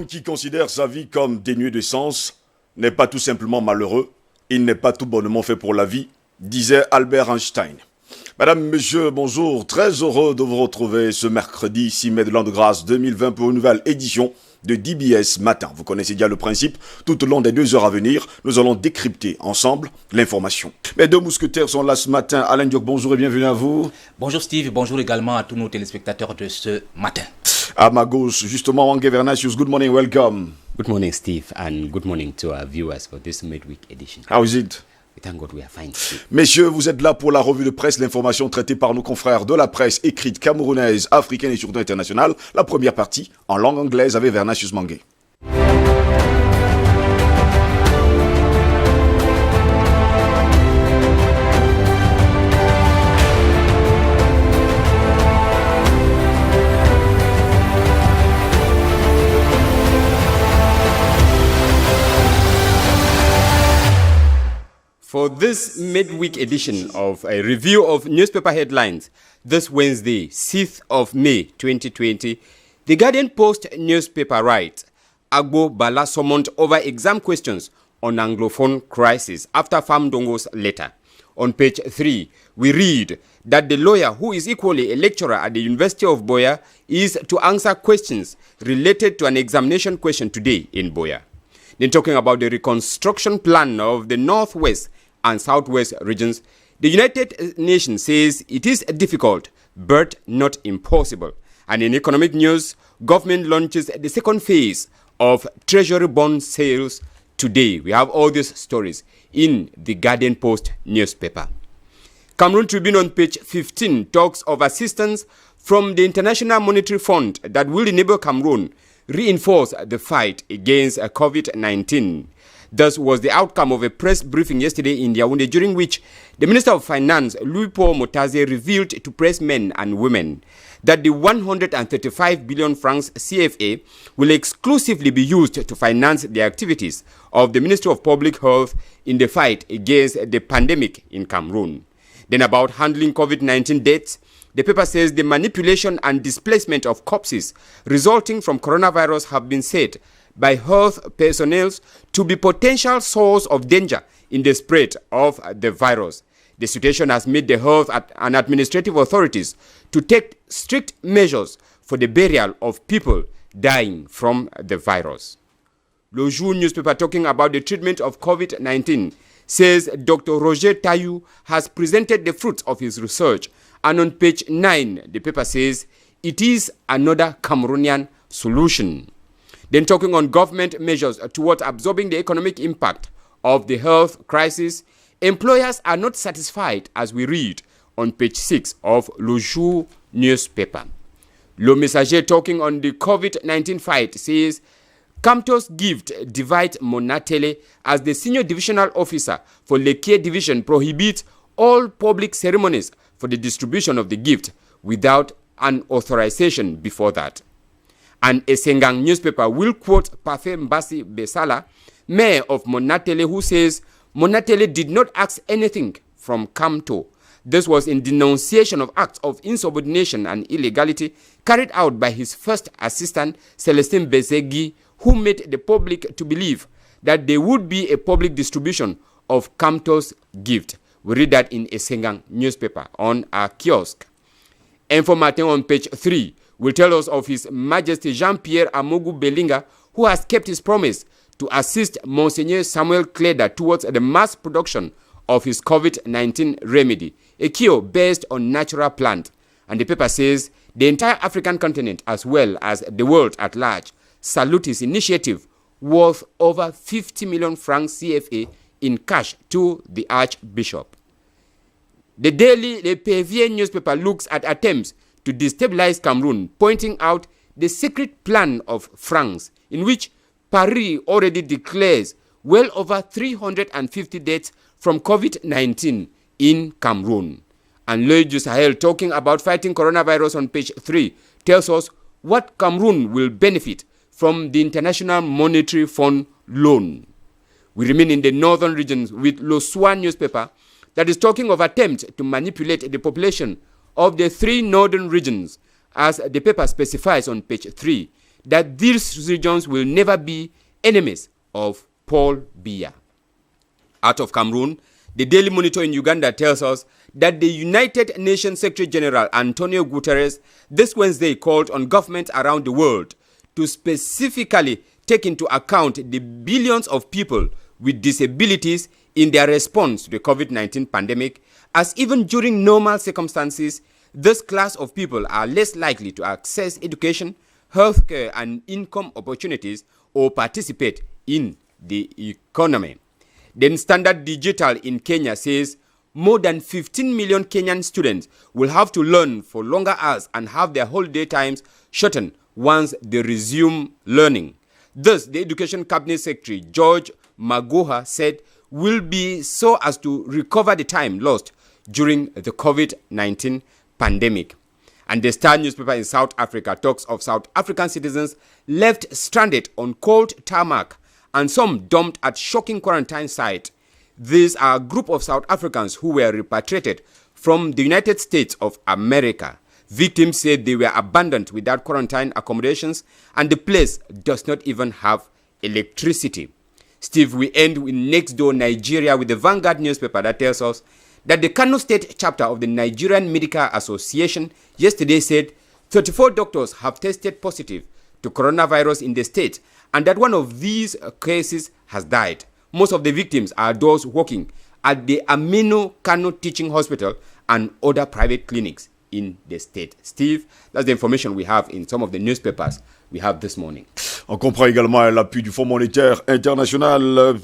L'homme qui considère sa vie comme dénuée de sens n'est pas tout simplement malheureux, il n'est pas tout bonnement fait pour la vie, disait Albert Einstein. Madame, Messieurs, bonjour, très heureux de vous retrouver ce mercredi 6 mai de l'an de grâce 2020 pour une nouvelle édition de DBS Matin. Vous connaissez déjà le principe, tout au long des 2 heures à venir, nous allons décrypter ensemble l'information. Mes 2 mousquetaires sont là ce matin. Alain Diop, bonjour et bienvenue à vous. Bonjour Steve, bonjour également à tous nos téléspectateurs de ce matin. À ma gauche, justement, Wange Vernatius, good morning, welcome. Good morning, Steve, and good morning to our viewers for this midweek edition. How is it? We thank God we are fine. Messieurs, vous êtes là pour la revue de presse, l'information traitée par nos confrères de la presse écrite camerounaise, africaine et surtout internationale. La première partie, en langue anglaise, avec Vernatius Mangue. For this midweek edition of a review of newspaper headlines, this Wednesday, 6th of May 2020, the Guardian Post newspaper writes, Agbo Bala summoned over exam questions on Anglophone crisis after Famdongo's letter. On page 3, we read that the lawyer, who is equally a lecturer at the University of Buea, is to answer questions related to an examination question today in Buea. Then talking about the reconstruction plan of the Northwest and Southwest regions, the United Nations says it is difficult but not impossible. And in economic news, government launches the second phase of Treasury bond sales today. We have all these stories in the Guardian Post newspaper. Cameroon Tribune on page 15 talks of assistance from the International Monetary Fund that will enable Cameroon reinforce the fight against COVID-19. Thus was the outcome of a press briefing yesterday in Yaoundé, during which the Minister of Finance, Louis-Paul Motaze, revealed to pressmen and women that the 135 billion francs CFA will exclusively be used to finance the activities of the Ministry of Public Health in the fight against the pandemic in Cameroon. Then about handling COVID-19 deaths, the paper says the manipulation and displacement of corpses resulting from coronavirus have been said by health personnel to be potential source of danger in the spread of the virus. The situation has made the health and administrative authorities to take strict measures for the burial of people dying from the virus. Le Jour newspaper, talking about the treatment of COVID-19, says Dr. Roger Tayu has presented the fruits of his research, and on page 9, the paper says it is another Cameroonian solution. Then talking on government measures towards absorbing the economic impact of the health crisis, employers are not satisfied, as we read on page 6 of Le Jour newspaper. Le Messager, talking on the COVID-19 fight, says Camto's gift divides Monatele as the senior divisional officer for Lekier division prohibits all public ceremonies for the distribution of the gift without an authorization before that. And a Sengang newspaper will quote Pafe Mbasi Besala, mayor of Monatele, who says Monatele did not ask anything from Camto. This was in denunciation of acts of insubordination and illegality carried out by his first assistant, Celestine Bezegi, who made the public to believe that there would be a public distribution of Camto's gift. We read that in a Sengang newspaper on our kiosk. Information on page 3 will tell us of His Majesty Jean-Pierre Amogu Belinga, who has kept his promise to assist Monseigneur Samuel Kleda towards the mass production of his COVID-19 remedy, a cure based on natural plant. And the paper says the entire African continent, as well as the world at large, salute his initiative worth over 50 million francs CFA in cash to the Archbishop. The daily Le Pévier newspaper looks at attempts to destabilize Cameroon, pointing out the secret plan of France, in which Paris already declares well over 350 deaths from COVID-19 in Cameroon. And L'Oeil du Sahel, talking about fighting coronavirus on page 3, tells us what Cameroon will benefit from the International Monetary Fund loan. We remain in the northern regions with Le Soir newspaper that is talking of attempts to manipulate the population of the 3 northern regions, as the paper specifies on page 3. that these regions will never be enemies of Paul Biya. Out of Cameroon, the Daily Monitor in Uganda tells us that the United Nations Secretary General Antonio Guterres this Wednesday called on governments around the world to specifically take into account the billions of people with disabilities in their response to the COVID-19 pandemic, as even during normal circumstances, this class of people are less likely to access education, healthcare, and income opportunities or participate in the economy. Then Standard Digital in Kenya says more than 15 million Kenyan students will have to learn for longer hours and have their holiday times shortened once they resume learning. Thus, the Education Cabinet Secretary George Magoha said will be so as to recover the time lost during the COVID-19 pandemic. And the Star newspaper in South Africa talks of South African citizens left stranded on cold tarmac and some dumped at shocking quarantine site. These are a group of South Africans who were repatriated from the United States of America. Victims said they were abandoned without quarantine accommodations and the place does not even have electricity. Steve, we end with next door Nigeria with the Vanguard newspaper that tells us that the Kano State chapter of the Nigerian Medical Association yesterday said 34 doctors have tested positive to coronavirus in the state and that one of these cases has died. Most of the victims are those working at the Aminu Kano Teaching Hospital and other private clinics in the state. Steve, that's the information we have in some of the newspapers we have this morning. On comprend également l'appui du Fonds monétaire international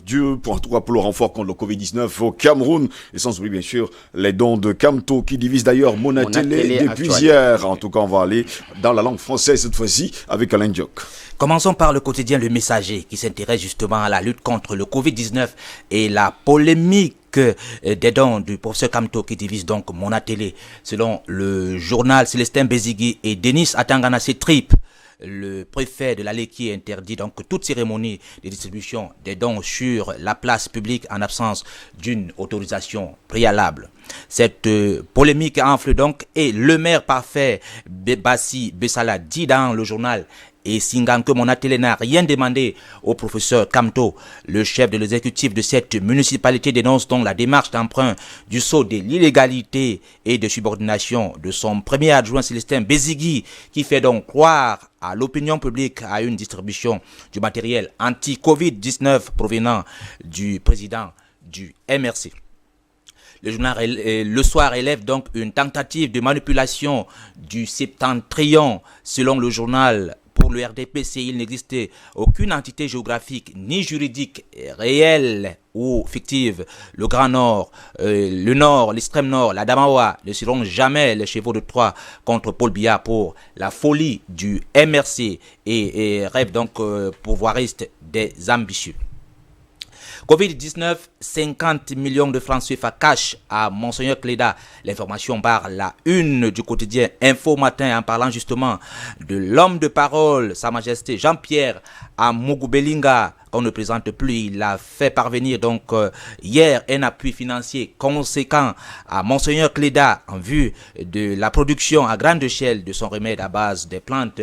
pour le renfort contre le Covid-19 au Cameroun. Et sans oublier bien sûr les dons de Camto qui divisent d'ailleurs Monatélé depuis hier. En tout cas, on va aller dans la langue française cette fois-ci avec Alain Diok. Commençons par le quotidien Le Messager qui s'intéresse justement à la lutte contre le Covid-19 et la polémique des dons du professeur Camto qui divise donc Monatélé. Selon le journal, Célestin Bézigui et Denis Atangana Trip, le préfet de l'Aleki interdit donc toute cérémonie de distribution des dons sur la place publique en absence d'une autorisation préalable. Cette polémique enfle donc et le maire parfait Bassi Bessala dit dans le journal et Singan que Monatélé n'a rien demandé au professeur Camto. Le chef de l'exécutif de cette municipalité dénonce donc la démarche d'emprunt du sceau de l'illégalité et de subordination de son premier adjoint Célestin Bézigui qui fait donc croire à l'opinion publique à une distribution du matériel anti-Covid-19 provenant du président du MRC. Le journal Le Soir élève donc une tentative de manipulation du septentrion. Selon le journal, pour le RDPC, il n'existait aucune entité géographique ni juridique réelle ou fictive. Le Grand Nord, le Nord, l'extrême Nord, la Damawa ne seront jamais les chevaux de Troie contre Paul Biya pour la folie du MRC et rêve donc pouvoiriste des ambitieux. Covid-19, 50 millions de francs CFA cash à Monseigneur Cléda. L'information barre la une du quotidien Info Matin en parlant justement de l'homme de parole, Sa Majesté Jean-Pierre Amougubelinga, qu'on ne présente plus. Il a fait parvenir donc hier un appui financier conséquent à Monseigneur Cléda en vue de la production à grande échelle de son remède à base des plantes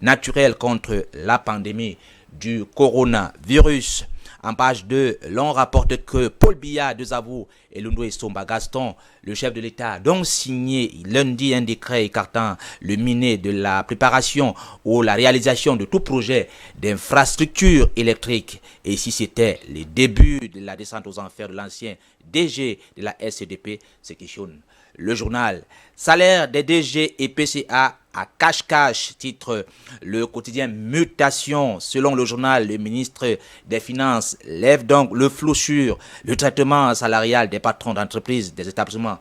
naturelles contre la pandémie du coronavirus. En page 2, l'on rapporte que Paul Biya de Zavou et Lundo Somba Gaston, le chef de l'État, donc signé lundi un décret écartant le miné de la préparation ou la réalisation de tout projet d'infrastructure électrique. Et si c'était le début de la descente aux enfers de l'ancien DG de la SCDP, c'est questionne le journal. Salaire des DG et PCA à cash-cash, titre le quotidien Mutation. Selon le journal, le ministre des Finances lève donc le flou sur le traitement salarial des patrons d'entreprises des établissements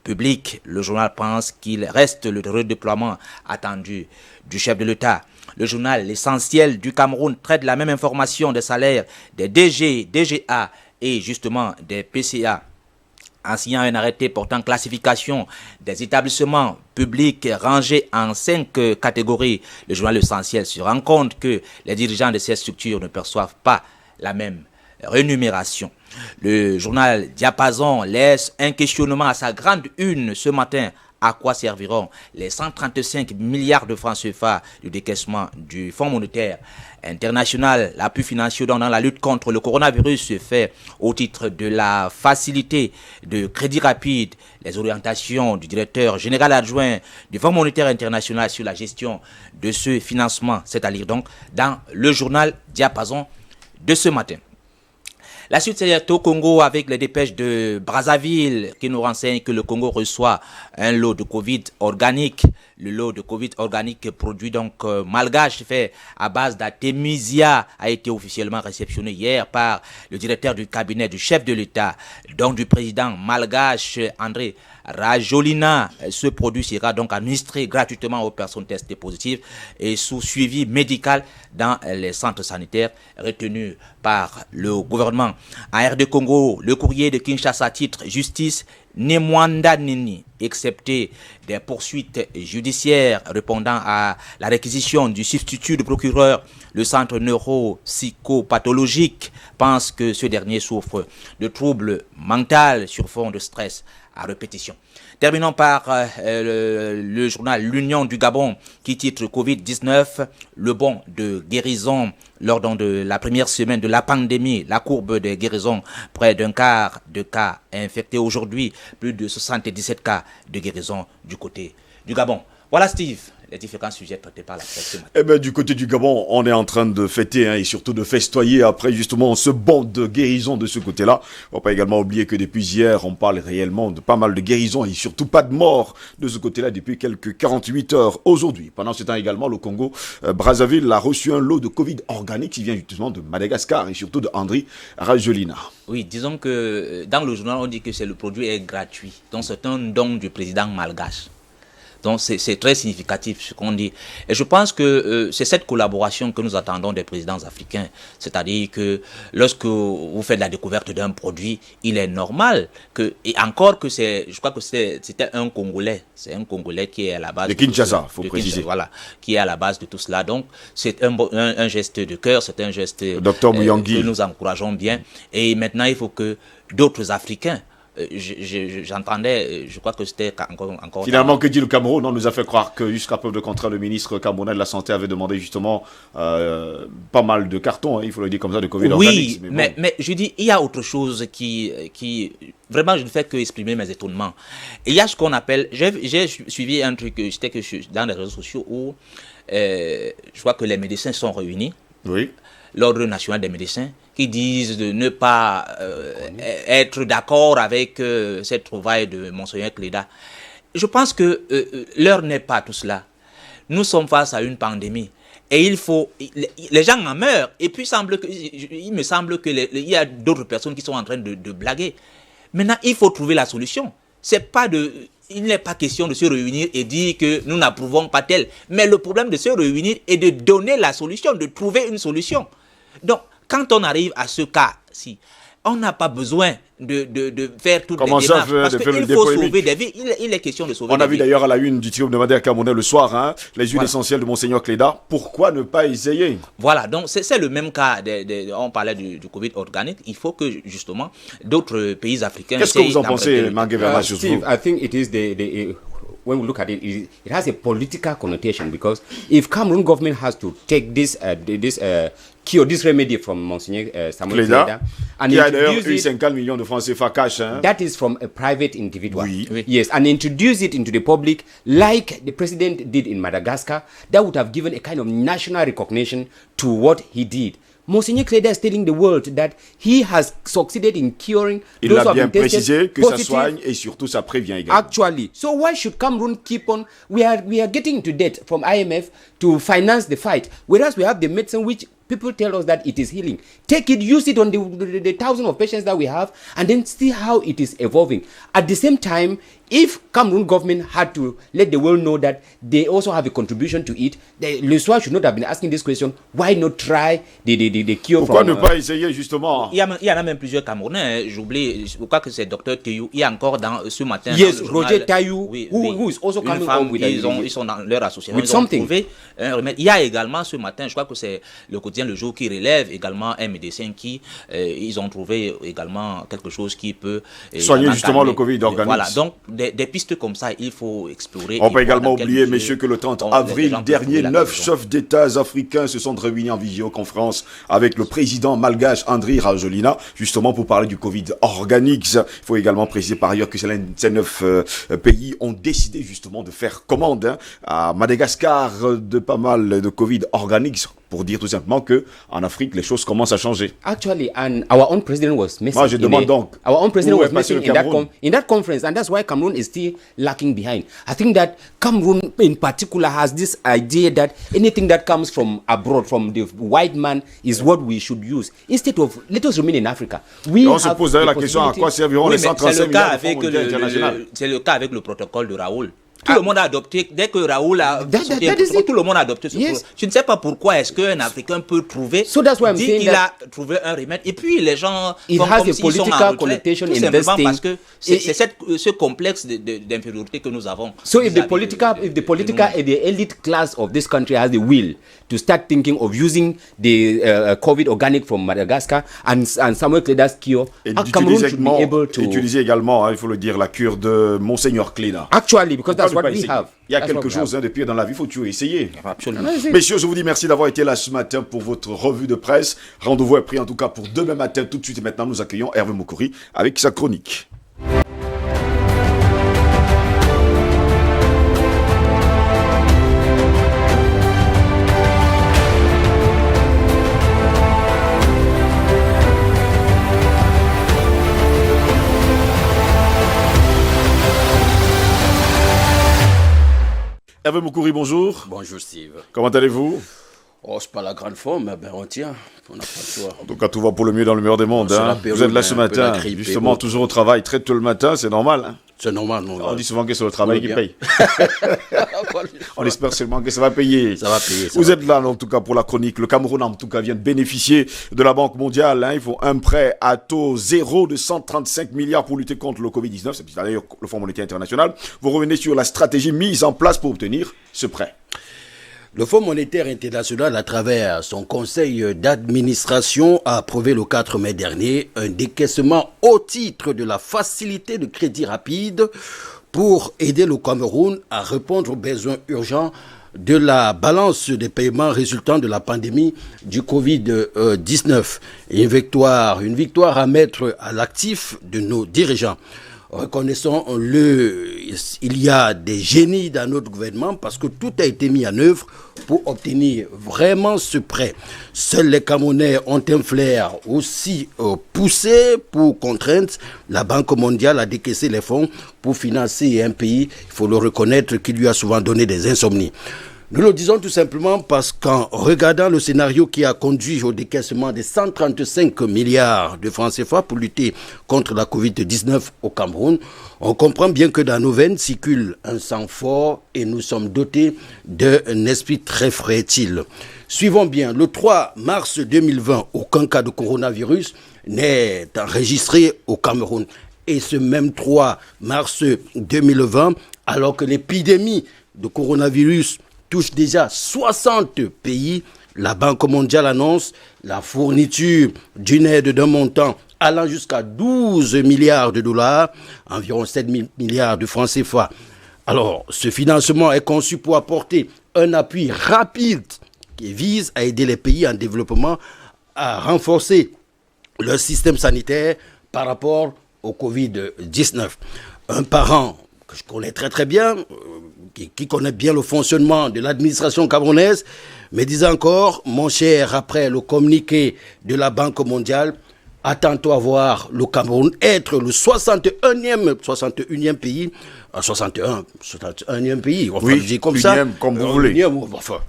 publics. Le journal pense qu'il reste le redéploiement attendu du chef de l'État. Le journal L'Essentiel du Cameroun traite la même information des salaires des DG, DGA et justement des PCA. En signant un arrêté portant classification des établissements publics rangés en 5 catégories, le journal L'Essentiel se rend compte que les dirigeants de ces structures ne perçoivent pas la même rémunération. Le journal Diapason laisse un questionnement à sa grande une ce matin à quoi serviront les 135 milliards de francs CFA du décaissement du Fonds monétaire international. L'appui financier dans la lutte contre le coronavirus se fait au titre de la facilité de crédit rapide, les orientations du directeur général adjoint du Fonds monétaire international sur la gestion de ce financement, c'est à dire donc dans le journal Diapason de ce matin. La suite, c'est au Congo avec les dépêches de Brazzaville qui nous renseignent que le Congo reçoit un lot de Covid organique. Le lot de Covid organique produit donc malgache fait à base d'artémisia a été officiellement réceptionné hier par le directeur du cabinet du chef de l'État, donc du président malgache André Rajolina. Ce produit sera donc administré gratuitement aux personnes testées positives et sous suivi médical dans les centres sanitaires retenus par le gouvernement. En RD Congo, le courrier de Kinshasa titre Justice Nemwanda Nini, excepté des poursuites judiciaires répondant à la réquisition du substitut de procureur, le centre neuropsychopathologique pense que ce dernier souffre de troubles mentaux sur fond de stress à répétition. Terminons par le journal L'Union du Gabon qui titre Covid-19, le bond de guérison lors de la première semaine de la pandémie. La courbe de guérison, près d'un quart de cas infectés aujourd'hui, plus de 77 cas de guérison du côté du Gabon. Voilà Steve, les différents sujets traités par la presse ce matin. Eh bien, du côté du Gabon, on est en train de fêter et surtout de festoyer après justement ce bond de guérison de ce côté-là. On ne va pas également oublier que depuis hier, on parle réellement de pas mal de guérisons et surtout pas de morts de ce côté-là depuis quelques 48 heures aujourd'hui. Pendant ce temps également, le Congo, Brazzaville a reçu un lot de Covid organique qui vient justement de Madagascar et surtout de André Rajolina. Oui, disons que dans le journal, on dit que le produit est gratuit. Donc c'est un don du président malgache. Donc c'est très significatif ce qu'on dit. Et je pense que c'est cette collaboration que nous attendons des présidents africains. C'est-à-dire que lorsque vous faites la découverte d'un produit, il est normal que, et encore que je crois que c'était un Congolais. C'est un Congolais qui est à la base de Kinshasa, il faut préciser. Voilà, qui est à la base de tout cela. Donc c'est un geste de cœur, c'est un geste que nous encourageons bien. Et maintenant, il faut que d'autres Africains, j'entendais, je crois que c'était encore... Finalement, que dit le Cameroun? On nous a fait croire que jusqu'à preuve de contraire, le ministre camerounais de la Santé avait demandé justement pas mal de cartons, il faut le dire comme ça, de Covid organique. Oui, mais je dis, il y a autre chose qui vraiment, je ne fais que exprimer mes étonnements. Il y a ce qu'on appelle... J'ai suivi un truc, dans les réseaux sociaux où je crois que les médecins sont réunis. Oui. L'Ordre national des médecins, qui disent de ne pas être d'accord avec cette trouvaille de Monseigneur Cléda. Je pense que l'heure n'est pas tout cela. Nous sommes face à une pandémie. Et les gens en meurent. Et puis il me semble qu'il y a d'autres personnes qui sont en train de blaguer. Maintenant, il faut trouver la solution. Il n'est pas question de se réunir et dire que nous n'approuvons pas tel. Mais le problème de se réunir est de donner la solution, de trouver une solution. Donc, quand on arrive à ce cas-ci, on n'a pas besoin de faire toutes les démarches. Parce qu'il faut sauver des vies. Il est question de sauver des vies. On a vu d'ailleurs à la une du Tribune de Madère Camerounais le soir, les huiles essentielles de Monseigneur Cléda. Pourquoi ne pas essayer? Voilà, donc c'est le même cas. On parlait du Covid organique. Il faut que justement d'autres pays africains... Qu'est-ce que vous en pensez, Mangue Vermach? Steve, I think it is when we look at it, it has a political connotation because if Cameroon government has to take this remedy from Monseigneur Samuel Cléda and qui a d'ailleurs eu 50 millions de francs CFA cash. That is from a private individual. Oui. Yes, and introduce it into the public like the president did in Madagascar, that would have given a kind of national recognition to what he did. Monseigneur Cléda is telling the world that he has succeeded in curing Il those a who have bien been tested précisé que positive. ça soigne et surtout ça prévient également. Actually, so why should Cameroon keep on? We are getting into debt from IMF to finance the fight, whereas we have the medicine which people tell us that it is healing. Take it, use it on the thousands of patients that we have, and then see how it is evolving. At the same time, if Cameroon government had to let the world know that they also have a contribution to it, Le Soir should not have been asking this question. Why not try the cure? Pourquoi ne pas essayer justement? Il y en a même plusieurs Camerounais. J'oublie, je crois que c'est Dr Théou. Il y a encore ce matin. Yes, dans le Roger journal, Tayou, oui, who is also coming femme, home with ils sont dans leur association. with ils ont something. trouvé un remède. Il y a également ce matin, je crois que c'est le quotidien quotidien Le Jour qui relève également un médecin qui, ils ont trouvé également quelque chose qui peut soigner justement le Covid organique. Voilà, donc des pistes comme ça, il faut explorer. On peut également oublier, messieurs, que le 30 avril dernier, 9 chefs d'État africains se sont réunis en visioconférence avec le président malgache Andry Rajoelina, justement pour parler du Covid organique. Il faut également préciser par ailleurs que ces 9 pays ont décidé justement de faire commande à Madagascar de pas mal de Covid organique, pour dire tout simplement que en Afrique les choses commencent à changer. Actually, and our own president was missing. Moi, je demande donc, our own president où was est passé missing le Cameroun? in that conference, and that's why Cameroon is still lacking behind. I think that Cameroon in particular has this idea that anything that comes from abroad, from the white man, is what we should use. Instead of, let us remain in Africa. Et on se pose d'ailleurs la question, à quoi serviront les 135 milliards de fonds monétaires internationaux? C'est le cas avec le protocole de Raoul. Tout le monde a adopté, dès que Raoul a tout le monde a adopté ce protocole. Je ne sais pas pourquoi est-ce qu'un Africain peut trouver, dit qu'il a trouvé un remède, et puis les gens font comme s'ils sont en retrait, tout simplement parce que c'est ce complexe d'infériorité que nous avons. So if the political and the elite class of this country has the will to start thinking of using the COVID organic from Madagascar and Samuel Kleda's cure, Cameroon should be able to utiliser également, il faut le dire, la cure de Monseigneur Kleda. Actually, because that's what we have. Il y a quelque chose de pire dans la vie, il faut toujours essayer. Absolument. Messieurs, je vous dis merci d'avoir été là ce matin pour votre revue de presse. Rendez-vous est pris en tout cas pour demain matin. Tout de suite et maintenant, nous accueillons Hervé Moukouri avec sa chronique. Hervé Moukouri, bonjour. Bonjour Steve. Comment allez-vous? Oh, c'est pas la grande forme, mais ben on tient. On n'a pas le choix. En tout cas, tout va pour le mieux dans le meilleur des mondes. Hein. Vous êtes là ce matin, justement, toujours au travail, très tôt le matin, c'est normal. Hein. C'est normal, non. On dit souvent que c'est le travail qui paye. On espère seulement que ça va payer. Ça va payer. Vous êtes là, en tout cas, pour la chronique. Le Cameroun, en tout cas, vient de bénéficier de la Banque mondiale. Hein. Ils font un prêt à taux zéro de 135 milliards pour lutter contre le Covid-19. C'est d'ailleurs le Fonds monétaire international. Vous revenez sur la stratégie mise en place pour obtenir ce prêt. Le Fonds monétaire international, à travers son conseil d'administration, a approuvé le 4 mai dernier un décaissement au titre de la facilité de crédit rapide pour aider le Cameroun à répondre aux besoins urgents de la balance des paiements résultant de la pandémie du Covid-19. Une victoire à mettre à l'actif de nos dirigeants. Reconnaissons-le, il y a des génies dans notre gouvernement parce que tout a été mis en œuvre pour obtenir vraiment ce prêt. Seuls les Camerounais ont un flair aussi poussé pour contraindre la Banque mondiale à décaisser les fonds pour financer un pays, il faut le reconnaître, qui lui a souvent donné des insomnies. Nous le disons tout simplement parce qu'en regardant le scénario qui a conduit au décaissement de 135 milliards de francs CFA pour lutter contre la Covid-19 au Cameroun, on comprend bien que dans nos veines circule un sang fort et nous sommes dotés d'un esprit très fertile. Suivons bien, le 3 mars 2020, aucun cas de coronavirus n'est enregistré au Cameroun. Et ce même 3 mars 2020, alors que l'épidémie de coronavirus touche déjà 60 pays, la Banque mondiale annonce la fourniture d'une aide d'un montant allant jusqu'à 12 milliards de dollars, environ 7 milliards de francs CFA. Alors, ce financement est conçu pour apporter un appui rapide qui vise à aider les pays en développement à renforcer leur système sanitaire par rapport au Covid-19. Un parent que je connais très très bien, qui connaît bien le fonctionnement de l'administration camerounaise, me disait encore, mon cher, après le communiqué de la Banque mondiale, attends-toi à voir le Cameroun être le 61e pays, 61e pays, on va dire comme ça. Comme vous voulez. Enfin,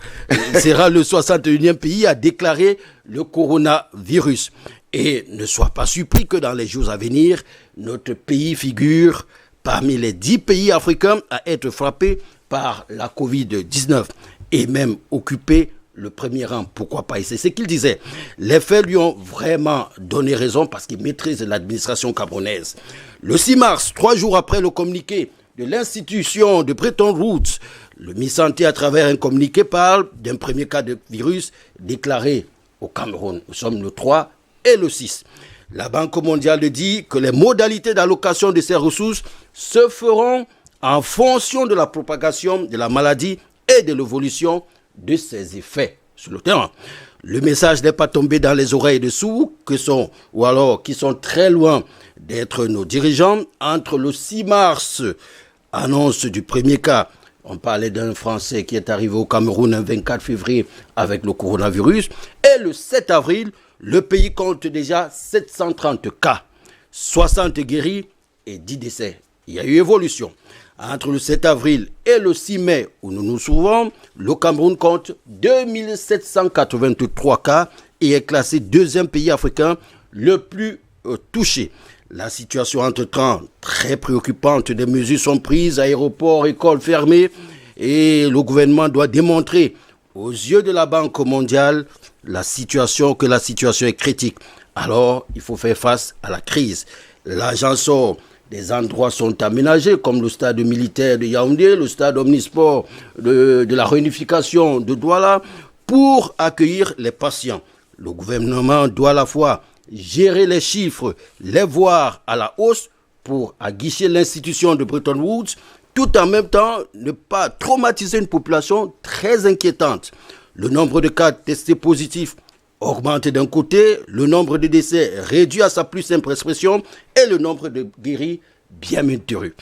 sera le 61e pays à déclarer le coronavirus. Et ne sois pas surpris que dans les jours à venir, notre pays figure parmi les 10 pays africains à être frappés par la Covid-19 et même occupé le premier rang. Pourquoi pas? Et c'est ce qu'il disait. Les faits lui ont vraiment donné raison parce qu'il maîtrise l'administration camerounaise. Le 6 mars, 3 jours après le communiqué de l'institution de Bretton Woods, le MiSanté, à travers un communiqué, parle d'un premier cas de virus déclaré au Cameroun. Nous sommes le 3 et le 6. La Banque mondiale dit que les modalités d'allocation de ces ressources se feront en fonction de la propagation de la maladie et de l'évolution de ses effets sur le terrain. Le message n'est pas tombé dans les oreilles de sourds qui sont très loin d'être nos dirigeants. Entre le 6 mars, annonce du premier cas, on parlait d'un Français qui est arrivé au Cameroun le 24 février avec le coronavirus, et le 7 avril, le pays compte déjà 730 cas, 60 guéris et 10 décès. Il y a eu évolution. Entre le 7 avril et le 6 mai, où nous nous trouvons, le Cameroun compte 2783 cas et est classé deuxième pays africain le plus touché. La situation entre-temps très préoccupante, des mesures sont prises, aéroports, écoles fermées, et le gouvernement doit démontrer aux yeux de la Banque mondiale que la situation est critique. Alors, il faut faire face à la crise. L'argent sort, des endroits sont aménagés, comme le stade militaire de Yaoundé, le stade omnisport de la réunification de Douala, pour accueillir les patients. Le gouvernement doit à la fois gérer les chiffres, les voir à la hausse pour aguicher l'institution de Bretton Woods, tout en même temps ne pas traumatiser une population très inquiétante. Le nombre de cas testés positifs augmente d'un côté, le nombre de décès réduit à sa plus simple expression et le nombre de guéris bien maintenu.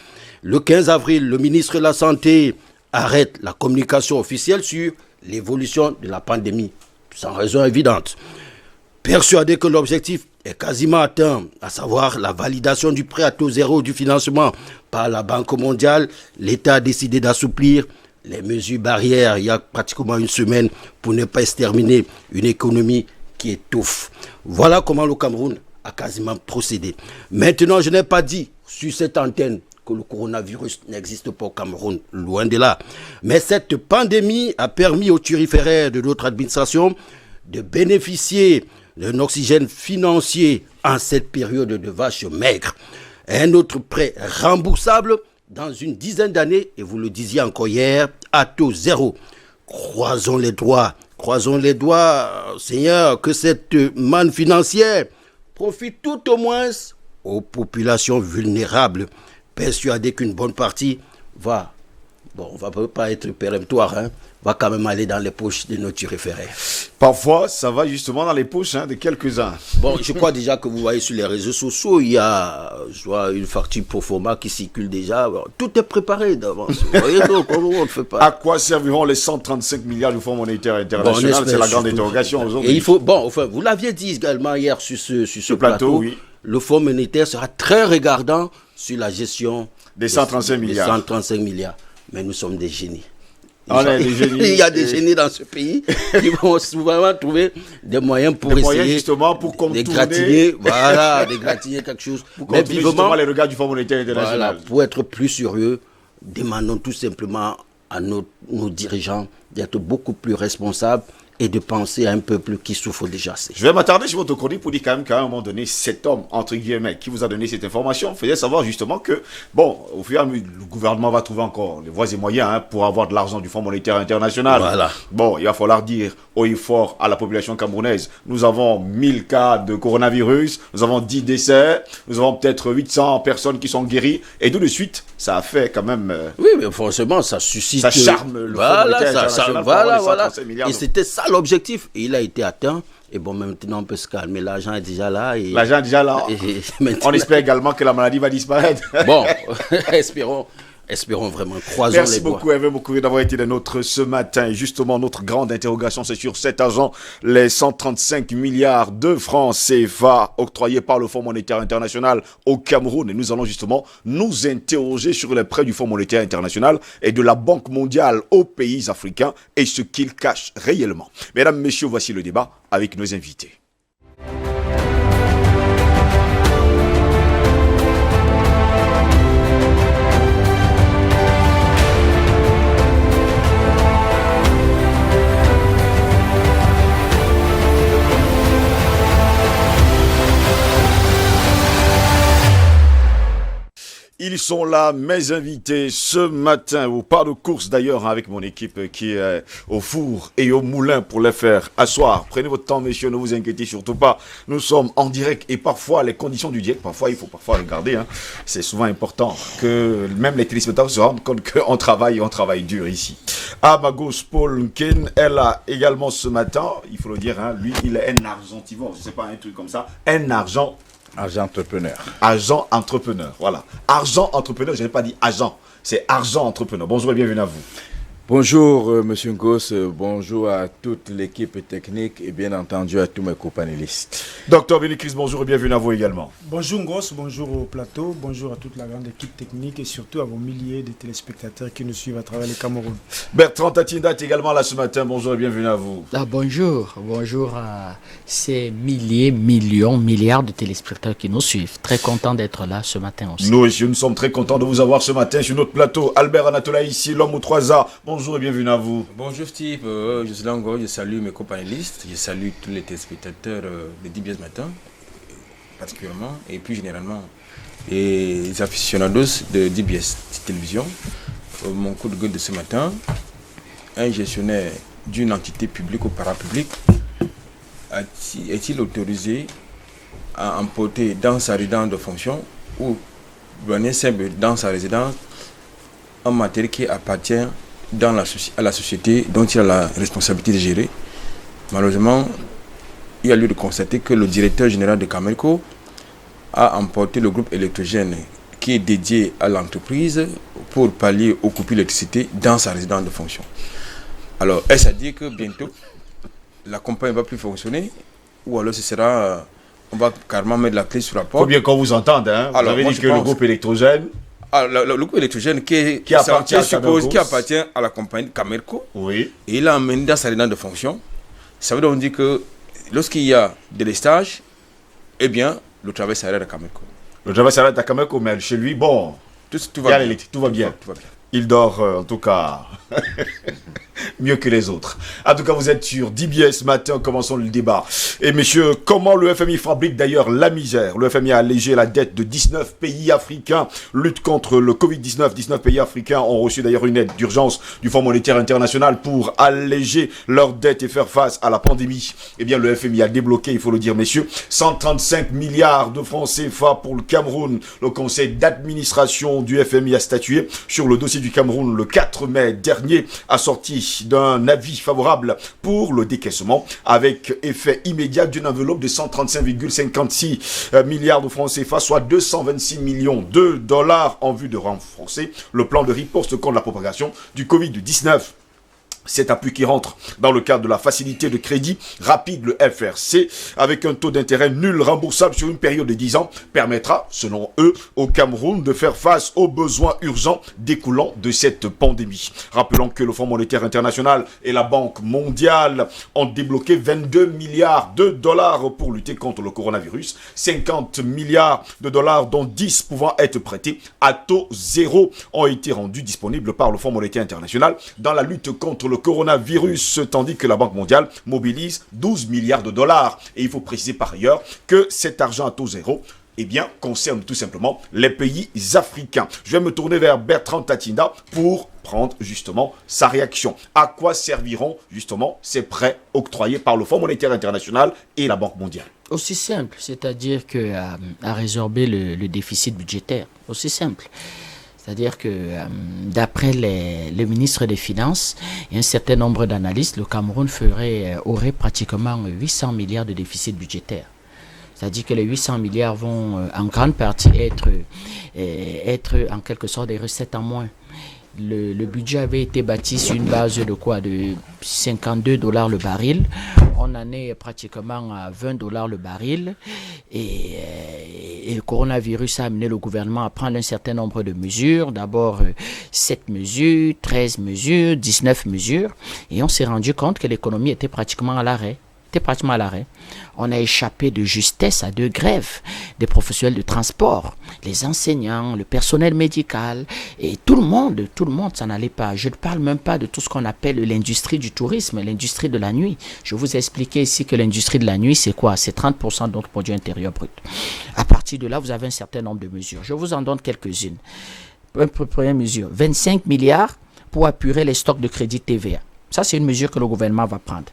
Le 15 avril, le ministre de la Santé arrête la communication officielle sur l'évolution de la pandémie, sans raison évidente. Persuadé que l'objectif est quasiment atteint, à savoir la validation du prêt à taux zéro du financement par la Banque mondiale, l'État a décidé d'assouplir les mesures barrières il y a pratiquement une semaine pour ne pas exterminer une économie qui étouffe. Voilà comment le Cameroun a quasiment procédé. Maintenant, je n'ai pas dit sur cette antenne que le coronavirus n'existe pas au Cameroun, loin de là. Mais cette pandémie a permis aux turiféraires de notre administration de bénéficier d'un oxygène financier en cette période de vache maigre. Un autre prêt remboursable dans une dizaine d'années, et vous le disiez encore hier, à taux zéro. Croisons les doigts, Seigneur, que cette manne financière profite tout au moins aux populations vulnérables, persuadées qu'une bonne partie va, on va pas être péremptoire, va quand même aller dans les poches de nos turiféraires. Parfois, ça va justement dans les poches de quelques-uns. Bon, je crois déjà que vous voyez sur les réseaux sociaux, il y a une facture pro forma qui circule déjà. Bon, tout est préparé d'avance. Vous voyez donc, on ne fait pas. À quoi serviront les 135 milliards du Fonds monétaire international? C'est la grande interrogation aujourd'hui. Et il faut, vous l'aviez dit également hier sur ce plateau, oui. Le Fonds monétaire sera très regardant sur la gestion des 135 milliards. 135 milliards. Mais nous sommes des génies. Il y a des génies dans ce pays qui vont souvent trouver des moyens pour essayer justement pour contourner, de gratiner quelque chose. Mais vivement les regards du Fonds monétaire international. Voilà, pour être plus sérieux, demandons tout simplement à nos dirigeants d'être beaucoup plus responsables et de penser à un peuple qui souffre déjà assez. Je vais m'attarder sur votre chronique pour dire quand même qu'à un moment donné, cet homme, entre guillemets, qui vous a donné cette information, faisait savoir justement que, bon, au fur et à mesure, le gouvernement va trouver encore les voies et moyens pour avoir de l'argent du Fonds monétaire international. Voilà. Bon, il va falloir dire haut et fort à la population camerounaise, nous avons 1000 cas de coronavirus, nous avons 10 décès, nous avons peut-être 800 personnes qui sont guéries, et tout de suite, ça a fait quand même... oui, mais forcément, ça suscite... Ça charme le Fonds monétaire international. Voilà. Et c'était ça l'objectif, et il a été atteint. Et bon, maintenant on peut se calmer, l'argent est déjà là. L'argent est déjà là. On espère également que la maladie va disparaître. Bon, espérons vraiment, croisons Merci les doigts. beaucoup, Hervé Mokoué, d'avoir été des nôtres ce matin. Et justement, notre grande interrogation, c'est sur cet argent, les 135 milliards de francs CFA octroyés par le Fonds monétaire international au Cameroun. Et nous allons justement nous interroger sur les prêts du Fonds monétaire international et de la Banque mondiale aux pays africains et ce qu'ils cachent réellement. Mesdames, messieurs, voici le débat avec nos invités. Ils sont là, mes invités, ce matin, au pas de course d'ailleurs, avec mon équipe qui est au four et au moulin pour les faire asseoir. Prenez votre temps, messieurs, ne vous inquiétez surtout pas. Nous sommes en direct et parfois, les conditions du direct, parfois, il faut regarder. C'est souvent important que même les téléspectateurs se rendent compte qu'on travaille, on travaille dur ici. À ma gauche, Paul Nken, elle a également ce matin, il faut le dire, lui, il est un argentivore, je ne sais pas, un truc comme ça, Agent entrepreneur. Agent entrepreneur, voilà. Argent entrepreneur, je n'ai pas dit agent, c'est argent entrepreneur. Bonjour et bienvenue à vous. Bonjour Monsieur Ngos, bonjour à toute l'équipe technique et bien entendu à tous mes copanélistes. Docteur Bénécris, bonjour et bienvenue à vous également. Bonjour Ngos, bonjour au plateau, bonjour à toute la grande équipe technique et surtout à vos milliers de téléspectateurs qui nous suivent à travers le Cameroun. Bertrand Tatinda est également là ce matin, bonjour et bienvenue à vous. Bonjour à ces milliers, millions, milliards de téléspectateurs qui nous suivent. Très content d'être là ce matin aussi. Nous aussi, nous sommes très contents de vous avoir ce matin sur notre plateau. Albert Anatola ici, l'homme aux 3 A. Bonjour et bienvenue à vous. Bonjour Steve, je suis Lango, je salue mes copanélistes, je salue tous les téléspectateurs de DBS Matin, particulièrement, et plus généralement les aficionados de DBS Télévision. Mon coup de gueule de ce matin, un gestionnaire d'une entité publique ou parapublique est-il autorisé à emporter dans sa résidence de fonction ou dans sa résidence un matériel qui appartient à la société dont il a la responsabilité de gérer? Malheureusement, il y a lieu de constater que le directeur général de Camerco a emporté le groupe électrogène qui est dédié à l'entreprise pour pallier aux coupures d'électricité dans sa résidence de fonction. Alors, est-ce à dire que bientôt, la compagnie ne va plus fonctionner ou alors ce sera, on va carrément mettre la clé sur la porte? Il faut bien qu'on vous entende. Vous Alors, avez dit que le groupe électrogène... le groupe électrogène qui appartient à la compagnie Camerco, oui. Et il a amené dans sa résidence de fonction. Ça veut donc dire que lorsqu'il y a des stages, eh bien, le travail s'arrête à Camerco. Le travail s'arrête à Camerco, mais chez lui, bon, tout va bien. Tout va bien. Tout va bien. Il dort, en tout cas, mieux que les autres. En tout cas, vous êtes sur DBS Matin, commençons le débat. Et messieurs, comment le FMI fabrique d'ailleurs la misère? Le FMI a allégé la dette de 19 pays africains, lutte contre le Covid-19. 19 pays africains ont reçu d'ailleurs une aide d'urgence du Fonds monétaire international pour alléger leur dette et faire face à la pandémie. Eh bien, le FMI a débloqué, il faut le dire, messieurs, 135 milliards de francs CFA pour le Cameroun. Le conseil d'administration du FMI a statué sur le dossier du Cameroun le 4 mai dernier, a sorti d'un avis favorable pour le décaissement avec effet immédiat d'une enveloppe de 135,56 milliards de francs CFA, soit 226 millions de dollars en vue de renforcer le plan de riposte contre la propagation du Covid-19. Cet appui qui rentre dans le cadre de la facilité de crédit rapide, le FRC, avec un taux d'intérêt nul remboursable sur une période de 10 ans, permettra, selon eux, au Cameroun de faire face aux besoins urgents découlant de cette pandémie. Rappelons que le Fonds monétaire international et la Banque mondiale ont débloqué 22 milliards de dollars pour lutter contre le coronavirus, 50 milliards de dollars dont 10 pouvant être prêtés à taux zéro ont été rendus disponibles par le Fonds monétaire international dans la lutte contre le coronavirus, tandis que la Banque mondiale mobilise 12 milliards de dollars. Et il faut préciser par ailleurs que cet argent à taux zéro, eh bien, concerne tout simplement les pays africains. Je vais me tourner vers Bertrand Tatinda pour prendre justement sa réaction. À quoi serviront justement ces prêts octroyés par le Fonds monétaire international et la Banque mondiale? Aussi simple, c'est-à-dire que à résorber le déficit budgétaire. Aussi simple. C'est-à-dire que d'après les ministres des Finances et un certain nombre d'analystes, le Cameroun aurait pratiquement 800 milliards de déficit budgétaire. C'est-à-dire que les 800 milliards vont en grande partie être en quelque sorte des recettes en moins. Le budget avait été bâti sur une base de quoi? De $52 le baril. On en est pratiquement à $20 le baril. Et le coronavirus a amené le gouvernement à prendre un certain nombre de mesures. D'abord 7 mesures, 13 mesures, 19 mesures. Et on s'est rendu compte que l'économie était pratiquement à l'arrêt. était pratiquement à l'arrêt. On a échappé de justesse à 2 grèves des professionnels de transport, les enseignants, le personnel médical, et tout le monde, ça n'allait pas. Je ne parle même pas de tout ce qu'on appelle l'industrie du tourisme, l'industrie de la nuit. Je vous ai expliqué ici que l'industrie de la nuit, c'est quoi? C'est 30% de notre produit intérieur brut. À partir de là, vous avez un certain nombre de mesures. Je vous en donne quelques-unes. Première mesure, 25 milliards pour apurer les stocks de crédit TVA. Ça, c'est une mesure que le gouvernement va prendre.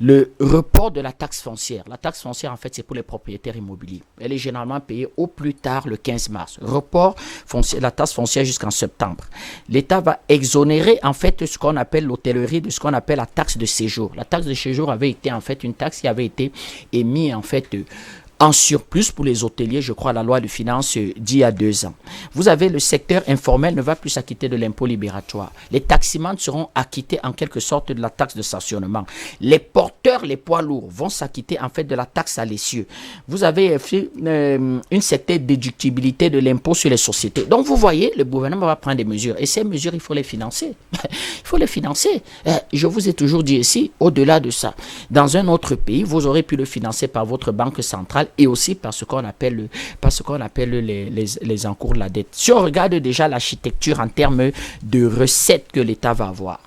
Le report de la taxe foncière. La taxe foncière, en fait, c'est pour les propriétaires immobiliers. Elle est généralement payée au plus tard le 15 mars. Report foncier, la taxe foncière jusqu'en septembre. L'État va exonérer, en fait, ce qu'on appelle l'hôtellerie de ce qu'on appelle la taxe de séjour. La taxe de séjour avait été, en fait, une taxe qui avait été émise, en fait, en surplus pour les hôteliers, je crois, la loi de finances d'il y a 2 ans. Vous avez le secteur informel ne va plus s'acquitter de l'impôt libératoire. Les taximans seront acquittés en quelque sorte de la taxe de stationnement. Les porteurs, les poids lourds vont s'acquitter en fait de la taxe à l'essieu. Vous avez une certaine déductibilité de l'impôt sur les sociétés. Donc vous voyez, le gouvernement va prendre des mesures. Et ces mesures, il faut les financer. Il faut les financer. Je vous ai toujours dit ici, au-delà de ça, dans un autre pays, vous aurez pu le financer par votre banque centrale et aussi par ce qu'on appelle, les encours de la dette. Si on regarde déjà l'architecture en termes de recettes que l'État va avoir,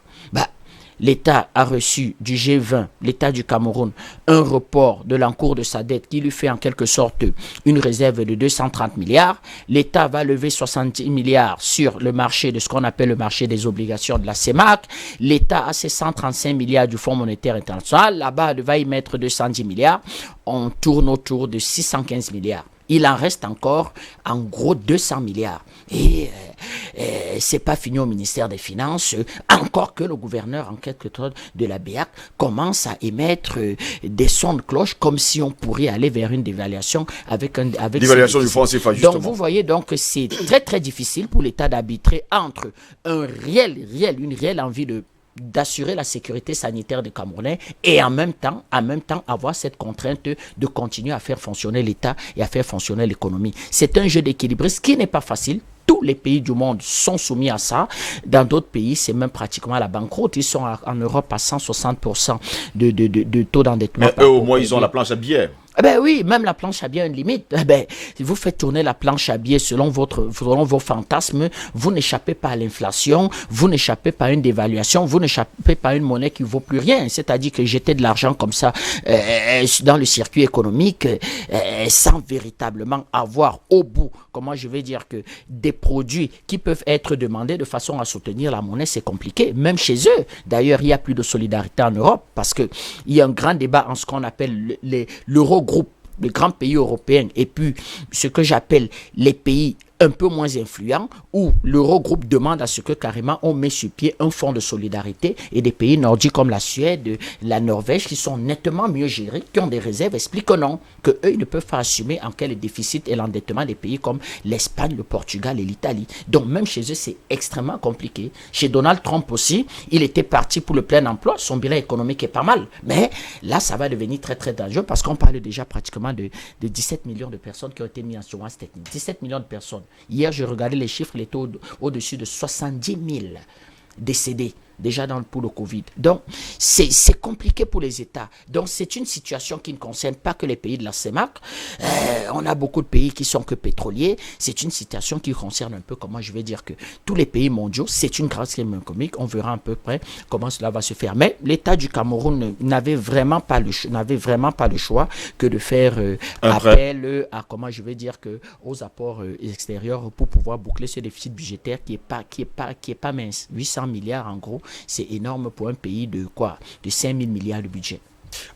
l'État a reçu du G20, l'État du Cameroun, un report de l'encours de sa dette qui lui fait en quelque sorte une réserve de 230 milliards. L'État va lever 70 milliards sur le marché de ce qu'on appelle le marché des obligations de la CEMAC. L'État a ses 135 milliards du Fonds monétaire international. Là-bas, il va y mettre 210 milliards. On tourne autour de 615 milliards. Il en reste encore, en gros, 200 milliards. Et c'est pas fini au ministère des Finances, encore que le gouverneur, en quelque sorte, de la BEAC, commence à émettre des sons de cloche, comme si on pourrait aller vers une dévaluation avec l'évaluation du franc CFA, justement. Donc, vous voyez, donc, c'est très, très difficile pour l'État d'arbitrer entre une réelle envie d'assurer la sécurité sanitaire des Camerounais et en même temps avoir cette contrainte de continuer à faire fonctionner l'État et à faire fonctionner l'économie. C'est un jeu d'équilibre, ce qui n'est pas facile. Tous les pays du monde sont soumis à ça. Dans d'autres pays, c'est même pratiquement la banqueroute. Ils sont en Europe à 160% de taux d'endettement. Mais eux, au moins, ils ont la planche à billets. Ben oui, même la planche à billets a une limite. Si vous faites tourner la planche à billets selon vos fantasmes, vous n'échappez pas à l'inflation, vous n'échappez pas à une dévaluation, vous n'échappez pas à une monnaie qui ne vaut plus rien. C'est-à-dire que jeter de l'argent comme ça dans le circuit économique sans véritablement avoir au bout, comment je vais dire, que des produits qui peuvent être demandés de façon à soutenir la monnaie, c'est compliqué. Même chez eux. D'ailleurs, il n'y a plus de solidarité en Europe parce qu'il y a un grand débat en ce qu'on appelle l'Eurogroupe, les grands pays européens, et puis ce que j'appelle les pays un peu moins influents, où l'Eurogroupe demande à ce que carrément on met sur pied un fonds de solidarité, et des pays nordiques comme la Suède, la Norvège, qui sont nettement mieux gérés, qui ont des réserves, expliquent que non, qu'eux, ils ne peuvent pas assumer en quel déficit et l'endettement des pays comme l'Espagne, le Portugal et l'Italie. Donc même chez eux, c'est extrêmement compliqué. Chez Donald Trump aussi, il était parti pour le plein emploi, son bilan économique est pas mal, mais là, ça va devenir très très dangereux parce qu'on parle déjà pratiquement de 17 millions de personnes qui ont été mises en chômage technique. 17 millions de personnes. Hier, je regardais les chiffres, il était au-dessus de 70 000 décédés déjà pour le Covid. Donc, c'est compliqué pour les États. Donc, c'est une situation qui ne concerne pas que les pays de la CEMAC. On a beaucoup de pays qui sont que pétroliers. C'est une situation qui concerne un peu, comment je vais dire, que tous les pays mondiaux. C'est une grande scène économique. On verra à peu près comment cela va se faire. Mais l'État du Cameroun n'avait vraiment pas le choix que de faire appel à, comment je vais dire, que aux apports extérieurs pour pouvoir boucler ce déficit budgétaire qui est pas mince. 800 milliards en gros. C'est énorme pour un pays de 5 000 milliards de budget.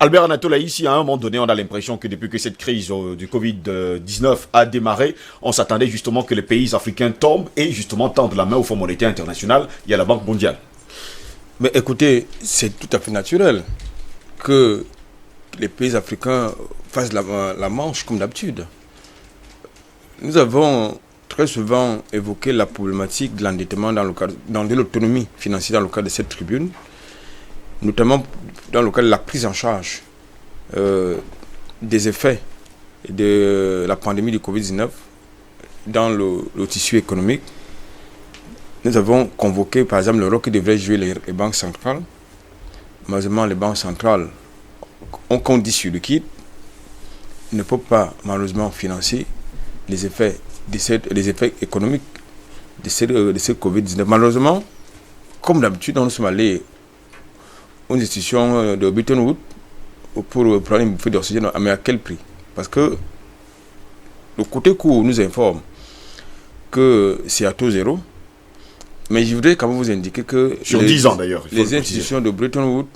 Albert Anatole, ici, à un moment donné, on a l'impression que depuis que cette crise du Covid-19 a démarré, on s'attendait justement que les pays africains tombent et justement tendent la main au Fonds monétaire international et à la Banque mondiale. Mais écoutez, c'est tout à fait naturel que les pays africains fassent la manche comme d'habitude. Nous avons très souvent évoqué la problématique de l'endettement dans de l'autonomie financière dans le cadre de cette tribune, notamment dans le cadre de la prise en charge des effets de la pandémie du Covid-19 dans le tissu économique. Nous avons convoqué par exemple le rôle que devraient jouer les banques centrales. Malheureusement, les banques centrales un compte dit sur liquide ne peut pas malheureusement financer les effets économiques de ce Covid-19. Malheureusement, comme d'habitude, nous sommes allés aux institutions de Bretton Woods pour prendre une bouffée d'oxygène, mais à quel prix? Parce que le côté court nous informe que c'est à taux zéro, mais je voudrais quand même vous indiquer que sur 10 ans d'ailleurs, les institutions de Bretton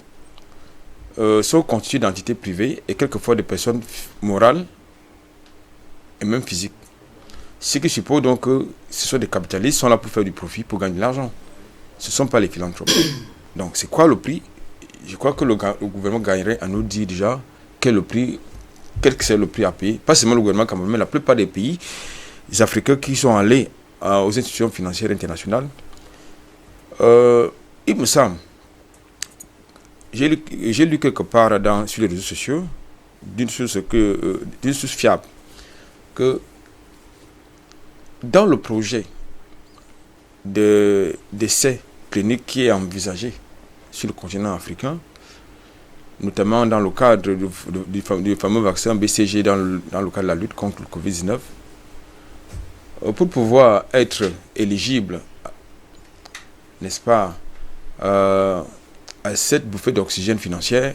Woods sont constituées d'entités privées et quelquefois de personnes morales et même physiques. Ce qui suppose donc que ce sont des capitalistes qui sont là pour faire du profit, pour gagner de l'argent. Ce ne sont pas les philanthropes. Donc c'est quoi le prix? Je crois que le gouvernement gagnerait à nous dire déjà quel que c'est le prix à payer. Pas seulement le gouvernement camerounais, mais la plupart des pays africains qui sont allés aux institutions financières internationales. Il me semble, j'ai lu quelque part sur les réseaux sociaux, d'une source fiable, que dans le projet d'essai clinique qui est envisagé sur le continent africain, notamment dans le cadre du fameux vaccin BCG, dans le cadre de la lutte contre le Covid-19, pour pouvoir être éligible, n'est-ce pas, à cette bouffée d'oxygène financière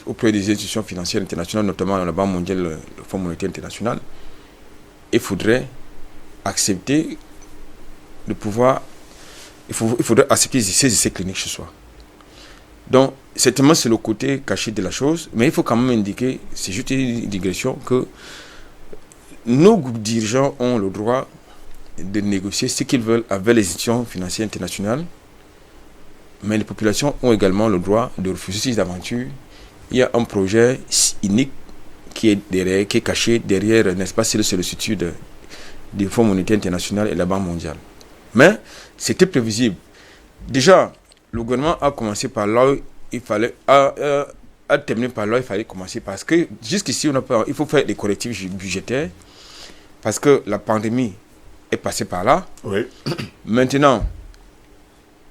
auprès des institutions financières internationales, notamment dans la Banque mondiale, le Fonds monétaire international, il faudrait accepter de pouvoir, il faudrait accepter ces essais cliniques chez soi. Donc, certainement, c'est le côté caché de la chose, mais il faut quand même indiquer, c'est juste une digression, que nos dirigeants ont le droit de négocier ce qu'ils veulent avec les institutions financières internationales, mais les populations ont également le droit de refuser ces aventures. Il y a un projet unique qui est caché derrière, n'est-ce pas, c'est le sollicitude du Fonds monétaire international et de la Banque mondiale. Mais c'était prévisible. Déjà, le gouvernement a commencé par là, il fallait a terminé par là, il fallait commencer parce que jusqu'ici, il faut faire des correctifs budgétaires parce que la pandémie est passée par là. Oui. Maintenant,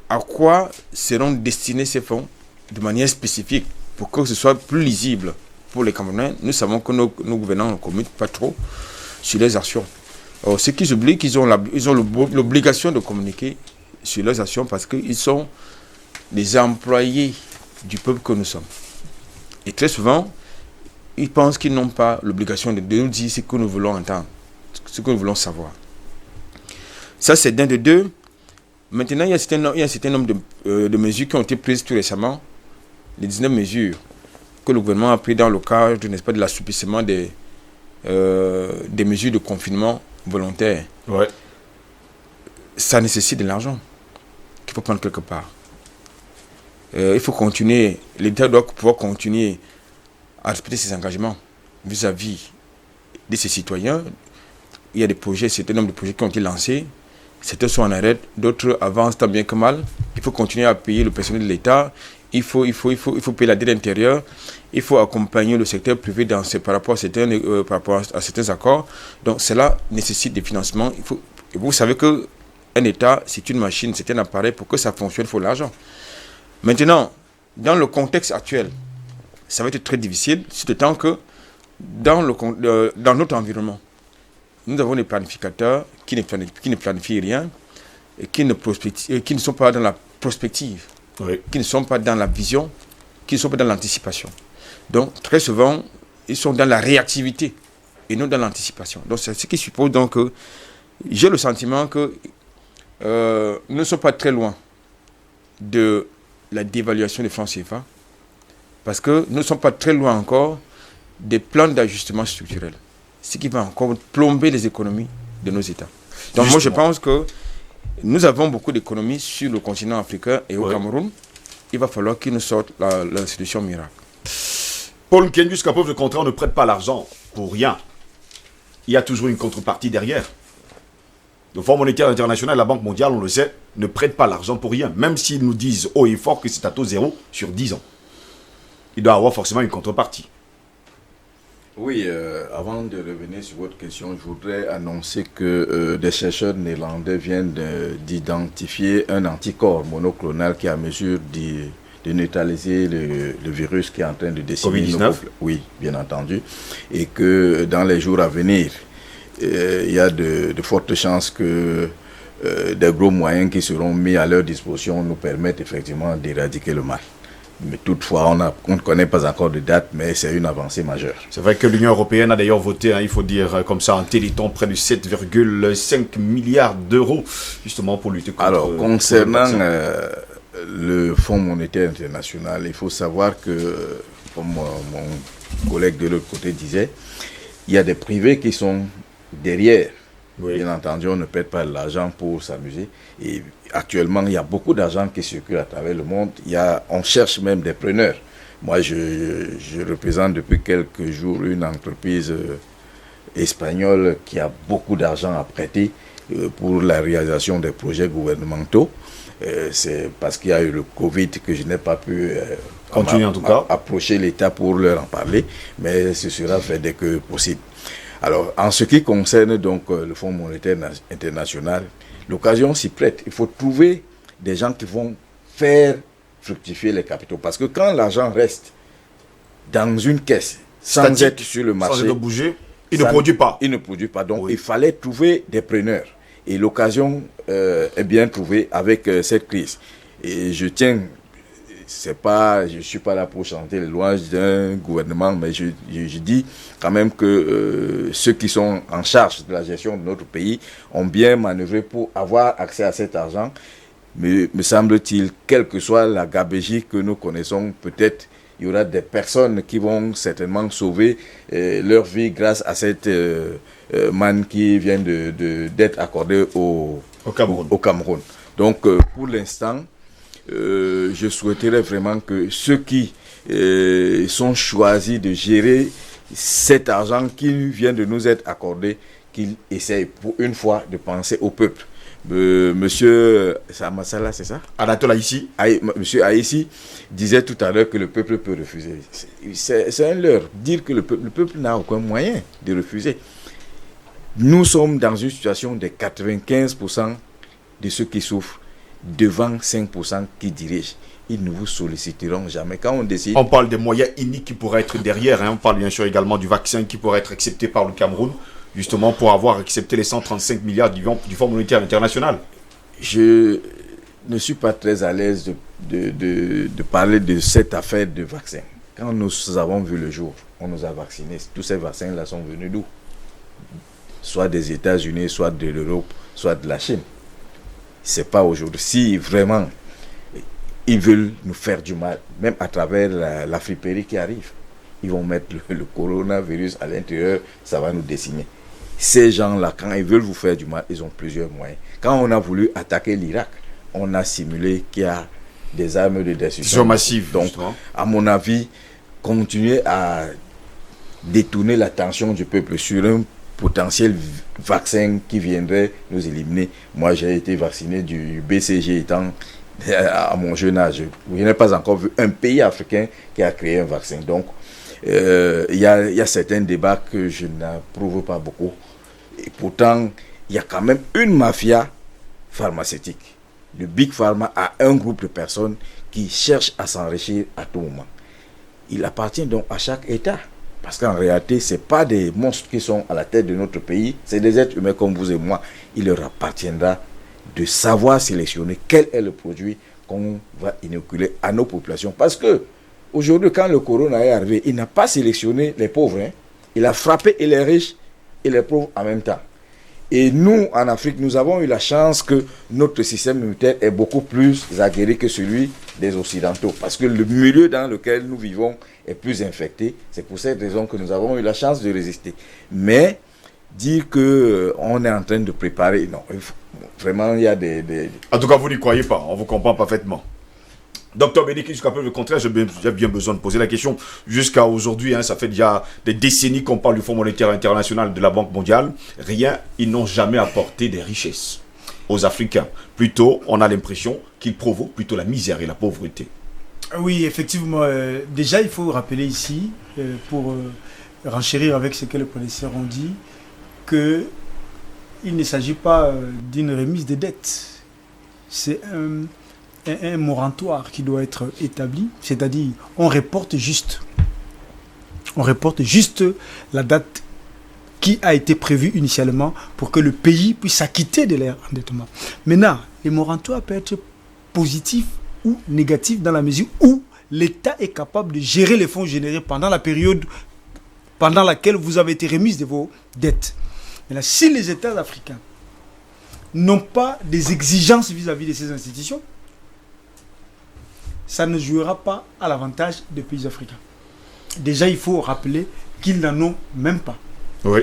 à quoi seront destinés ces fonds de manière spécifique pour que ce soit plus lisible pour les Camerounais? Nous savons que nos gouvernants ne communiquent pas trop sur les actions. Ce qu'ils oublient, qu'ils ont l'obligation de communiquer sur leurs actions parce qu'ils sont des employés du peuple que nous sommes. Et très souvent, ils pensent qu'ils n'ont pas l'obligation de nous dire ce que nous voulons entendre, ce que nous voulons savoir. Ça, c'est d'un de deux. Maintenant, il y a un certain nombre de mesures qui ont été prises tout récemment. Les 19 mesures que le gouvernement a prises dans le cadre, n'est-ce pas, de l'assouplissement des mesures de confinement volontaire. Ouais. Ça nécessite de l'argent qu'il faut prendre quelque part. Il faut continuer, l'État doit pouvoir continuer à respecter ses engagements vis-à-vis de ses citoyens. Il y a des projets, un certain nombre de projets qui ont été lancés. Certains sont en arrêt, d'autres avancent tant bien que mal. Il faut continuer à payer le personnel de l'État. Il faut payer la dette intérieure. Il faut accompagner le secteur privé par rapport à certains accords. Donc cela nécessite des financements. Vous savez qu'un État, c'est une machine, c'est un appareil. Pour que ça fonctionne, il faut l'argent. Maintenant, dans le contexte actuel, ça va être très difficile, d'autant que dans notre environnement, nous avons des planificateurs qui ne planifient rien et qui ne sont pas dans la prospective, oui, qui ne sont pas dans la vision, qui ne sont pas dans l'anticipation. Donc, très souvent, ils sont dans la réactivité et non dans l'anticipation. Donc, c'est ce qui suppose donc que j'ai le sentiment que nous ne sommes pas très loin de la dévaluation des francs CFA parce que nous ne sommes pas très loin encore des plans d'ajustement structurel, ce qui va encore plomber les économies de nos États. Donc justement, moi je pense que nous avons beaucoup d'économies sur le continent africain et au Cameroun. Il va falloir qu'ils nous sortent la solution miracle. Paul Nkendu, jusqu'à preuve de contraire, on ne prête pas l'argent pour rien. Il y a toujours une contrepartie derrière. Le Fonds monétaire international, la Banque mondiale, on le sait, ne prête pas l'argent pour rien. Même s'ils nous disent haut et fort que c'est à taux zéro sur 10 ans. Il doit y avoir forcément une contrepartie. Oui, avant de revenir sur votre question, je voudrais annoncer que des chercheurs néerlandais viennent d'identifier un anticorps monoclonal qui est à mesure de neutraliser le virus qui est en train de décimer nos peuples. Oui, bien entendu. Et que dans les jours à venir, il y a de fortes chances que des gros moyens qui seront mis à leur disposition nous permettent effectivement d'éradiquer le mal. Mais toutefois, on ne connaît pas encore de date, mais c'est une avancée majeure. C'est vrai que l'Union européenne a d'ailleurs voté, il faut dire comme ça, en téléthon, près de 7,5 milliards d'euros, justement pour lutter contre... Alors, concernant le Fonds monétaire international, il faut savoir que, comme mon collègue de l'autre côté disait, il y a des privés qui sont derrière. Oui. Bien entendu, on ne perd pas de l'argent pour s'amuser. Et actuellement, il y a beaucoup d'argent qui circule à travers le monde. On cherche même des preneurs. Moi, je représente depuis quelques jours une entreprise espagnole qui a beaucoup d'argent à prêter pour la réalisation des projets gouvernementaux. C'est parce qu'il y a eu le Covid que je n'ai pas pu continuer en tout cas approcher l'État pour leur en parler, mais ce sera fait dès que possible. Alors, en ce qui concerne donc le Fonds monétaire international, l'occasion s'y prête. Il faut trouver des gens qui vont faire fructifier les capitaux. Parce que quand l'argent reste dans une caisse, sans être sur le marché, sans être bougé, il ne produit pas. Il ne produit pas. Donc, il fallait trouver des preneurs. Et l'occasion est bien trouvée avec cette crise. Et je tiens... je ne suis pas là pour chanter les louanges d'un gouvernement, mais je dis quand même que ceux qui sont en charge de la gestion de notre pays ont bien manœuvré pour avoir accès à cet argent. Mais me semble-t-il, quelle que soit la gabegie que nous connaissons, peut-être il y aura des personnes qui vont certainement sauver leur vie grâce à cette manne qui vient d'être accordée au Cameroun. Donc pour l'instant, je souhaiterais vraiment que ceux qui sont choisis de gérer cet argent qui vient de nous être accordé, qu'ils essayent pour une fois de penser au peuple. Monsieur Samassala, c'est ça? Anatole Haïssi. Monsieur Haïssi disait tout à l'heure que le peuple peut refuser. C'est un leurre. Dire que le peuple n'a aucun moyen de refuser. Nous sommes dans une situation de 95% de ceux qui souffrent devant 5% qui dirigent. Ils ne vous solliciteront jamais. Quand on décide... On parle des moyens iniques qui pourraient être derrière. On parle bien sûr également du vaccin qui pourrait être accepté par le Cameroun, justement pour avoir accepté les 135 milliards du Fonds monétaire international. Je ne suis pas très à l'aise de parler de cette affaire de vaccin. Quand nous avons vu le jour, on nous a vaccinés. Tous ces vaccins-là sont venus d'où? Soit des États-Unis, soit de l'Europe, soit de la Chine. C'est pas aujourd'hui. Si vraiment ils veulent nous faire du mal, même à travers la friperie qui arrive, ils vont mettre le coronavirus à l'intérieur, ça va nous décimer. Ces gens-là, quand ils veulent vous faire du mal, ils ont plusieurs moyens. Quand on a voulu attaquer l'Irak, on a simulé qu'il y a des armes de destruction massive. Donc, justement, à mon avis, continuer à détourner l'attention du peuple sur un potentiel vaccin qui viendrait nous éliminer. Moi, j'ai été vacciné du BCG étant à mon jeune âge. Je n'ai pas encore vu un pays africain qui a créé un vaccin. Donc, il y a certains débats que je n'approuve pas beaucoup. Et pourtant, il y a quand même une mafia pharmaceutique. Le Big Pharma a un groupe de personnes qui cherchent à s'enrichir à tout moment. Il appartient donc à chaque État. Parce qu'en réalité, ce n'est pas des monstres qui sont à la tête de notre pays, c'est des êtres humains comme vous et moi. Il leur appartiendra de savoir sélectionner quel est le produit qu'on va inoculer à nos populations. Parce que aujourd'hui, quand le corona est arrivé, il n'a pas sélectionné les pauvres. Il a frappé et les riches et les pauvres en même temps. Et nous, en Afrique, nous avons eu la chance que notre système immunitaire est beaucoup plus aguerri que celui des Occidentaux. Parce que le milieu dans lequel nous vivons est plus infecté. C'est pour cette raison que nous avons eu la chance de résister. Mais dire qu'on est en train de préparer, non, vraiment, il y a des... En tout cas, vous n'y croyez pas, on vous comprend parfaitement. Docteur Bénédicte, jusqu'à peu le contraire, j'ai bien besoin de poser la question. Jusqu'à aujourd'hui, ça fait déjà des décennies qu'on parle du Fonds monétaire international, de la Banque mondiale. Rien, ils n'ont jamais apporté des richesses aux Africains. Plutôt, on a l'impression qu'ils provoquent plutôt la misère et la pauvreté. Oui, effectivement. Déjà, il faut rappeler ici, pour renchérir avec ce que les professeurs ont dit, qu'il ne s'agit pas d'une remise de dettes. C'est un moratoire qui doit être établi, c'est-à-dire on reporte juste la date qui a été prévue initialement pour que le pays puisse s'acquitter de leur endettement. Maintenant, le moratoire peut être positif ou négatif dans la mesure où l'État est capable de gérer les fonds générés pendant la période pendant laquelle vous avez été remise de vos dettes. Maintenant, si les États africains n'ont pas des exigences vis-à-vis de ces institutions, ça ne jouera pas à l'avantage des pays africains. Déjà, il faut rappeler qu'ils n'en ont même pas. Oui.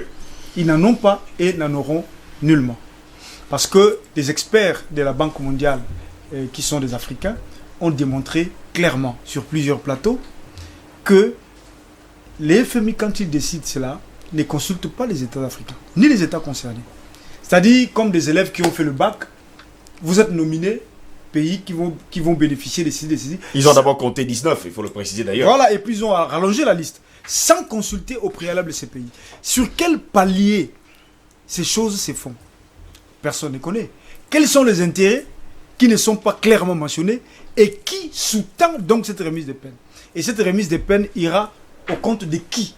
Ils n'en ont pas et n'en auront nullement. Parce que les experts de la Banque mondiale, qui sont des Africains, ont démontré clairement sur plusieurs plateaux que les FMI, quand ils décident cela, ne consultent pas les États africains, ni les États concernés. C'est-à-dire, comme des élèves qui ont fait le bac, vous êtes nominés pays qui vont bénéficier de ces décisions. Ils ont d'abord compté 19, il faut le préciser d'ailleurs. Voilà, et puis ils ont rallongé la liste, sans consulter au préalable ces pays. Sur quel palier ces choses se font? Personne ne connaît. Quels sont les intérêts qui ne sont pas clairement mentionnés et qui sous-tend donc cette remise de peine? Et cette remise de peine ira au compte de qui?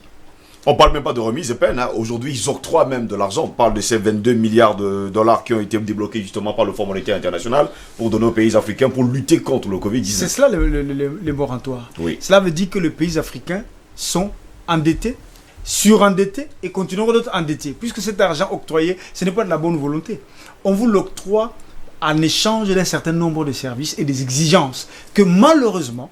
On ne parle même pas de remise de peine. Hein. Aujourd'hui, ils octroient même de l'argent. On parle de ces 22 milliards de dollars qui ont été débloqués justement par le Fonds monétaire international pour donner aux pays africains pour lutter contre le Covid-19. C'est cela le moratoire. Oui. Cela veut dire que les pays africains sont endettés, surendettés et continueront d'être endettés. Puisque cet argent octroyé, ce n'est pas de la bonne volonté. On vous l'octroie en échange d'un certain nombre de services et des exigences que malheureusement,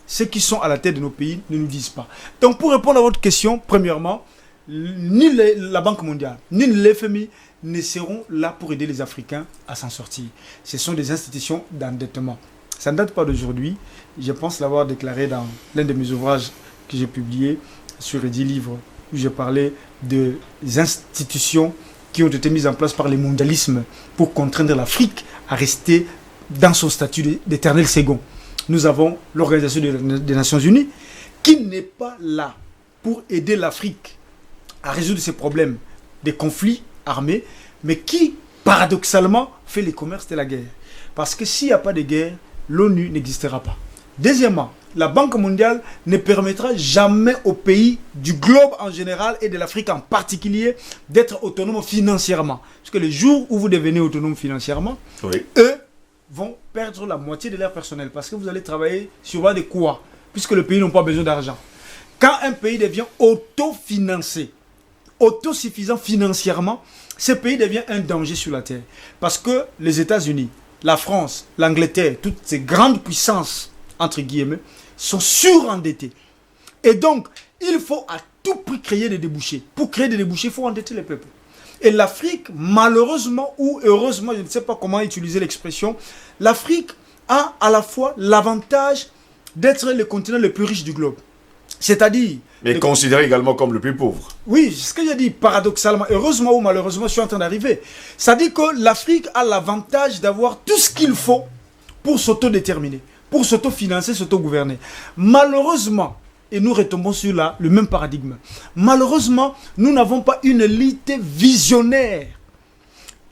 ceux qui sont à la tête de nos pays ne nous disent pas. Donc pour répondre à votre question, premièrement, ni la Banque mondiale, ni l'FMI ne seront là pour aider les Africains à s'en sortir. Ce sont des institutions d'endettement. Ça ne date pas d'aujourd'hui. Je pense l'avoir déclaré dans l'un de mes ouvrages que j'ai publié sur les 10 livres où j'ai parlé des institutions qui ont été mises en place par les mondialismes pour contraindre l'Afrique à rester dans son statut d'éternel second. Nous avons l'Organisation des Nations Unies qui n'est pas là pour aider l'Afrique à résoudre ses problèmes des conflits armés, mais qui, paradoxalement, fait le commerce de la guerre. Parce que s'il n'y a pas de guerre, l'ONU n'existera pas. Deuxièmement, la Banque mondiale ne permettra jamais aux pays du globe en général et de l'Afrique en particulier d'être autonomes financièrement. Parce que le jour où vous devenez autonome financièrement, Oui. eux vont perdre la moitié de leur personnel parce que vous allez travailler sur base de quoi? Puisque le pays n'a pas besoin d'argent. Quand un pays devient autofinancé, autosuffisant financièrement, ce pays devient un danger sur la terre. Parce que les États-Unis, la France, l'Angleterre, toutes ces grandes puissances, entre guillemets, sont surendettés. Et donc, il faut à tout prix créer des débouchés. Pour créer des débouchés, il faut endetter les peuples. Et l'Afrique, malheureusement ou heureusement, je ne sais pas comment utiliser l'expression, l'Afrique a à la fois l'avantage d'être le continent le plus riche du globe. C'est-à-dire... Mais considéré également comme le plus pauvre. Oui, ce que j'ai dit, paradoxalement, heureusement ou malheureusement, je suis en train d'arriver. Ça dit que l'Afrique a l'avantage d'avoir tout ce qu'il faut pour s'autodéterminer, pour s'autofinancer, s'autogouverner. Malheureusement, et nous retombons sur le même paradigme. Malheureusement, nous n'avons pas une élite visionnaire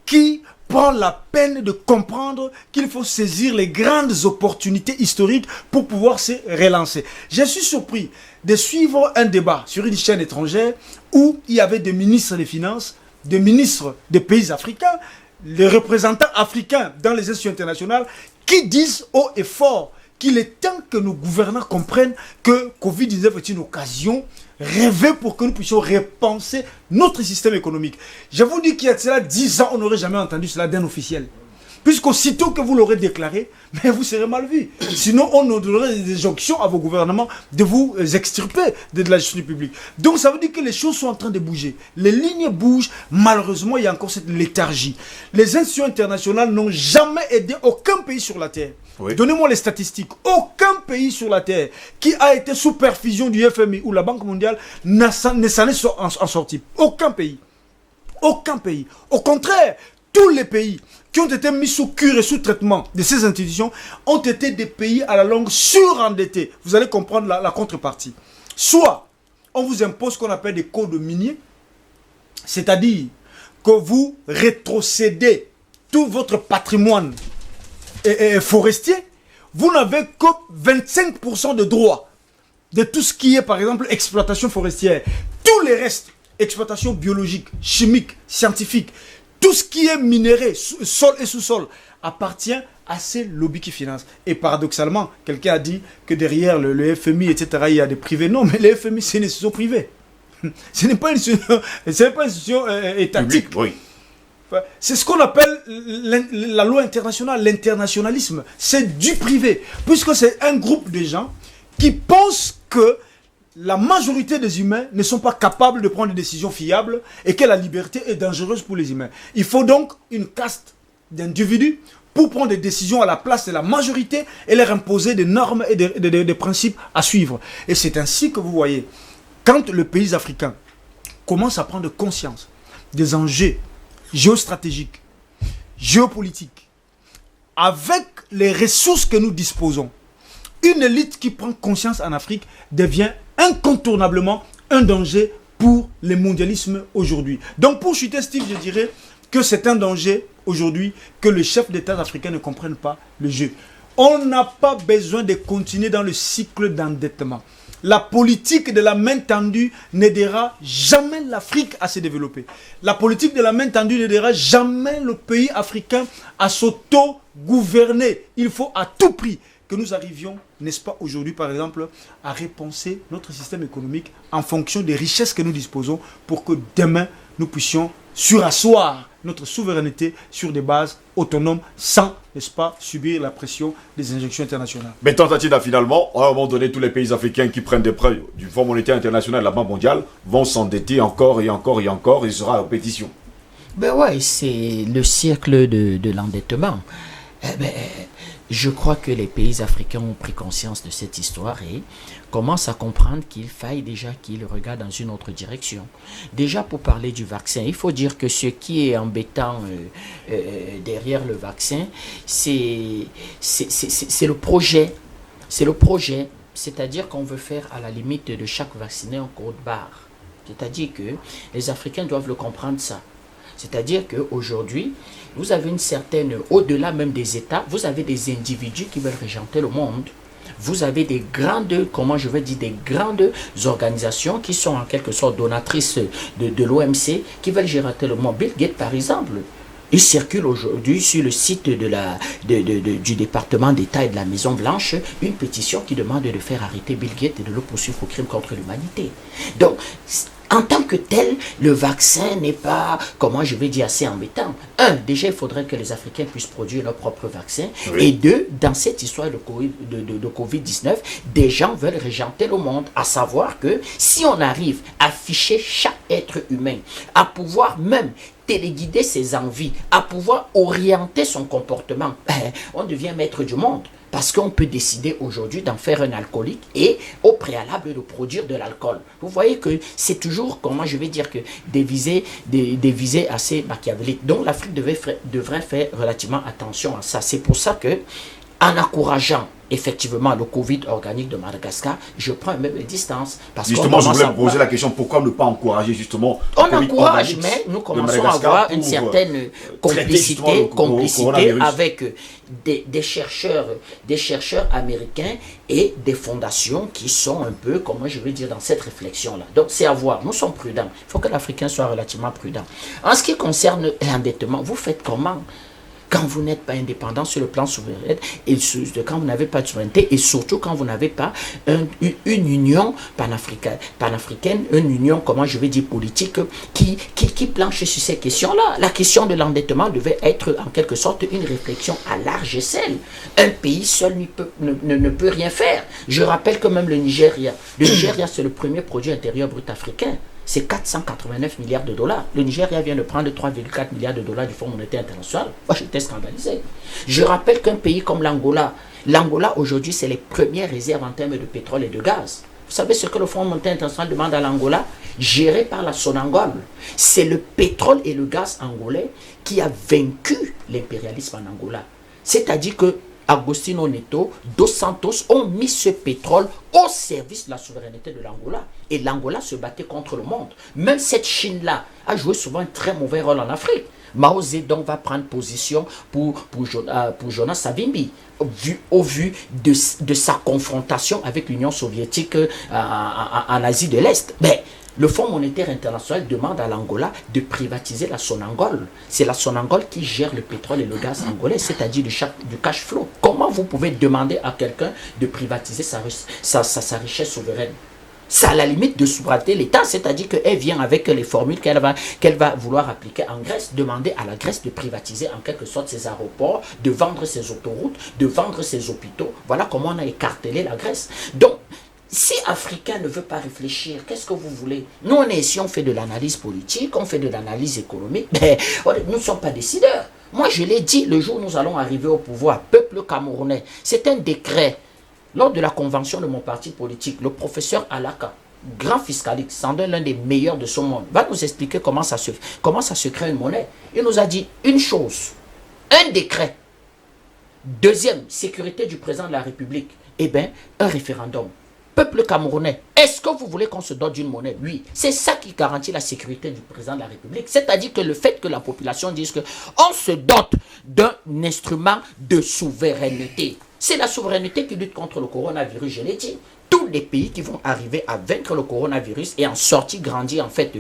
qui prend la peine de comprendre qu'il faut saisir les grandes opportunités historiques pour pouvoir se relancer. Je suis surpris de suivre un débat sur une chaîne étrangère où il y avait des ministres des Finances, des ministres des pays africains, les représentants africains dans les institutions internationales qui disent haut et fort qu'il est temps que nos gouvernants comprennent que Covid-19 est une occasion rêvée pour que nous puissions repenser notre système économique. Je vous dis qu'il y a cela 10 ans, on n'aurait jamais entendu cela d'un officiel. Puisqu'aussitôt que vous l'aurez déclaré, mais vous serez mal vu. Sinon, on donnerait des injonctions à vos gouvernements de vous extirper de la gestion publique. Donc, ça veut dire que les choses sont en train de bouger. Les lignes bougent. Malheureusement, il y a encore cette léthargie. Les institutions internationales n'ont jamais aidé aucun pays sur la Terre. Oui. Donnez-moi les statistiques. Aucun pays sur la Terre qui a été sous perfusion du FMI ou la Banque mondiale ne s'en est en sorti. Aucun pays. Aucun pays. Au contraire, tous les pays qui ont été mis sous cure et sous traitement de ces institutions ont été des pays à la longue surendettés. Vous allez comprendre la contrepartie. Soit on vous impose ce qu'on appelle des codes miniers, c'est-à-dire que vous rétrocédez tout votre patrimoine forestier, vous n'avez que 25% de droits de tout ce qui est, par exemple, exploitation forestière. Tous les restes, exploitation biologique, chimique, scientifique, tout ce qui est minéré, sol et sous-sol, appartient à ces lobbies qui financent. Et paradoxalement, quelqu'un a dit que derrière le FMI, etc., il y a des privés. Non, mais le FMI, c'est une institution privée. Ce n'est pas une institution étatique. Public, oui. C'est ce qu'on appelle la loi internationale, l'internationalisme. C'est du privé. Puisque c'est un groupe de gens qui pensent que la majorité des humains ne sont pas capables de prendre des décisions fiables et que la liberté est dangereuse pour les humains. Il faut donc une caste d'individus pour prendre des décisions à la place de la majorité et leur imposer des normes et des principes à suivre. Et c'est ainsi que vous voyez, quand le pays africain commence à prendre conscience des enjeux géostratégiques, géopolitiques, avec les ressources que nous disposons, une élite qui prend conscience en Afrique devient incontournablement un danger pour le mondialisme aujourd'hui. Donc pour chuter Steve, je dirais que c'est un danger aujourd'hui que les chefs d'État africains ne comprennent pas le jeu. On n'a pas besoin de continuer dans le cycle d'endettement. La politique de la main tendue n'aidera jamais l'Afrique à se développer. La politique de la main tendue n'aidera jamais le pays africain à s'auto-gouverner. Il faut à tout prix que nous arrivions, n'est-ce pas, aujourd'hui, par exemple, à repenser notre système économique en fonction des richesses que nous disposons pour que demain, nous puissions surasseoir notre souveraineté sur des bases autonomes sans, n'est-ce pas, subir la pression des injections internationales. Mais tentative finalement, à un moment donné, tous les pays africains qui prennent des prêts du Fonds monétaire international et de la Banque mondiale vont s'endetter encore et encore et encore, et il sera à répétition. Ben ouais, c'est le cercle de l'endettement. Je crois que les pays africains ont pris conscience de cette histoire et commencent à comprendre qu'il faille déjà qu'ils regardent dans une autre direction. Déjà pour parler du vaccin, il faut dire que ce qui est embêtant derrière le vaccin, c'est le projet. C'est le projet, c'est-à-dire qu'on veut faire à la limite de chaque vacciné un code barre. C'est-à-dire que les Africains doivent le comprendre ça. C'est-à-dire qu'aujourd'hui, vous avez une certaine, au-delà même des États, vous avez des individus qui veulent régenter le monde. Vous avez des grandes, comment je vais dire, des grandes organisations qui sont en quelque sorte donatrices de l'OMC, qui veulent régenter le monde. Bill Gates, par exemple, il circule aujourd'hui sur le site du département d'État et de la Maison Blanche une pétition qui demande de faire arrêter Bill Gates et de le poursuivre au crime contre l'humanité. Donc, en tant que tel, le vaccin n'est pas, comment je vais dire, assez embêtant. Un, déjà, il faudrait que les Africains puissent produire leur propre vaccin. Oui. Et deux, dans cette histoire de Covid-19, des gens veulent régenter le monde. À savoir que si on arrive à ficher chaque être humain, à pouvoir même téléguider ses envies, à pouvoir orienter son comportement, on devient maître du monde. Parce qu'on peut décider aujourd'hui d'en faire un alcoolique et au préalable de produire de l'alcool. Vous voyez que c'est toujours, comment je vais dire, que des visées assez machiavéliques. Donc l'Afrique devrait faire relativement attention à ça. C'est pour ça que, en encourageant effectivement le Covid organique de Madagascar, je prends même mes distances. Parce justement, je voulais me poser la question, pourquoi ne pas encourager justement le Covid encourage, mais nous commençons à avoir une certaine complicité avec des chercheurs américains et des fondations qui sont un peu, comment je vais dire, dans cette réflexion-là. Donc c'est à voir, nous sommes prudents. Il faut que l'Africain soit relativement prudent. En ce qui concerne l'endettement, vous faites comment ? Quand vous n'êtes pas indépendant sur le plan souverain, et quand vous n'avez pas de souveraineté, et surtout quand vous n'avez pas une union panafricaine, une union, comment je vais dire, politique, qui planche sur ces questions-là. La question de l'endettement devait être en quelque sorte une réflexion à large échelle. Un pays seul ne peut rien faire. Je rappelle que même le Nigeria, c'est le premier produit intérieur brut africain. C'est 489 milliards de dollars. Le Nigeria vient de prendre 3,4 milliards de dollars du Fonds monétaire international. Moi, j'étais scandalisé. Je rappelle qu'un pays comme l'Angola aujourd'hui, c'est les premières réserves en termes de pétrole et de gaz. Vous savez ce que le Fonds monétaire international demande à l'Angola, géré par la Sonangol. C'est le pétrole et le gaz angolais qui a vaincu l'impérialisme en Angola. C'est-à-dire que Agostinho Neto, Dos Santos ont mis ce pétrole au service de la souveraineté de l'Angola. Et l'Angola se battait contre le monde. Même cette Chine-là a joué souvent un très mauvais rôle en Afrique. Mao Zedong va prendre position pour Jonas Savimbi au vu de sa confrontation avec l'Union soviétique en Asie de l'Est. Mais le Fonds monétaire international demande à l'Angola de privatiser la Sonangol. C'est la Sonangol qui gère le pétrole et le gaz angolais, c'est-à-dire du cash flow. Comment vous pouvez demander à quelqu'un de privatiser sa richesse souveraine? C'est à la limite de souveraineté l'État, c'est-à-dire qu'elle vient avec les formules qu'elle va vouloir appliquer en Grèce, demander à la Grèce de privatiser en quelque sorte ses aéroports, de vendre ses autoroutes, de vendre ses hôpitaux. Voilà comment on a écartelé la Grèce. Donc, si Africain ne veut pas réfléchir, qu'est-ce que vous voulez? Nous, on est ici, on fait de l'analyse politique, on fait de l'analyse économique, mais nous ne sommes pas décideurs. Moi, je l'ai dit, le jour où nous allons arriver au pouvoir, peuple camerounais, c'est un décret. Lors de la convention de mon parti politique, le professeur Alaka, grand fiscaliste, sans doute l'un des meilleurs de son monde, va nous expliquer comment ça se crée une monnaie. Il nous a dit une chose, un décret. Deuxième, sécurité du président de la République. Eh bien, un référendum. Peuple camerounais, est-ce que vous voulez qu'on se dote d'une monnaie? Oui. C'est ça qui garantit la sécurité du président de la République. C'est-à-dire que le fait que la population dise qu'on se dote d'un instrument de souveraineté. C'est la souveraineté qui lutte contre le coronavirus, je l'ai dit. Tous les pays qui vont arriver à vaincre le coronavirus et en sortir grandir en fait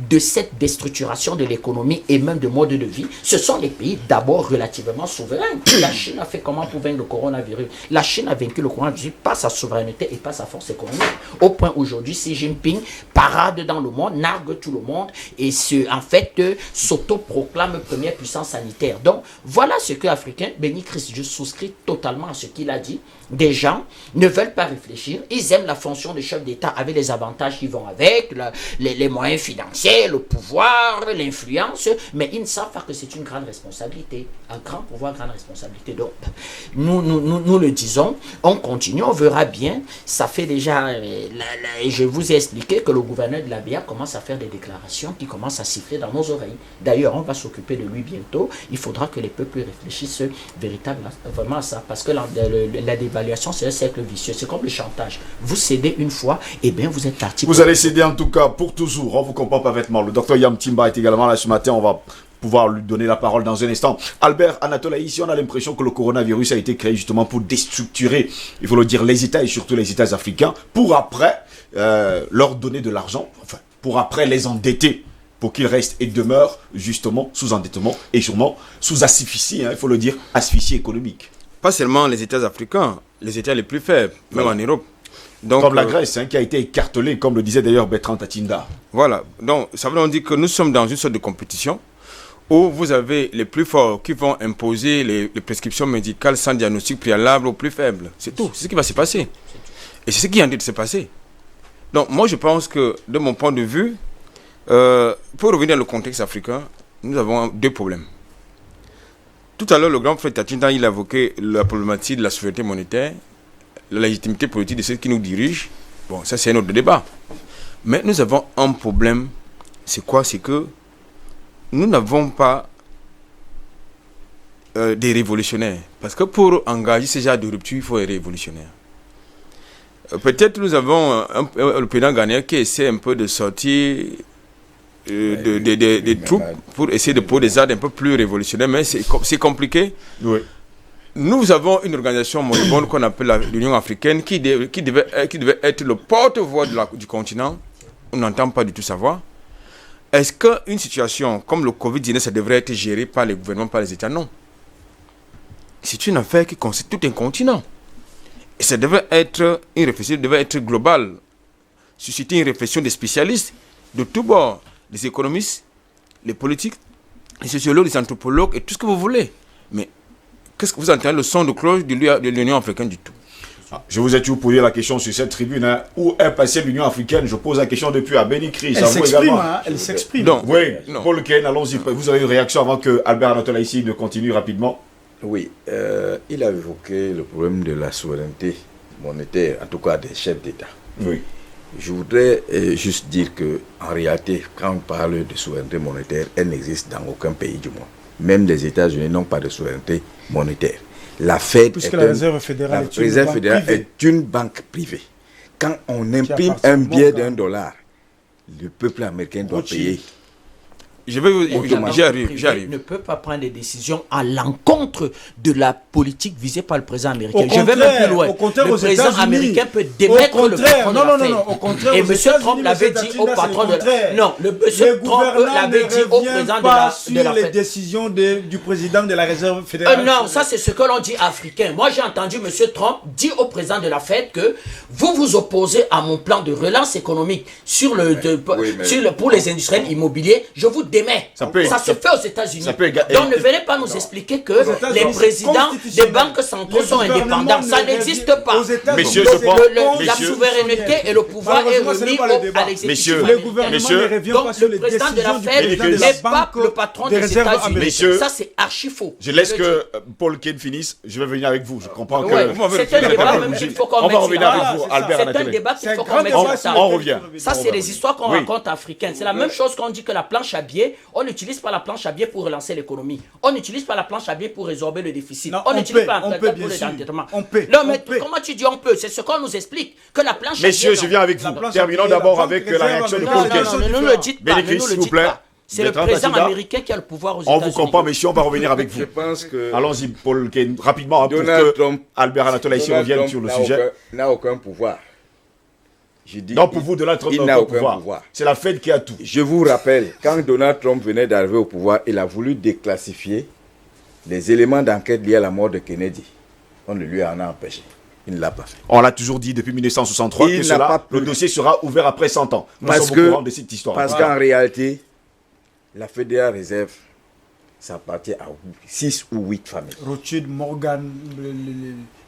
de cette déstructuration de l'économie et même de mode de vie, ce sont les pays d'abord relativement souverains. La Chine a fait comment pour vaincre le coronavirus? La Chine a vaincu le coronavirus par sa souveraineté et par sa force économique. Au point aujourd'hui, Xi Jinping parade dans le monde, nargue tout le monde et s'auto-proclame première puissance sanitaire. Donc voilà ce que l'Africain, Benny Christ, je souscris totalement à ce qu'il a dit. Des gens ne veulent pas réfléchir, ils aiment la fonction de chef d'État avec les avantages qui vont avec, les moyens financiers, le pouvoir, l'influence, mais ils ne savent pas que c'est une grande responsabilité. Un grand pouvoir, grande responsabilité. Donc, nous le disons, on continue, on verra bien. Ça fait déjà, je vous ai expliqué que le gouverneur de la BIA commence à faire des déclarations qui commencent à siffler dans nos oreilles. D'ailleurs, on va s'occuper de lui bientôt. Il faudra que les peuples réfléchissent vraiment à ça, parce que la dévaluation, c'est un cercle vicieux. C'est comme le chantage. Vous cédez une fois, et bien vous êtes parti. Vous allez céder en tout cas pour toujours. On vous comprend parfaitement. Le docteur Yam Timba est également là ce matin. On va pouvoir lui donner la parole dans un instant. Albert Anatolaï, ici on a l'impression que le coronavirus a été créé justement pour déstructurer, il faut le dire, les États et surtout les États africains, pour après leur donner de l'argent, enfin, pour après les endetter, pour qu'ils restent et demeurent justement sous endettement et sûrement sous asphyxie, il faut le dire, asphyxie économique. Pas seulement les États africains, les États les plus faibles, même en Europe. Donc, comme la Grèce, qui a été écartelée, comme le disait d'ailleurs Bertrand Tatinda. Voilà, donc ça veut dire que nous sommes dans une sorte de compétition où vous avez les plus forts qui vont imposer les prescriptions médicales sans diagnostic préalable aux plus faibles. C'est tout, c'est ce qui va se passer. Et c'est ce qui est en train de se passer. Donc moi je pense que, de mon point de vue, pour revenir dans le contexte africain, nous avons deux problèmes. Tout à l'heure, le grand frère Tatinda, il a évoqué la problématique de la souveraineté monétaire, la légitimité politique de ceux qui nous dirigent. Bon, ça c'est un autre débat. Mais nous avons un problème. C'est quoi? C'est que nous n'avons pas des révolutionnaires. Parce que pour engager ce genre de rupture, il faut être révolutionnaire. Peut-être nous avons le président Ghanéen qui essaie un peu de sortir des troupes pour essayer de poser des actes un peu plus révolutionnaires, mais c'est compliqué. Oui. Nous avons une organisation moribonde qu'on appelle l'Union africaine qui devait être le porte-voix du continent. On n'entend pas du tout savoir. Est-ce qu'une situation comme le Covid-19, ça devrait être géré par les gouvernements, par les États? Non. C'est une affaire qui concerne tout un continent. Et ça devrait être une réflexion, devait être globale. Susciter une réflexion des spécialistes de tous bords, les économistes, les politiques, les sociologues, les anthropologues et tout ce que vous voulez. Mais qu'est-ce que vous entendez le son de cloche de l'Union africaine du tout? Je vous ai toujours posé la question sur cette tribune. Où est passée l'Union africaine? Je pose la question depuis à Benny Christ. Elle s'exprime. Oui, Paul Kane, allons-y. Vous avez une réaction avant que Albert Anatolaï ici ne continue rapidement? Oui, il a évoqué le problème de la souveraineté monétaire, en tout cas des chefs d'État. Oui. Je voudrais juste dire qu'en réalité, quand on parle de souveraineté monétaire, elle n'existe dans aucun pays du monde. Même les États-Unis n'ont pas de souveraineté monétaire. La Fed puisque la Réserve fédérale est une banque privée. Quand on imprime un billet d'$1, le peuple américain doit payer. Ne peut pas prendre des décisions à l'encontre de la politique visée par le président américain. Je vais même plus loin. Le président américain peut démettre le patron de la Fed. Au contraire, et M. Trump l'avait dit au patron de la... Non, le M. Trump l'avait dit au président de la sur les décisions du président de la Réserve fédérale. Non, ça c'est ce que l'on dit africain. Moi j'ai entendu M. Trump dire au président de la Fed que vous vous opposez à mon plan de relance économique pour les industriels immobiliers, je vous démets. Ça se fait aux États-Unis. Donc ne venez pas nous expliquer que les présidents des banques centrales sont indépendants. Ça n'existe pas. Messieurs, je pense la souveraineté et le pouvoir est remis à l'exécutif. Donc le président de la Fed n'est pas le patron des États-Unis. Ça c'est archi faux. Je laisse que Paul Ken finisse. Je vais venir avec vous. Je comprends que... C'est un débat qu'il faut qu'on mette. On va revenir avec vous, Albert. C'est un débat qu'il faut qu'on mette sur la table. On revient. Ça, c'est les histoires qu'on raconte africaines. C'est la même chose qu'on dit que la planche à billets, on n'utilise pas la planche à billets pour relancer l'économie. On n'utilise pas la planche à billets pour résorber le déficit. On n'utilise pas la planche à billets pour l'endettement. Non, mais comment tu dis on peut? C'est ce qu'on nous explique. Que la planche à billets... Messieurs, je viens avec vous. Terminons d'abord avec la réaction de Paul Ken. Non, ne le dites pas. S'il vous plaît. C'est le président américain qui a le pouvoir aux États-Unis. On vous comprend, messieurs, on va revenir avec vous. Je pense que... Allons-y, Paul Ken, rapidement, pour Donald que Trump, Albert Anatoly ici revienne sur le sujet. N'a aucun pouvoir. Je dis, Non, pour vous, Donald Trump n'a aucun pouvoir. C'est la Fed qui a tout. Je vous rappelle, quand Donald Trump venait d'arriver au pouvoir, il a voulu déclassifier les éléments d'enquête liés à la mort de Kennedy. On le lui en a empêché. Il ne l'a pas fait. On l'a toujours dit depuis 1963 que le dossier sera ouvert après 100 ans. Nous sommes au courant de cette histoire. Parce qu'en réalité, la Federal Reserve, ça appartient à 6 ou 8 familles. Rothschild, Morgan,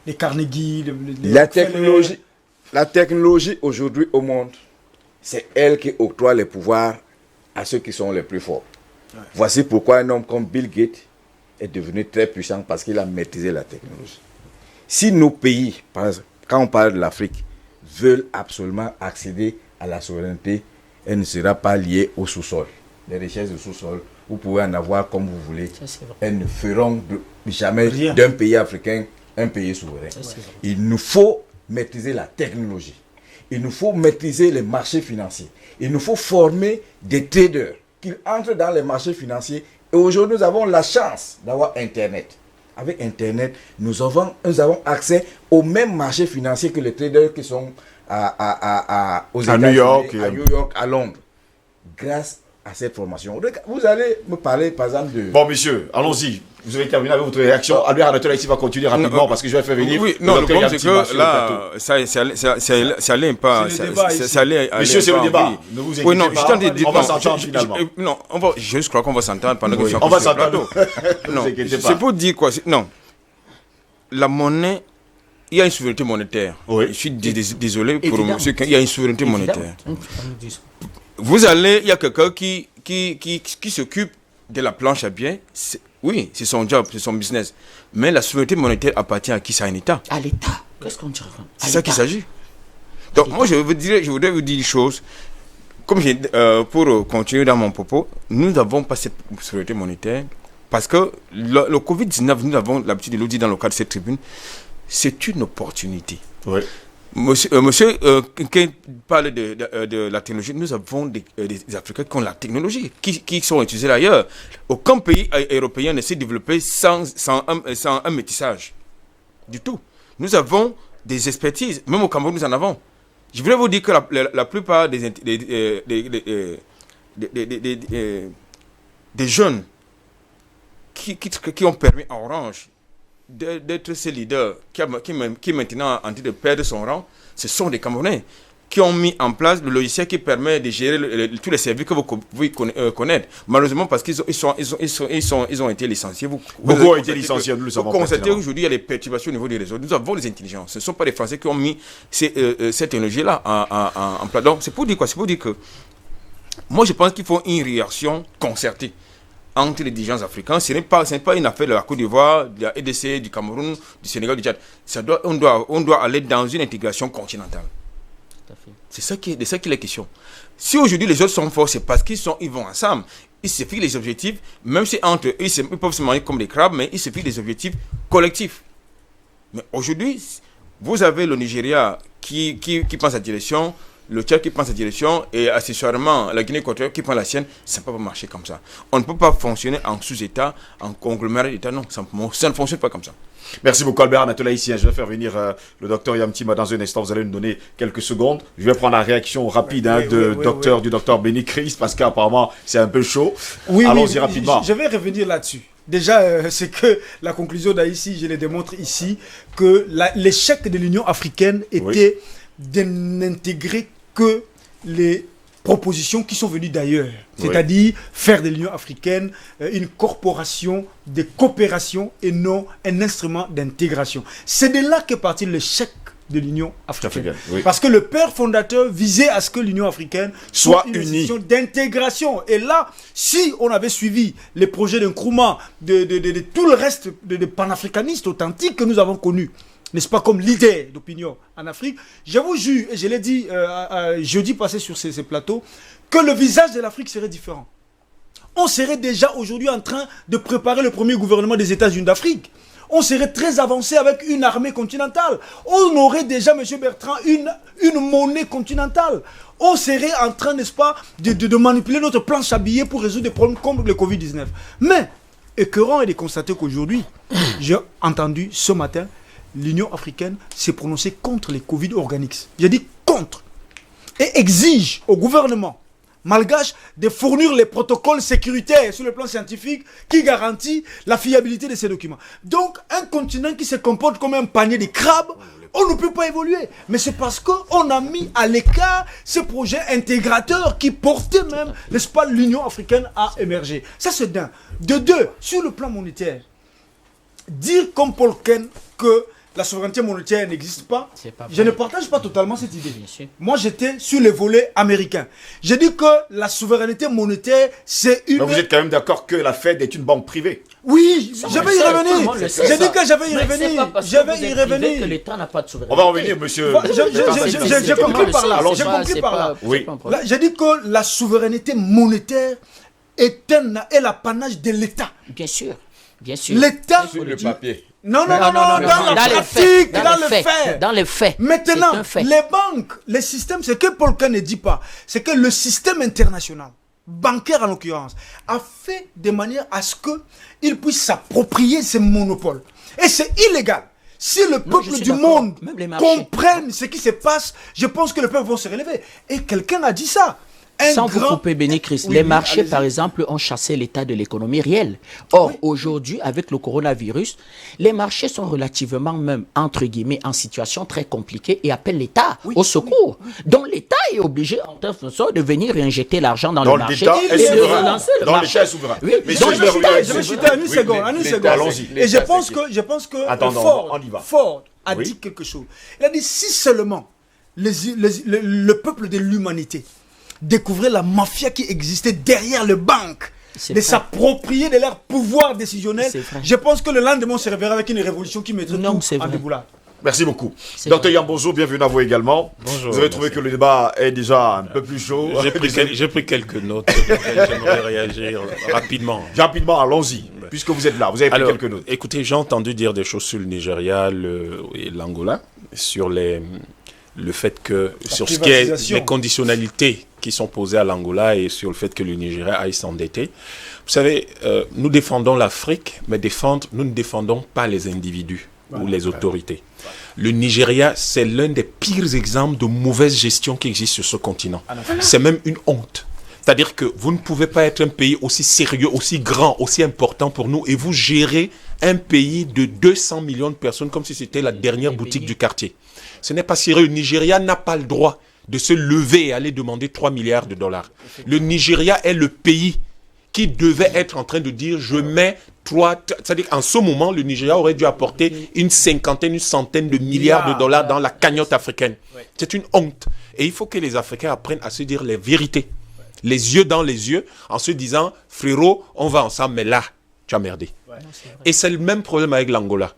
les Carnegie, La technologie aujourd'hui au monde, c'est elle qui octroie les pouvoirs à ceux qui sont les plus forts. Ouais. Voici pourquoi un homme comme Bill Gates est devenu très puissant, parce qu'il a maîtrisé la technologie. Si nos pays, quand on parle de l'Afrique, veulent absolument accéder à la souveraineté, elle ne sera pas liée au sous-sol. Les richesses du sous-sol, vous pouvez en avoir comme vous voulez. Elles ne feront jamais d'un pays africain un pays souverain. Il nous faut maîtriser la technologie. Il nous faut maîtriser les marchés financiers. Il nous faut former des traders qui entrent dans les marchés financiers. Et aujourd'hui, nous avons la chance d'avoir Internet. Avec Internet, nous avons accès aux mêmes marchés financiers que les traders qui sont aux États-Unis, New York, à Londres. Grâce à cette formation. Vous allez me parler, par exemple, de... Bon, monsieur, allons-y. Vous avez terminé avec votre réaction. Albert Anatoly ici va continuer rapidement parce que je vais faire venir... Oui, non, le problème, c'est que là, ça allait pas... Monsieur, c'est le débat. Ne vous inquiétez pas. On va s'entendre finalement. Non, je crois qu'on va s'entendre pendant que je suis on va s'entendre. Non, c'est pour dire quoi? Non. La monnaie... Il y a une souveraineté monétaire. Oui. Je suis désolé pour monsieur. Il y a une souveraineté monétaire. Vous allez, il y a quelqu'un qui s'occupe de la planche à billets. Oui, c'est son job, c'est son business. Mais la souveraineté monétaire appartient à qui? C'est à un État. À l'État. Qu'est-ce qu'on dirait? C'est ça qu'il s'agit. Donc moi, je voudrais vous dire une chose. Comme pour continuer dans mon propos, nous n'avons pas cette souveraineté monétaire parce que le Covid-19, nous avons l'habitude de le dire dans le cadre de cette tribune, c'est une opportunité. Oui. Monsieur qui parle de la technologie, nous avons des Africains qui ont la technologie, qui sont utilisés ailleurs. Aucun pays européen ne s'est développé sans un métissage. Du tout. Nous avons des expertises, même au Cameroun nous en avons. Je voulais vous dire que la plupart des jeunes qui ont permis à Orange d'être ces leaders qui est maintenant en train de perdre son rang, ce sont des Camerounais qui ont mis en place le logiciel qui permet de gérer tous les services que vous connaissez. Malheureusement, parce qu'ils ont été licenciés. Beaucoup ont été licenciés, nous le savons. Vous constatez qu'aujourd'hui, il y a des perturbations au niveau des réseaux. Nous avons des intelligences. Ce ne sont pas les Français qui ont mis cette technologie-là en place. Donc, c'est pour dire quoi? C'est pour dire que moi, je pense qu'il faut une réaction concertée entre les dirigeants africains. Ce n'est pas une affaire de la Côte d'Ivoire, de la RDC, du Cameroun, du Sénégal, du Tchad. On doit aller dans une intégration continentale. C'est ça qui est la question. Si aujourd'hui les autres sont forts, c'est parce qu'ils vont ensemble. Ils se fixent les objectifs, même si entre eux, ils peuvent se manger comme des crabes, mais ils se fixent des objectifs collectifs. Mais aujourd'hui, vous avez le Nigeria qui prend sa direction, le Tchad qui prend sa direction et accessoirement la Guinée équatoriale qui prend la sienne, ça ne peut pas marcher comme ça. On ne peut pas fonctionner en sous-État, en conglomérat d'État, non, ça ne fonctionne pas comme ça. Merci beaucoup Albert Anatola ici. Je vais faire venir le docteur Yamtima dans un instant. Vous allez nous donner quelques secondes. Je vais prendre la réaction rapide du docteur Benny Christ parce qu'apparemment c'est un peu chaud. Allons-y rapidement. Je vais revenir là-dessus. Déjà, c'est que la conclusion d'Haïti, je le démontre ici, que l'échec de l'Union africaine était de n'intégrer que les propositions qui sont venues d'ailleurs. C'est-à-dire faire de l'Union africaine une corporation de coopération et non un instrument d'intégration. C'est de là qu'est parti l'échec de l'Union africaine. Parce que le père fondateur visait à ce que l'Union africaine soit une institution d'intégration. Et là, si on avait suivi les projets de Nkrumah, de tout le reste de panafricanistes authentiques que nous avons connus, n'est-ce pas, comme leader d'opinion en Afrique, je vous jure, et je l'ai dit jeudi passé sur ces plateaux, que le visage de l'Afrique serait différent. On serait déjà aujourd'hui en train de préparer le premier gouvernement des États-Unis d'Afrique. On serait très avancé avec une armée continentale. On aurait déjà, M. Bertrand, une monnaie continentale. On serait en train, n'est-ce pas, de manipuler notre planche à billets pour résoudre des problèmes comme le Covid-19. Mais, écœurant est de constater qu'aujourd'hui, j'ai entendu ce matin, l'Union africaine s'est prononcée contre les Covid organiques. J'ai dit contre. Et exige au gouvernement malgache de fournir les protocoles sécuritaires sur le plan scientifique qui garantit la fiabilité de ces documents. Donc, un continent qui se comporte comme un panier de crabes, on ne peut pas évoluer. Mais c'est parce qu'on a mis à l'écart ce projet intégrateur qui portait même, n'est-ce pas, l'Union africaine à émerger. Ça, c'est d'un. De deux, sur le plan monétaire, dire comme Paul Ken que la souveraineté monétaire n'existe pas, je ne partage pas totalement cette idée. Moi, j'étais sur le volet américain. J'ai dit que la souveraineté monétaire, c'est une... Donc vous êtes quand même d'accord que la Fed est une banque privée? Oui, je vais y revenir. J'ai dit que j'avais y revenir. Je vais y revenir. Que l'État n'a pas de souveraineté. On va revenir, monsieur. J'ai compris par là. J'ai compris par là. Oui. J'ai dit que la souveraineté monétaire est l'apanage de l'État. Bien sûr. Bien sûr. L'État... Sur le papier. Non, dans la pratique, dans le fait. Dans les faits. Maintenant, les banques, les systèmes, ce que Paul Kahn ne dit pas, c'est que le système international, bancaire en l'occurrence, a fait de manière à ce qu'il puisse s'approprier ces monopoles. Et c'est illégal. Si le peuple du monde comprenne ce qui se passe, je pense que le peuple va se relever. Et quelqu'un a dit ça. Sans vous couper, Béni Christ, les marchés, par exemple, ont chassé l'état de l'économie réelle. Or, aujourd'hui, avec le coronavirus, les marchés sont relativement, même, entre guillemets, en situation très compliquée et appellent l'État au secours. Donc, l'État est obligé, en termes de venir injecter l'argent dans le marché et de relancer le marché. L'État est souverain. Oui. Mais je vais chuter une seconde. Allons-y. Et je pense que Ford a dit quelque chose. Il a dit, si seulement le peuple de l'humanité découvrir la mafia qui existait derrière les banques, de s'approprier de leur pouvoir décisionnel, je pense que le lendemain on se réveillera avec une révolution qui mettrait tout en déboulade. Merci beaucoup. Docteur Yambozo, bienvenue à vous également. Bonjour. Vous avez trouvé que le débat est déjà un peu plus chaud. J'ai pris quelques notes. J'aimerais réagir rapidement. Rapidement, allons-y, puisque vous êtes là. Vous avez pris quelques notes. Écoutez, j'ai entendu dire des choses sur le Nigeria et l'Angola, sur le fait que, sur ce qui est les conditionnalités qui sont posées à l'Angola et sur le fait que le Nigeria aille s'endetter. Vous savez, nous défendons l'Afrique, mais nous ne défendons pas les individus ou les autorités. Le Nigeria, c'est l'un des pires exemples de mauvaise gestion qui existe sur ce continent. C'est même une honte. C'est-à-dire que vous ne pouvez pas être un pays aussi sérieux, aussi grand, aussi important pour nous et vous gérez un pays de 200 millions de personnes comme si c'était la dernière boutique du quartier. Ce n'est pas sérieux. Le Nigeria n'a pas le droit de se lever et aller demander 3 milliards de dollars. Le Nigeria est le pays qui devait être en train de dire je mets 3... C'est-à-dire qu'en ce moment, le Nigeria aurait dû apporter une centaine de milliards de dollars dans la cagnotte africaine. C'est une honte. Et il faut que les Africains apprennent à se dire les vérités. Les yeux dans les yeux, en se disant frérot, on va ensemble, mais là, tu as merdé. Et c'est le même problème avec l'Angola.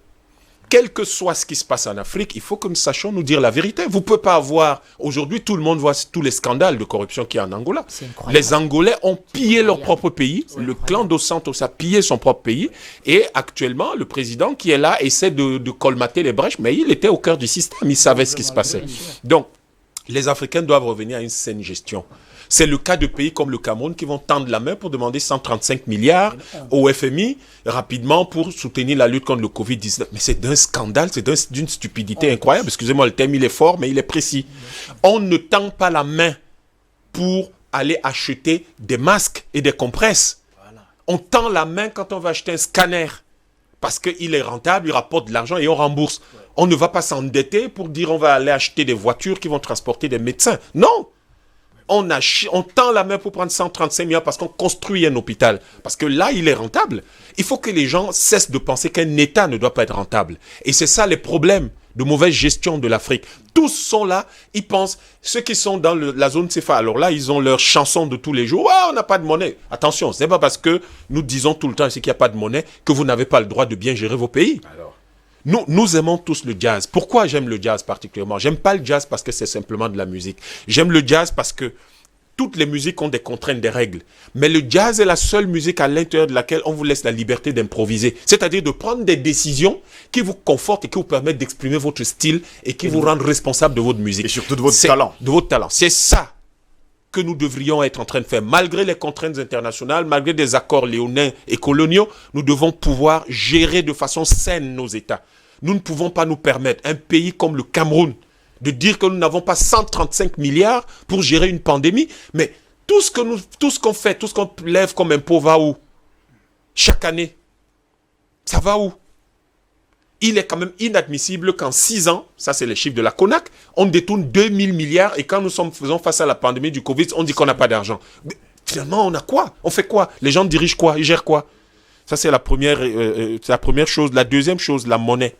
Quel que soit ce qui se passe en Afrique, il faut que nous sachions nous dire la vérité. Vous ne pouvez pas avoir... Aujourd'hui, tout le monde voit tous les scandales de corruption qu'il y a en Angola. Les Angolais ont pillé leur propre pays. Le clan dos Santos a pillé son propre pays. Et actuellement, le président qui est là essaie de colmater les brèches. Mais il était au cœur du système. Il savait ce qui se passait. Donc, les Africains doivent revenir à une saine gestion. C'est le cas de pays comme le Cameroun qui vont tendre la main pour demander 135 milliards au FMI rapidement pour soutenir la lutte contre le Covid-19. Mais c'est d'un scandale, c'est d'une stupidité incroyable. Excusez-moi, le terme il est fort, mais il est précis. On ne tend pas la main pour aller acheter des masques et des compresses. On tend la main quand on va acheter un scanner parce qu'il est rentable, il rapporte de l'argent et on rembourse. On ne va pas s'endetter pour dire on va aller acheter des voitures qui vont transporter des médecins. Non! On tend la main pour prendre 135 milliards parce qu'on construit un hôpital. Parce que là, il est rentable. Il faut que les gens cessent de penser qu'un État ne doit pas être rentable. Et c'est ça les problèmes de mauvaise gestion de l'Afrique. Tous sont là, ils pensent, ceux qui sont dans la zone CFA, alors là, ils ont leur chanson de tous les jours. Ah, on n'a pas de monnaie. Attention, ce n'est pas parce que nous disons tout le temps ici qu'il n'y a pas de monnaie que vous n'avez pas le droit de bien gérer vos pays. Alors. Nous aimons tous le jazz. Pourquoi j'aime le jazz particulièrement? J'aime pas le jazz parce que c'est simplement de la musique. J'aime le jazz parce que toutes les musiques ont des contraintes, des règles. Mais le jazz est la seule musique à l'intérieur de laquelle on vous laisse la liberté d'improviser. C'est-à-dire de prendre des décisions qui vous confortent et qui vous permettent d'exprimer votre style et qui vous rendent responsable de votre musique. Et surtout de votre talent. De votre talent. C'est ça que nous devrions être en train de faire. Malgré les contraintes internationales, malgré des accords léonins et coloniaux, nous devons pouvoir gérer de façon saine nos États. Nous ne pouvons pas nous permettre, un pays comme le Cameroun, de dire que nous n'avons pas 135 milliards pour gérer une pandémie. Mais tout ce qu'on fait, tout ce qu'on lève comme impôt va où? Chaque année. Ça va où? Il est quand même inadmissible qu'en 6 ans, ça c'est les chiffres de la CONAC, on détourne 2000 milliards et quand nous faisons face à la pandémie du Covid, on dit qu'on n'a pas d'argent. Mais finalement, on a quoi? On fait quoi? Les gens dirigent quoi? Ils gèrent quoi? Ça c'est la première chose. La deuxième chose, la monnaie.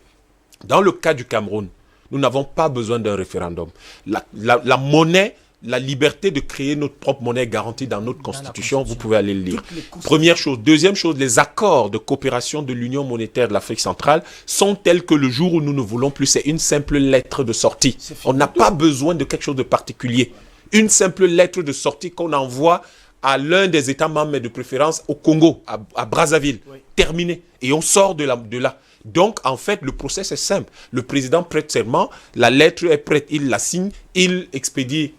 Dans le cas du Cameroun, nous n'avons pas besoin d'un référendum. La monnaie, la liberté de créer notre propre monnaie est garantie dans notre constitution. Vous pouvez aller le lire. Première chose. Deuxième chose, les accords de coopération de l'Union monétaire de l'Afrique centrale sont tels que le jour où nous ne voulons plus, c'est une simple lettre de sortie. On n'a pas besoin de quelque chose de particulier. Une simple lettre de sortie qu'on envoie à l'un des États membres, mais de préférence au Congo, à Brazzaville. Oui. Terminé. Et on sort de là. Donc, en fait, le process est simple. Le président prête serment, la lettre est prête, il la signe, il expédie,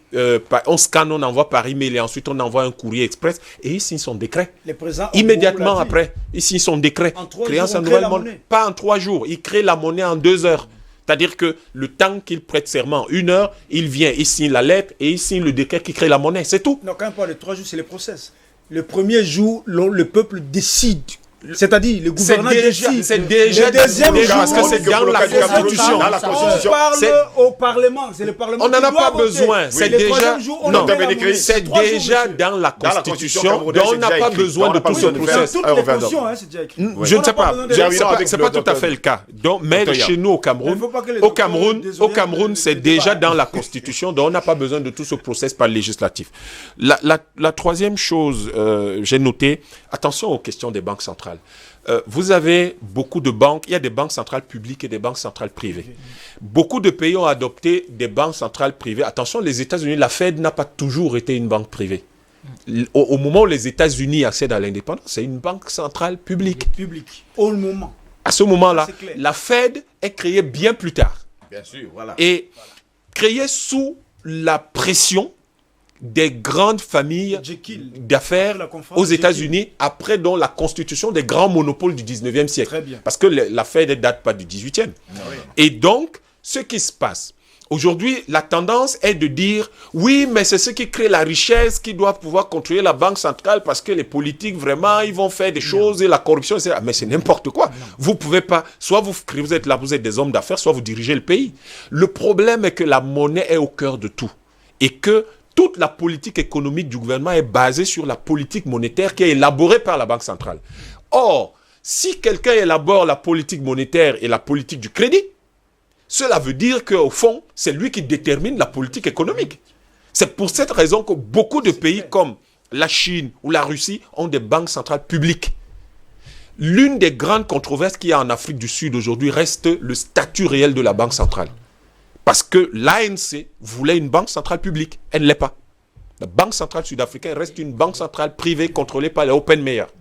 on scanne, on envoie par email et ensuite on envoie un courrier express et il signe son décret. Immédiatement après, il signe son décret. Créant sa nouvelle monnaie. Pas en 3 jours, il crée la monnaie en 2 heures. C'est-à-dire que le temps qu'il prête serment, 1 heure, il vient, il signe la lettre et il signe le décret qui crée la monnaie. C'est tout. Non, quand on parle de 3 jours, c'est le process. Le premier jour, le peuple décide. C'est-à-dire, le gouvernement décide. C'est déjà le deuxième jour, parce que c'est dans la Constitution. On parle au Parlement. C'est le Parlement. On n'en a pas besoin. C'est déjà. Non, c'est déjà dans la Constitution. Donc on n'a pas besoin de tout ce process. Je ne sais pas. C'est pas tout à fait le cas. Mais chez nous au Cameroun, c'est déjà dans la Constitution. Donc on n'a pas besoin de tout ce process par le législatif. La troisième chose, j'ai noté, attention aux questions des banques centrales. Vous avez beaucoup de banques, il y a des banques centrales publiques et des banques centrales privées. Beaucoup de pays ont adopté des banques centrales privées. Attention, les États-Unis, la Fed n'a pas toujours été une banque privée. Au moment où les États-Unis accèdent à l'indépendance, c'est une banque centrale publique. Au moment. À ce moment-là, la Fed est créée bien plus tard. Bien sûr, voilà. Et créée sous la pression des grandes familles d'affaires aux États-Unis, après donc la constitution des grands monopoles du 19e siècle. Parce que la Fed ne date pas du 18e. Et donc, ce qui se passe, aujourd'hui, la tendance est de dire, oui, mais c'est ce qui crée la richesse qui doit pouvoir contrôler la banque centrale parce que les politiques, vraiment, ils vont faire des choses et la corruption, etc. Mais c'est n'importe quoi. Vous pouvez pas, soit vous êtes là, vous êtes des hommes d'affaires, soit vous dirigez le pays. Le problème est que la monnaie est au cœur de tout. Et que toute la politique économique du gouvernement est basée sur la politique monétaire qui est élaborée par la Banque centrale. Or, si quelqu'un élabore la politique monétaire et la politique du crédit, cela veut dire qu'au fond, c'est lui qui détermine la politique économique. C'est pour cette raison que beaucoup de pays comme la Chine ou la Russie ont des banques centrales publiques. L'une des grandes controverses qu'il y a en Afrique du Sud aujourd'hui reste le statut réel de la Banque centrale. Parce que l'ANC voulait une banque centrale publique. Elle ne l'est pas. La banque centrale sud-africaine reste une banque centrale privée contrôlée par les open mayors,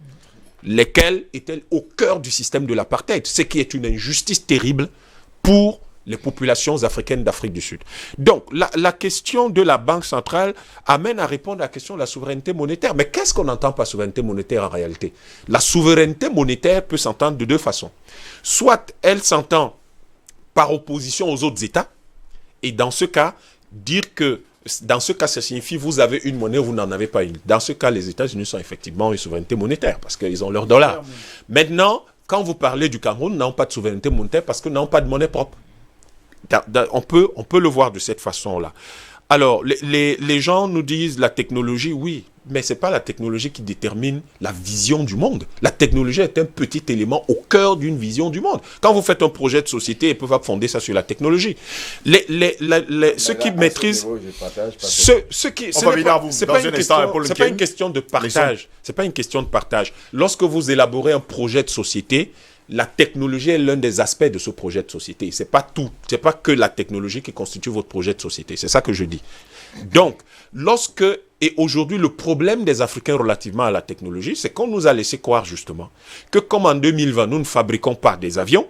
lesquels étaient au cœur du système de l'apartheid, ce qui est une injustice terrible pour les populations africaines d'Afrique du Sud. Donc, la question de la Banque centrale amène à répondre à la question de la souveraineté monétaire. Mais qu'est-ce qu'on entend par souveraineté monétaire en réalité? La souveraineté monétaire peut s'entendre de deux façons. Soit elle s'entend par opposition aux autres États, et dans ce cas, ça signifie vous avez une monnaie, vous n'en avez pas une. Dans ce cas, les États-Unis sont effectivement une souveraineté monétaire parce qu'ils ont leur dollar. Maintenant, quand vous parlez du Cameroun, nous n'avons pas de souveraineté monétaire parce que nous n'avons pas de monnaie propre. On peut le voir de cette façon-là. Alors, les gens nous disent la technologie, oui, mais ce n'est pas la technologie qui détermine la vision du monde. La technologie est un petit élément au cœur d'une vision du monde. Quand vous faites un projet de société, ils peuvent fonder ça sur la technologie. Ceux qui maîtrisent... C'est pas une question de partage. C'est pas une question de partage. Lorsque vous élaborez un projet de société, la technologie est l'un des aspects de ce projet de société. C'est pas tout. C'est pas que la technologie qui constitue votre projet de société. C'est ça que je dis. Donc, et aujourd'hui, le problème des Africains relativement à la technologie, c'est qu'on nous a laissé croire justement que comme en 2020, nous ne fabriquons pas des avions,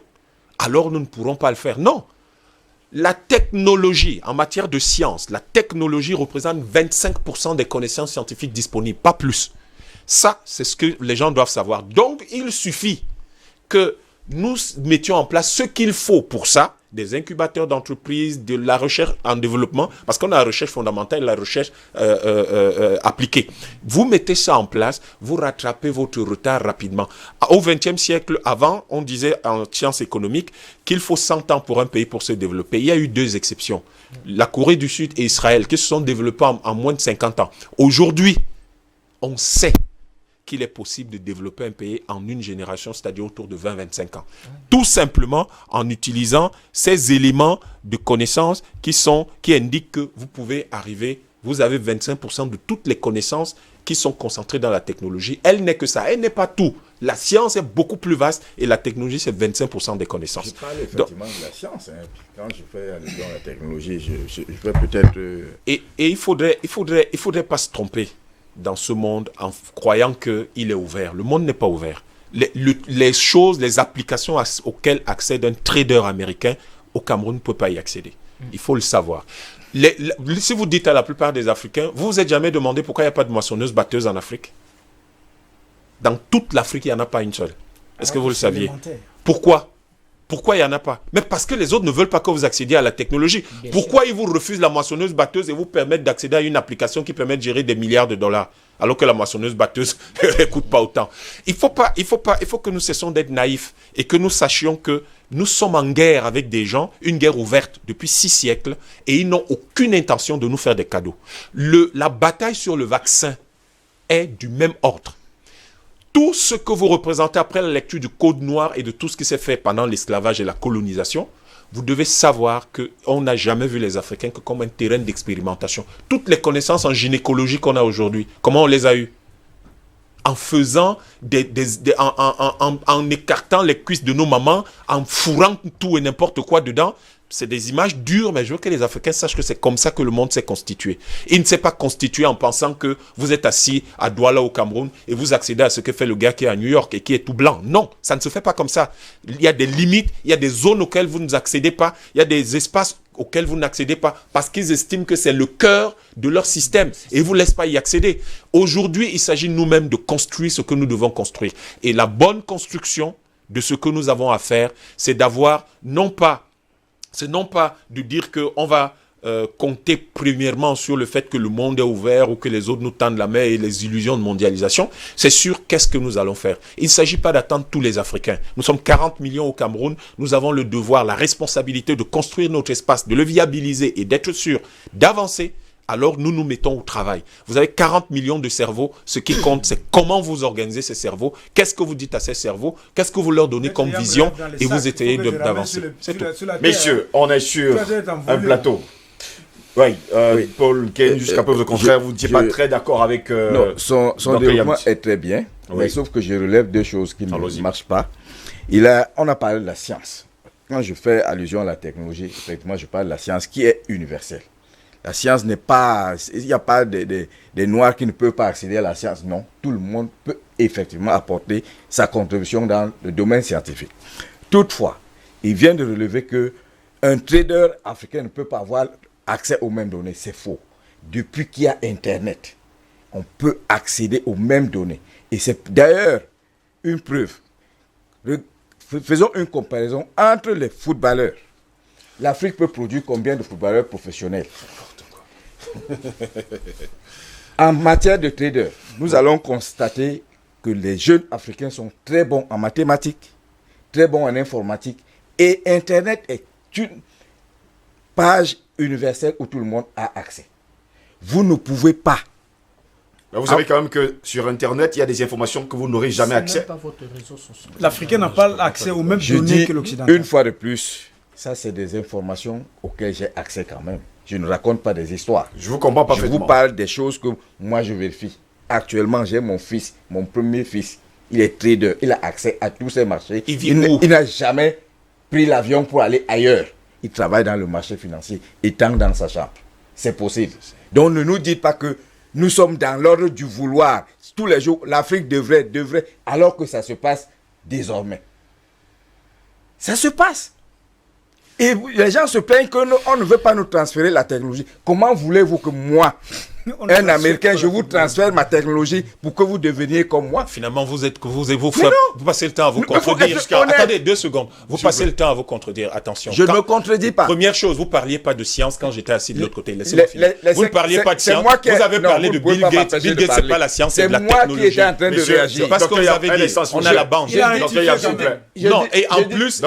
alors nous ne pourrons pas le faire. Non. La technologie, en matière de science, la technologie représente 25% des connaissances scientifiques disponibles, pas plus. Ça, c'est ce que les gens doivent savoir. Donc, il suffit que nous mettions en place ce qu'il faut pour ça, des incubateurs d'entreprises, de la recherche en développement, parce qu'on a la recherche fondamentale et la recherche appliquée. Vous mettez ça en place, vous rattrapez votre retard rapidement. Au XXe siècle, avant, on disait en sciences économiques qu'il faut 100 ans pour un pays pour se développer. Il y a eu 2 exceptions. La Corée du Sud et Israël, qui se sont développés en moins de 50 ans. Aujourd'hui, on sait qu'il est possible de développer un pays en une génération, c'est-à-dire autour de 20-25 ans. Tout simplement en utilisant ces éléments de connaissances qui indiquent que vous pouvez arriver, vous avez 25% de toutes les connaissances qui sont concentrées dans la technologie. Elle n'est que ça, elle n'est pas tout. La science est beaucoup plus vaste et la technologie, c'est 25% des connaissances. Je parle effectivement de la science. Quand je fais allusion à la technologie, je vais peut-être... Et il faudrait pas se tromper dans ce monde en croyant qu'il est ouvert. Le monde n'est pas ouvert. Les choses, les applications auxquelles accède un trader américain, au Cameroun ne peut pas y accéder. Il faut le savoir. Si vous dites à la plupart des Africains, vous vous êtes jamais demandé pourquoi il n'y a pas de moissonneuse-batteuse en Afrique? Dans toute l'Afrique, il n'y en a pas une seule. Est-ce que vous le saviez? Pourquoi il n'y en a pas? Mais parce que les autres ne veulent pas que vous accédiez à la technologie. Pourquoi ils vous refusent la moissonneuse-batteuse et vous permettent d'accéder à une application qui permet de gérer des milliards de dollars alors que la moissonneuse-batteuse ne coûte pas autant? Il faut que nous cessions d'être naïfs et que nous sachions que nous sommes en guerre avec des gens, une guerre ouverte depuis 6 siècles, et ils n'ont aucune intention de nous faire des cadeaux. La bataille sur le vaccin est du même ordre. Tout ce que vous représentez après la lecture du Code noir et de tout ce qui s'est fait pendant l'esclavage et la colonisation, vous devez savoir qu'on n'a jamais vu les Africains que comme un terrain d'expérimentation. Toutes les connaissances en gynécologie qu'on a aujourd'hui, comment on les a eues? En faisant en écartant les cuisses de nos mamans, en fourrant tout et n'importe quoi dedans. C'est des images dures, mais je veux que les Africains sachent que c'est comme ça que le monde s'est constitué. Il ne s'est pas constitué en pensant que vous êtes assis à Douala au Cameroun et vous accédez à ce que fait le gars qui est à New York et qui est tout blanc. Non, ça ne se fait pas comme ça. Il y a des limites, il y a des zones auxquelles vous n'accédez pas, il y a des espaces auxquels vous n'accédez pas parce qu'ils estiment que c'est le cœur de leur système et ils ne vous laissent pas y accéder. Aujourd'hui, il s'agit nous-mêmes de construire ce que nous devons construire. Et la bonne construction de ce que nous avons à faire, c'est d'avoir non pas de dire qu'on va compter premièrement sur le fait que le monde est ouvert ou que les autres nous tendent la main et les illusions de mondialisation. C'est sûr, qu'est-ce que nous allons faire? Il ne s'agit pas d'attendre tous les Africains. Nous sommes 40 millions au Cameroun. Nous avons le devoir, la responsabilité de construire notre espace, de le viabiliser et d'être sûr d'avancer. Alors nous nous mettons au travail. Vous avez 40 millions de cerveaux. Ce qui compte, c'est comment vous organisez ces cerveaux. Qu'est-ce que vous dites à ces cerveaux? Qu'est-ce que vous leur donnez comme vision? Et vous essayez d'avancer. C'est tout. Messieurs, on est sur un plateau. Oui, Paul Ken, jusqu'à preuve de contraire, vous n'étiez pas très d'accord avec... non, son développement est très bien, mais sauf que je relève 2 choses qui ne marchent pas. On a parlé de la science. Quand je fais allusion à la technologie, effectivement, je parle de la science qui est universelle. La science n'est pas... Il n'y a pas des Noirs qui ne peuvent pas accéder à la science. Non, tout le monde peut effectivement apporter sa contribution dans le domaine scientifique. Toutefois, il vient de relever que un trader africain ne peut pas avoir accès aux mêmes données. C'est faux. Depuis qu'il y a Internet, on peut accéder aux mêmes données. Et c'est d'ailleurs une preuve. Faisons une comparaison entre les footballeurs. L'Afrique peut produire combien de footballeurs professionnels? En matière de trader, nous allons constater que les jeunes Africains sont très bons en mathématiques, très bons en informatique. Et Internet est une page universelle où tout le monde a accès. Vous ne pouvez pas. Mais vous savez quand même que sur Internet, il y a des informations que vous n'aurez jamais accès. L'Africain n'a pas accès aux mêmes Je données dis que l'Occidental. une fois de plus, ça c'est des informations auxquelles j'ai accès quand même. Je ne raconte pas des histoires. Je vous comprends Je parfaitement. vous parle des choses que moi je vérifie. Actuellement, j'ai mon fils, mon premier fils. Il est trader. Il a accès à tous ces marchés. Il vit où? Il n'a jamais pris l'avion pour aller ailleurs. Il travaille dans le marché financier, étant dans sa chambre. C'est possible. Donc ne nous dites pas que nous sommes dans l'ordre du vouloir. Tous les jours, l'Afrique devrait, alors que ça se passe désormais. Ça se passe. Et les gens se plaignent qu'on ne veut pas nous transférer la technologie. Comment voulez-vous que moi, un Américain, je vous transfère ma technologie pour que vous deveniez comme moi? Finalement, vous passez le temps à vous contredire. Attendez 2 secondes. Vous passez le temps à vous contredire. Attention. Je ne me contredis pas. Première chose, vous ne parliez pas de science quand j'étais assis de l'autre côté. Laissez-moi finir. Vous ne parliez pas de science. Vous avez parlé de Bill Gates. Bill Gates, ce n'est pas la science, c'est de la technologie. C'est moi qui étais en train de réagir. Parce que vous avez dit, on a la banque. Non, et en plus,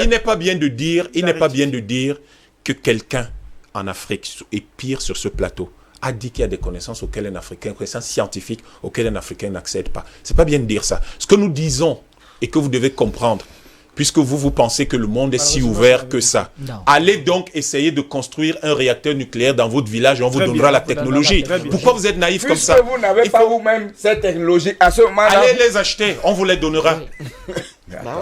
il n'est pas bien de dire que quelqu'un en Afrique, et pire sur ce plateau, a dit qu'il y a des connaissances auxquelles un Africain, connaissances scientifiques auxquelles un Africain n'accède pas. C'est pas bien de dire ça. Ce que nous disons et que vous devez comprendre, puisque vous pensez que le monde est si ouvert que ça, allez donc essayer de construire un réacteur nucléaire dans votre village et on vous donnera la technologie. Pourquoi vous êtes naïf comme ça? Puisque vous n'avez pas vous-même cette technologie à ce moment-là. Allez les acheter, on vous les donnera.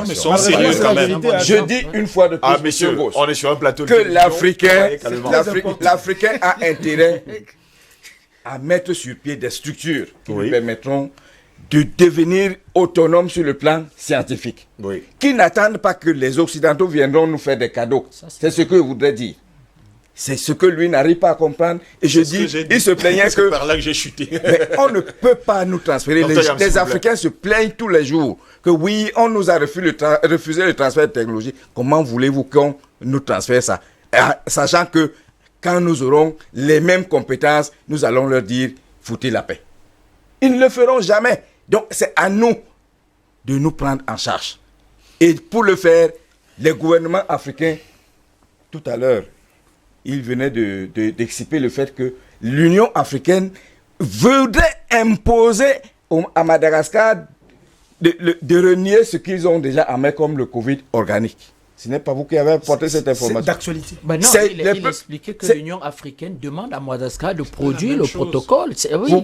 Mais soyons sérieux quand même. Je dis une fois de plus, messieurs, on est sur un plateau de que télévision. l'Africain a intérêt à mettre sur pied des structures qui lui permettront de devenir autonome sur le plan scientifique. Qui n'attendent pas que les Occidentaux viendront nous faire des cadeaux. C'est ce que je voudrais dire. C'est ce que lui n'arrive pas à comprendre. Et je dis, il se plaignait que... C'est par là que j'ai chuté. Mais on ne peut pas nous transférer. Les Africains se plaignent tous les jours que oui, on nous a refusé le transfert de technologie. Comment voulez-vous qu'on nous transfère ça? Sachant que quand nous aurons les mêmes compétences, nous allons leur dire, foutez la paix. Ils ne le feront jamais. Donc c'est à nous de nous prendre en charge. Et pour le faire, les gouvernements africains, tout à l'heure, il venait d'expliquer le fait que l'Union africaine voudrait imposer à Madagascar de renier ce qu'ils ont déjà à mettre comme le Covid organique. Ce n'est pas vous qui avez apporté cette information. C'est d'actualité. Ben non, il expliquait que l'Union africaine demande à Madagascar de produire le protocole.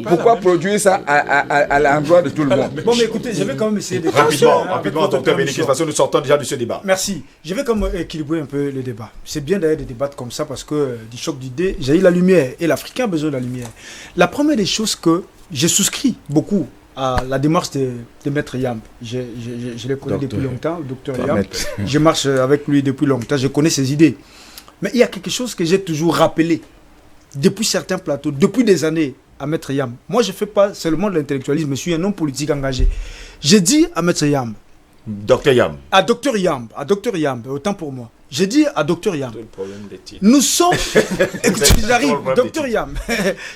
Pourquoi produire ça à l'endroit de tout le monde? Bon, mais écoutez, je vais quand même essayer de... Rapidement, docteur Bénédicte, parce que nous sortons déjà de ce débat. Merci. Je vais quand même équilibrer un peu le débat. C'est bien d'ailleurs de débattre comme ça parce que du choc d'idées, j'ai eu la lumière et l'Africain a besoin de la lumière. La première des choses que j'ai souscrit beaucoup à la démarche de Maître Yamb. Je l'ai connu depuis longtemps, le docteur Yamb. Je marche avec lui depuis longtemps, je connais ses idées. Mais il y a quelque chose que j'ai toujours rappelé depuis certains plateaux, depuis des années à Maître Yamb. Moi, je ne fais pas seulement de l'intellectualisme, je suis un homme politique engagé. J'ai dit à Maître Yamb, Docteur Yamb. À Docteur Yamb, autant pour moi. J'ai dit à Docteur Yamb, nous sommes, écoutez, j'arrive, Docteur Yamb,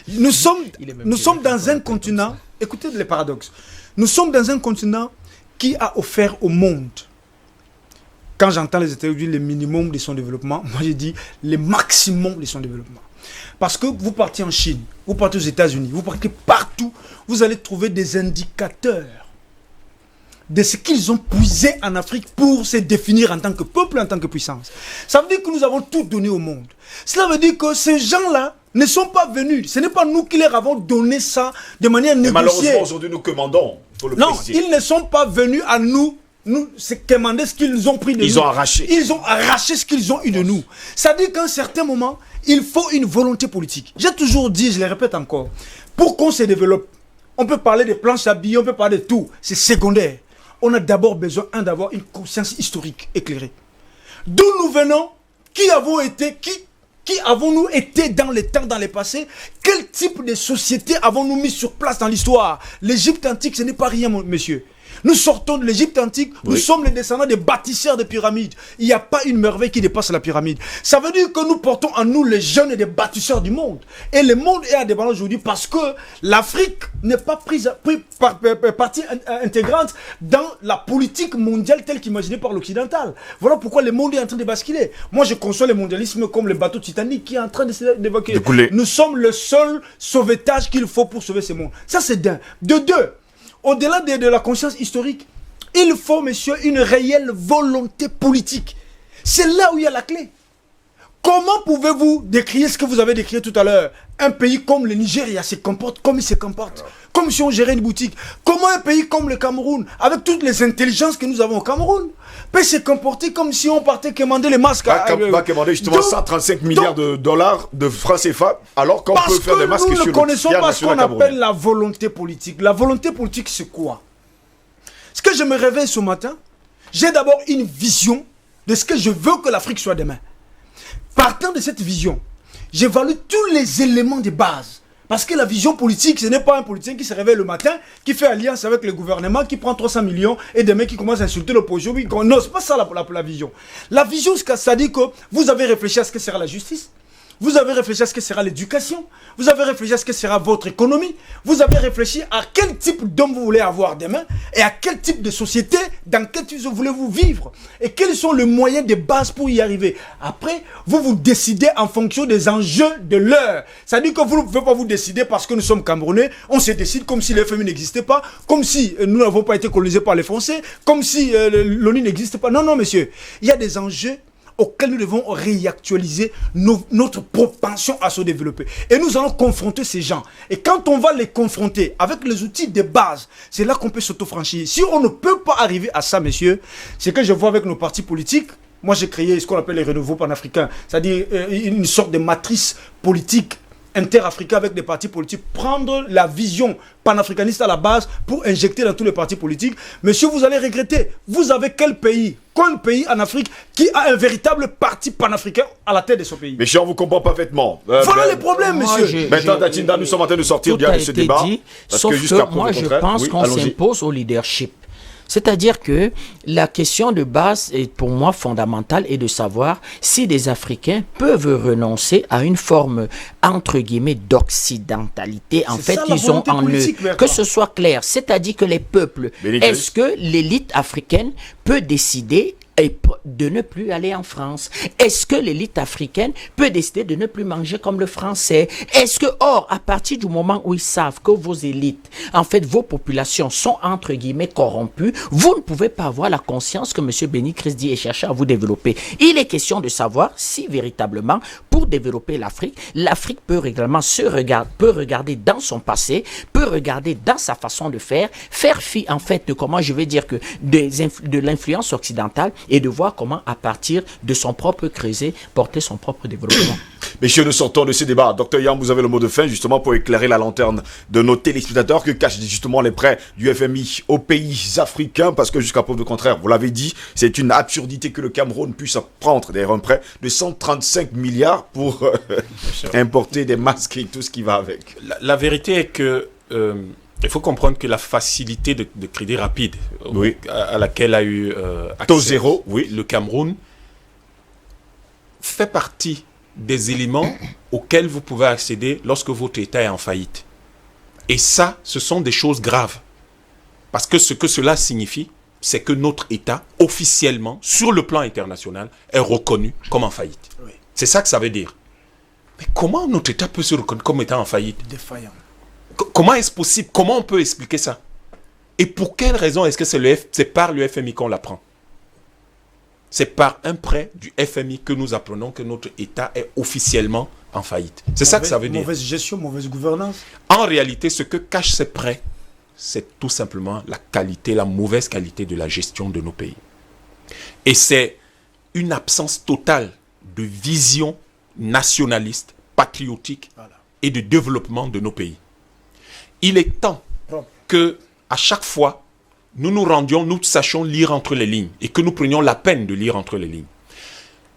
nous sommes dans un continent, écoutez les paradoxes, nous sommes dans un continent qui a offert au monde, quand j'entends les États-Unis, le minimum de son développement, moi j'ai dit le maximum de son développement. Parce que vous partez en Chine, vous partez aux États-Unis, vous partez partout, vous allez trouver des indicateurs de ce qu'ils ont puisé en Afrique pour se définir en tant que peuple, en tant que puissance. Ça veut dire que nous avons tout donné au monde. Cela veut dire que ces gens-là ne sont pas venus. Ce n'est pas nous qui leur avons donné ça de manière négociée. Malheureusement, aujourd'hui, nous commandons. Faut le préciser. Ils ne sont pas venus à nous commander ce qu'ils ont pris de nous. Ils ont arraché. Ils ont arraché ce qu'ils ont eu de nous. Ça veut dire qu'à un certain moment, il faut une volonté politique. J'ai toujours dit, je le répète encore, pour qu'on se développe, on peut parler des planches à billets, on peut parler de tout. C'est secondaire. On a d'abord besoin d'avoir une conscience historique éclairée. D'où nous venons, qui avons-nous été dans les temps, dans le passé? Quel type de société avons-nous mis sur place dans l'histoire? L'Égypte antique, ce n'est pas rien, monsieur. Nous sortons de l'Égypte antique, nous sommes les descendants des bâtisseurs de pyramides. Il n'y a pas une merveille qui dépasse la pyramide. Ça veut dire que nous portons en nous les jeunes et des bâtisseurs du monde. Et le monde est à débat aujourd'hui parce que l'Afrique n'est pas prise partie intégrante dans la politique mondiale telle qu'imaginée par l'occidental. Voilà pourquoi le monde est en train de basculer. Moi, je conçois le mondialisme comme le bateau Titanic qui est en train d'évacuer. Nous sommes le seul sauvetage qu'il faut pour sauver ce monde. Ça, c'est d'un. De deux, au-delà de la conscience historique, il faut, monsieur, une réelle volonté politique. C'est là où il y a la clé. Comment pouvez-vous décrire ce que vous avez décrit tout à l'heure? Un pays comme le Nigeria se comporte comme il se comporte, comme si on gérait une boutique. Comment un pays comme le Cameroun, avec toutes les intelligences que nous avons au Cameroun, peut se comporter comme si on partait commander les masques? Va commander justement 135 milliards de dollars de francs CFA, alors qu'on peut faire des masques sur le connaissons pas ce qu'on appelle la volonté politique. La volonté politique, c'est quoi? Ce que je me réveille ce matin, j'ai d'abord une vision de ce que je veux que l'Afrique soit demain. Partant de cette vision, j'évalue tous les éléments de base. Parce que la vision politique, ce n'est pas un politicien qui se réveille le matin, qui fait alliance avec le gouvernement, qui prend 300 millions et demain qui commence à insulter l'opposition. Non, c'est pas ça la vision. La vision, ça dit que vous avez réfléchi à ce que sera la justice. Vous avez réfléchi à ce que sera l'éducation. Vous avez réfléchi à ce que sera votre économie. Vous avez réfléchi à quel type d'homme vous voulez avoir demain et à quel type de société, dans quel type voulez-vous vivre et quels sont les moyens de base pour y arriver. Après, vous décidez en fonction des enjeux de l'heure. Ça dit que vous ne pouvez pas vous décider parce que nous sommes Camerounais. On se décide comme si le FMI n'existait pas, comme si nous n'avons pas été colonisés par les Français, comme si l'ONU n'existe pas. Non, non, monsieur. Il y a des enjeux auxquels nous devons réactualiser notre propension à se développer. Et nous allons confronter ces gens. Et quand on va les confronter avec les outils de base, c'est là qu'on peut s'auto-franchir. Si on ne peut pas arriver à ça, messieurs, c'est que je vois avec nos partis politiques. Moi, j'ai créé ce qu'on appelle les renouveaux panafricains, c'est-à-dire une sorte de matrice politique interafricain avec des partis politiques, prendre la vision panafricaniste à la base pour injecter dans tous les partis politiques. Monsieur, vous allez regretter. Vous avez quel pays en Afrique qui a un véritable parti panafricain à la tête de son pays? Monsieur, on vous comprend parfaitement. Voilà les problèmes, monsieur. Maintenant, Tatinda, nous sommes en train de sortir de ce débat. Sauf que moi, je pense qu'on s'impose au leadership. C'est-à-dire que la question de base est pour moi fondamentale est de savoir si des Africains peuvent renoncer à une forme entre guillemets d'occidentalité. En fait, ils ont en eux. Que ce soit clair, c'est-à-dire que les peuples, est-ce que l'élite africaine peut décider de ne plus aller en France? Est-ce que l'élite africaine peut décider de ne plus manger comme le français? Est-ce que, or, à partir du moment où ils savent que vos élites, en fait, vos populations sont entre guillemets corrompues, vous ne pouvez pas avoir la conscience que M. Béni Christi est cherché à vous développer. Il est question de savoir si véritablement, pour développer l'Afrique, l'Afrique peut régulièrement peut regarder dans son passé, peut regarder dans sa façon de faire fi, en fait, de comment je vais dire que de l'influence occidentale, et de voir comment, à partir de son propre creuset, porter son propre développement. Messieurs, nous sortons de ce débat. Docteur Yam, vous avez le mot de fin, justement, pour éclairer la lanterne de nos téléspectateurs que cachent justement les prêts du FMI aux pays africains, parce que jusqu'à preuve du contraire, vous l'avez dit, c'est une absurdité que le Cameroun puisse prendre d'ailleurs un prêt de 135 milliards pour importer des masques et tout ce qui va avec. La vérité est que il faut comprendre que la facilité de crédit rapide à laquelle a eu accès taux zéro, le Cameroun fait partie des éléments auxquels vous pouvez accéder lorsque votre État est en faillite. Et ça, ce sont des choses graves. Parce que ce que cela signifie, c'est que notre État, officiellement, sur le plan international, est reconnu comme en faillite. Oui. C'est ça que ça veut dire. Mais comment notre État peut se reconnaître comme étant en faillite? Défaillant. Comment est-ce possible? Comment on peut expliquer ça? Et pour quelle raison est-ce que c'est par le FMI qu'on l'apprend? C'est par un prêt du FMI que nous apprenons que notre État est officiellement en faillite. C'est ça que ça veut dire. Mauvaise gestion, mauvaise gouvernance. En réalité, ce que cachent ces prêts, c'est tout simplement la mauvaise qualité de la gestion de nos pays. Et c'est une absence totale de vision nationaliste, patriotique et de développement de nos pays. Il est temps que, à chaque fois, nous sachions lire entre les lignes et que nous prenions la peine de lire entre les lignes.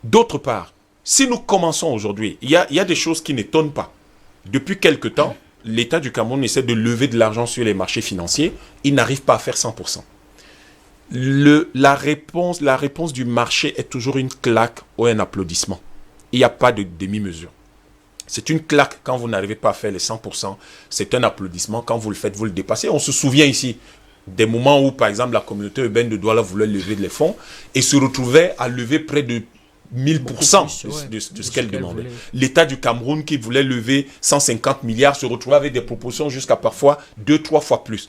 D'autre part, Si nous commençons aujourd'hui, il y a des choses qui n'étonnent pas. Depuis quelque temps, l'État du Cameroun essaie de lever de l'argent sur les marchés financiers. Il n'arrive pas à faire 100%. La réponse du marché est toujours une claque ou un applaudissement. Il n'y a pas de demi-mesure. C'est une claque quand vous n'arrivez pas à faire les 100%. C'est un applaudissement. Quand vous le faites, vous le dépassez. On se souvient ici des moments où, par exemple, la communauté urbaine de Douala voulait lever les fonds et se retrouvait à lever près de 1000% de ce qu'elle demandait. L'État du Cameroun qui voulait lever 150 milliards se retrouvait avec des propositions jusqu'à parfois 2-3 fois plus.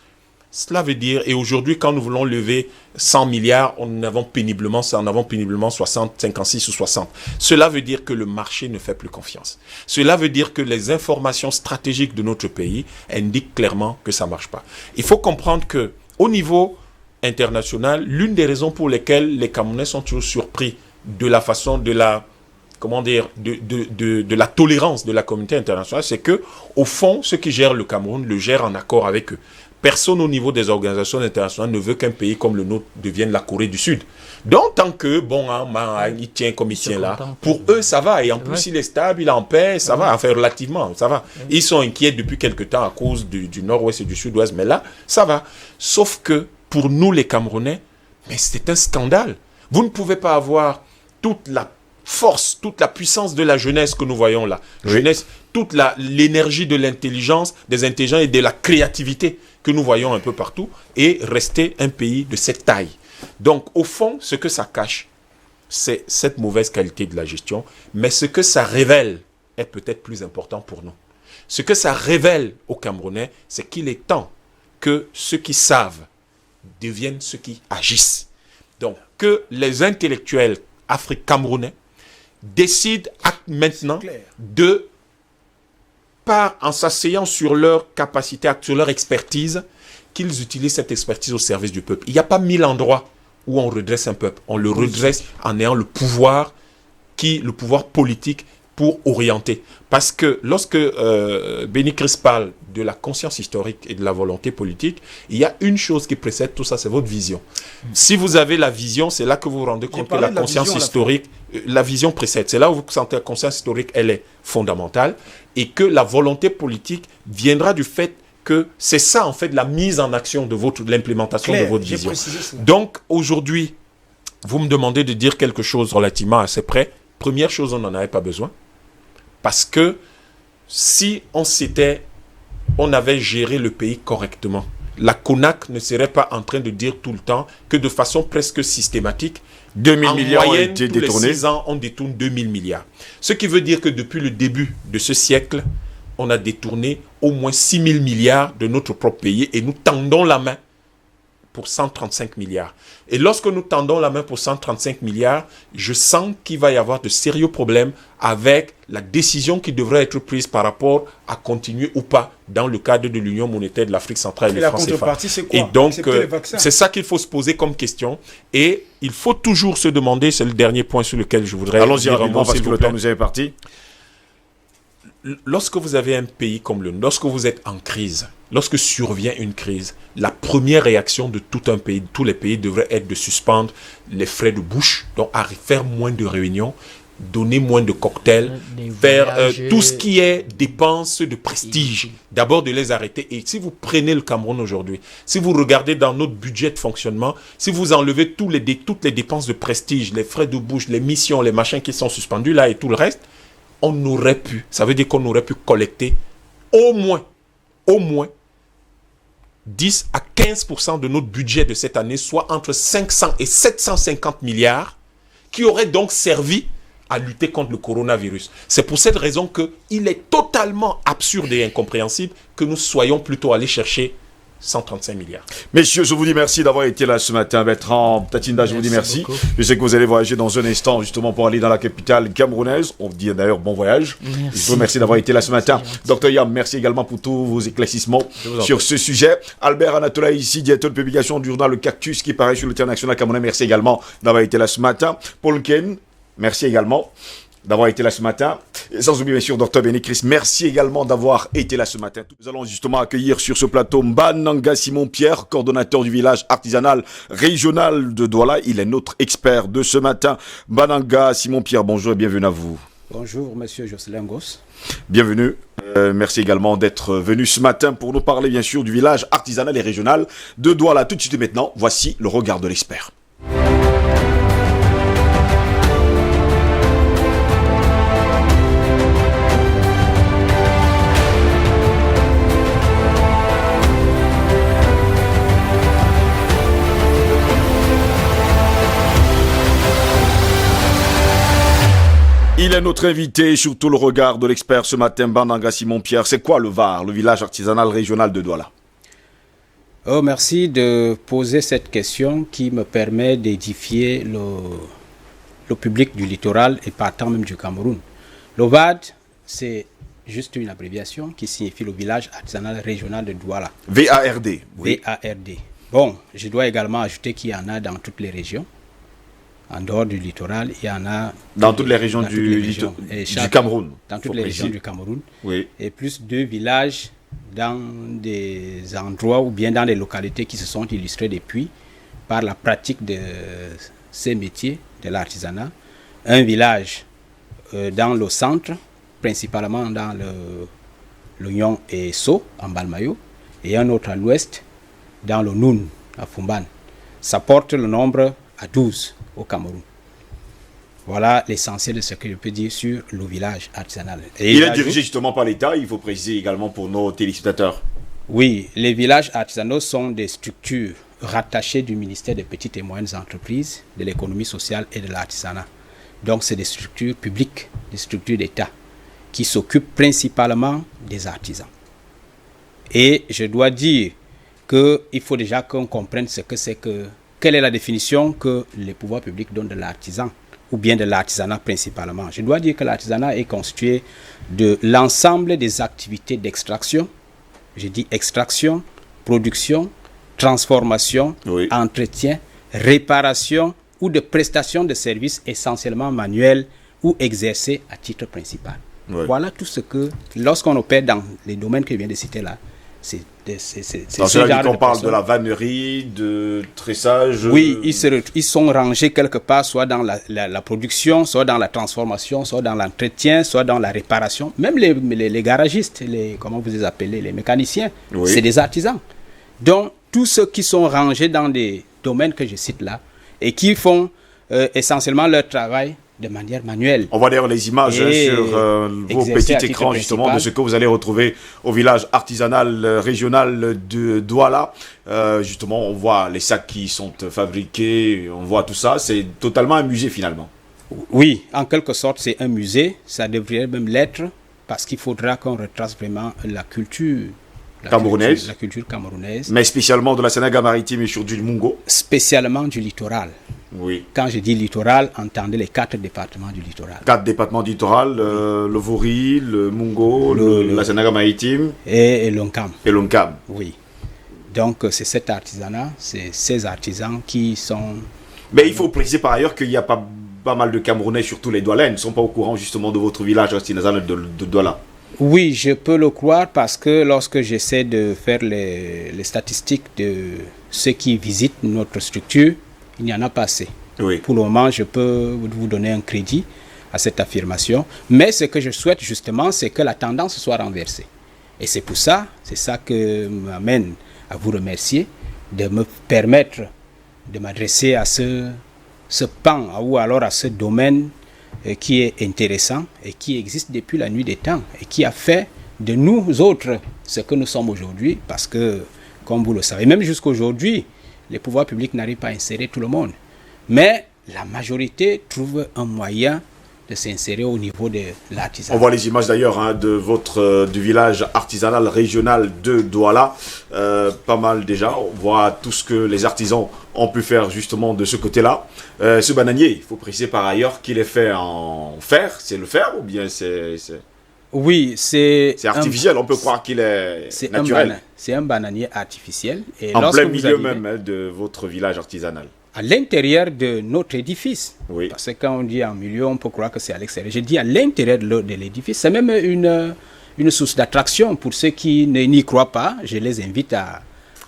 Cela veut dire, et aujourd'hui, quand nous voulons lever 100 milliards, en avons péniblement 60, 56 ou 60. Cela veut dire que le marché ne fait plus confiance. Cela veut dire que les informations stratégiques de notre pays indiquent clairement que ça ne marche pas. Il faut comprendre que, au niveau international, l'une des raisons pour lesquelles les Camerounais sont toujours surpris de la façon de la tolérance de la communauté internationale, c'est que, au fond, ceux qui gèrent le Cameroun le gèrent en accord avec eux. Personne au niveau des organisations internationales ne veut qu'un pays comme le nôtre devienne la Corée du Sud. Donc, tant que, il tient comme il tient là, pour eux, ça va. Et en plus, il est stable, il est en paix, ça va. Enfin, relativement, ça va. Ils sont inquiets depuis quelque temps à cause du nord-ouest et du sud-ouest, mais là, ça va. Sauf que, pour nous, les Camerounais, mais c'est un scandale. Vous ne pouvez pas avoir toute la force, toute la puissance de la jeunesse que nous voyons là. Oui. Jeunesse, toute l'énergie de l'intelligence, des intelligents et de la créativité que nous voyons un peu partout, et rester un pays de cette taille. Donc, au fond, ce que ça cache, c'est cette mauvaise qualité de la gestion, mais ce que ça révèle est peut-être plus important pour nous. Ce que ça révèle aux Camerounais, c'est qu'il est temps que ceux qui savent deviennent ceux qui agissent. Donc, que les intellectuels camerounais décident maintenant en s'asseyant sur leur capacité, sur leur expertise, qu'ils utilisent cette expertise au service du peuple. Il n'y a pas 1000 endroits où on redresse un peuple. On le redresse en ayant le pouvoir politique pour orienter. Parce que lorsque Benny Chris parle de la conscience historique et de la volonté politique, il y a une chose qui précède tout ça, c'est votre vision. Si vous avez la vision, c'est là que vous vous rendez compte que la conscience historique, la vision précède. C'est là où vous sentez la conscience historique, elle est fondamentale, et que la volonté politique viendra du fait que c'est ça, en fait, la mise en action de l'implémentation de votre vision. Donc, aujourd'hui, vous me demandez de dire quelque chose relativement à ces prêts. Première chose, on n'en avait pas besoin. Parce que si on avait géré le pays correctement, la CONAC ne serait pas en train de dire tout le temps que de façon presque systématique, 2000 milliards moyenne, ont été détournés. Les 6 ans, on détourne 2000 milliards. Ce qui veut dire que depuis le début de ce siècle, on a détourné au moins 6000 milliards de notre propre pays et nous tendons la main pour 135 milliards. Et lorsque nous tendons la main pour 135 milliards, je sens qu'il va y avoir de sérieux problèmes avec la décision qui devrait être prise par rapport à continuer ou pas dans le cadre de l'Union monétaire de l'Afrique centrale et le franc CFA. Et donc, c'est ça qu'il faut se poser comme question. Et il faut toujours se demander, c'est le dernier point sur lequel je voudrais... Allons-y rapidement parce que le temps nous est parti. Lorsque vous avez un pays comme le nôtre, lorsque vous êtes en crise, lorsque survient une crise, la première réaction de tout un pays, de tous les pays, devrait être de suspendre les frais de bouche, donc à faire moins de réunions, donner moins de cocktails, faire tout ce qui est dépenses de prestige, d'abord de les arrêter. Et si vous prenez le Cameroun aujourd'hui, si vous regardez dans notre budget de fonctionnement, si vous enlevez toutes les dépenses de prestige, les frais de bouche, les missions, les machins qui sont suspendus là et tout le reste, on aurait pu, ça veut dire qu'on aurait pu collecter au moins 10 à 15% de notre budget de cette année, soit entre 500 et 750 milliards, qui auraient donc servi à lutter contre le coronavirus. C'est pour cette raison qu'il est totalement absurde et incompréhensible que nous soyons plutôt allés chercher 135 milliards. Messieurs, je vous dis merci d'avoir été là ce matin. Bertrand Tatinda, je vous dis merci. Beaucoup. Je sais que vous allez voyager dans un instant justement pour aller dans la capitale camerounaise. On vous dit d'ailleurs bon voyage. Merci. Je vous remercie d'avoir été là ce matin. Dr Yam, merci également pour tous vos éclaircissements sur ce sujet. Albert Anatola ici, directeur de publication du journal Le Cactus qui paraît sur le terrain national camerounais. Merci également d'avoir été là ce matin. Paul Ken, merci également d'avoir été là ce matin. Et sans oublier bien sûr Dr Bénécris, merci également d'avoir été là ce matin. Nous allons justement accueillir sur ce plateau Mbananga Simon-Pierre, coordonnateur du village artisanal régional de Douala. Il est notre expert de ce matin. Mbananga Simon-Pierre, bonjour et bienvenue à vous. Bonjour monsieur Jocelyn Goss. Bienvenue. Merci également d'être venu ce matin pour nous parler bien sûr du village artisanal et régional de Douala. Tout de suite et maintenant, voici le regard de l'expert. Il est notre invité, surtout le regard de l'expert ce matin, Mbananga Simon-Pierre. C'est quoi le VAR, le village artisanal régional de Douala? Oh, merci de poser cette question qui me permet d'édifier le public du littoral et partant même du Cameroun. Le VAD, c'est juste une abréviation qui signifie le village artisanal régional de Douala. VARD. Oui. VARD. Bon, je dois également ajouter qu'il y en a dans toutes les régions. En dehors du littoral, il y en a... Dans toutes les régions du Cameroun. Dans toutes les régions du Cameroun. Oui. Et plus 2 villages dans des endroits ou bien dans des localités qui se sont illustrés depuis par la pratique de ces métiers, de l'artisanat. Un village dans le centre, principalement dans l'Oignon et So, en Balmayo, et un autre à l'ouest, dans le Noun, à Fumban. Ça porte le nombre à 12 au Cameroun. Voilà l'essentiel de ce que je peux dire sur le village artisanal. Et il est dirigé justement par l'État, il faut préciser également pour nos téléspectateurs. Oui, les villages artisanaux sont des structures rattachées du ministère des Petites et Moyennes Entreprises, de l'économie sociale et de l'artisanat. Donc c'est des structures publiques, des structures d'État, qui s'occupent principalement des artisans. Et je dois dire qu'il faut déjà qu'on comprenne ce que c'est que... Quelle est la définition que les pouvoirs publics donnent de l'artisan ou bien de l'artisanat principalement? Je dois dire que l'artisanat est constitué de l'ensemble des activités d'extraction, je dis extraction, production, transformation, oui, entretien, réparation ou de prestation de services essentiellement manuels ou exercés à titre principal. Oui. Voilà tout ce que, lorsqu'on opère dans les domaines que je viens de citer là, c'est dans ce genre qu'on parle de la vannerie, de tressage. Oui, ils sont rangés quelque part, soit dans la production, soit dans la transformation, soit dans l'entretien, soit dans la réparation. Même les garagistes, comment vous les appelez, les mécaniciens, oui, c'est des artisans. Donc, tous ceux qui sont rangés dans des domaines que je cite là et qui font essentiellement leur travail de manière manuelle. On voit d'ailleurs les images sur vos petits écrans justement de ce que vous allez retrouver au village artisanal régional de Douala. Justement, on voit les sacs qui sont fabriqués, on voit tout ça. C'est totalement un musée finalement. Oui, en quelque sorte, c'est un musée. Ça devrait même l'être parce qu'il faudra qu'on retrace vraiment la culture camerounaise. La culture camerounaise. Mais spécialement de la Sénégal-Maritime et sur du Mungo. Spécialement du littoral. Oui. Quand je dis littoral, entendez les 4 départements du littoral. 4 départements du littoral, le Vori, le Mungo, la Sénégal-Maritime et l'Onkam. Et l'Onkam. Oui. Donc c'est cet artisanat, c'est ces artisans qui sont... Mais il faut préciser par ailleurs qu'il y a pas mal de Camerounais, surtout les Doualais, ne sont pas au courant justement de votre village artisanal de Douala. Oui, je peux le croire parce que lorsque j'essaie de faire les statistiques de ceux qui visitent notre structure, il n'y en a pas assez. Oui. Pour le moment, je peux vous donner un crédit à cette affirmation. Mais ce que je souhaite justement, c'est que la tendance soit renversée. Et c'est pour ça, c'est ça que m'amène à vous remercier, de me permettre de m'adresser à ce pan ou alors à ce domaine qui est intéressant et qui existe depuis la nuit des temps et qui a fait de nous autres ce que nous sommes aujourd'hui. Parce que, comme vous le savez, même jusqu'à aujourd'hui, les pouvoirs publics n'arrivent pas à insérer tout le monde. Mais la majorité trouve un moyen de s'insérer au niveau de l'artisanat. On voit les images d'ailleurs du village artisanal régional de Douala. Pas mal déjà. On voit tout ce que les artisans ont pu faire justement de ce côté-là. Ce bananier, il faut préciser par ailleurs qu'il est fait en fer. C'est le fer ou bien c'est... Oui, c'est artificiel, on peut croire qu'il est naturel. C'est un bananier artificiel. Et en plein milieu même de votre village artisanal. à l'intérieur de notre édifice. Oui. Parce que quand on dit en milieu, on peut croire que c'est à l'extérieur. Je dis à l'intérieur de l'édifice. C'est même une source d'attraction pour ceux qui n'y croient pas. Je les invite à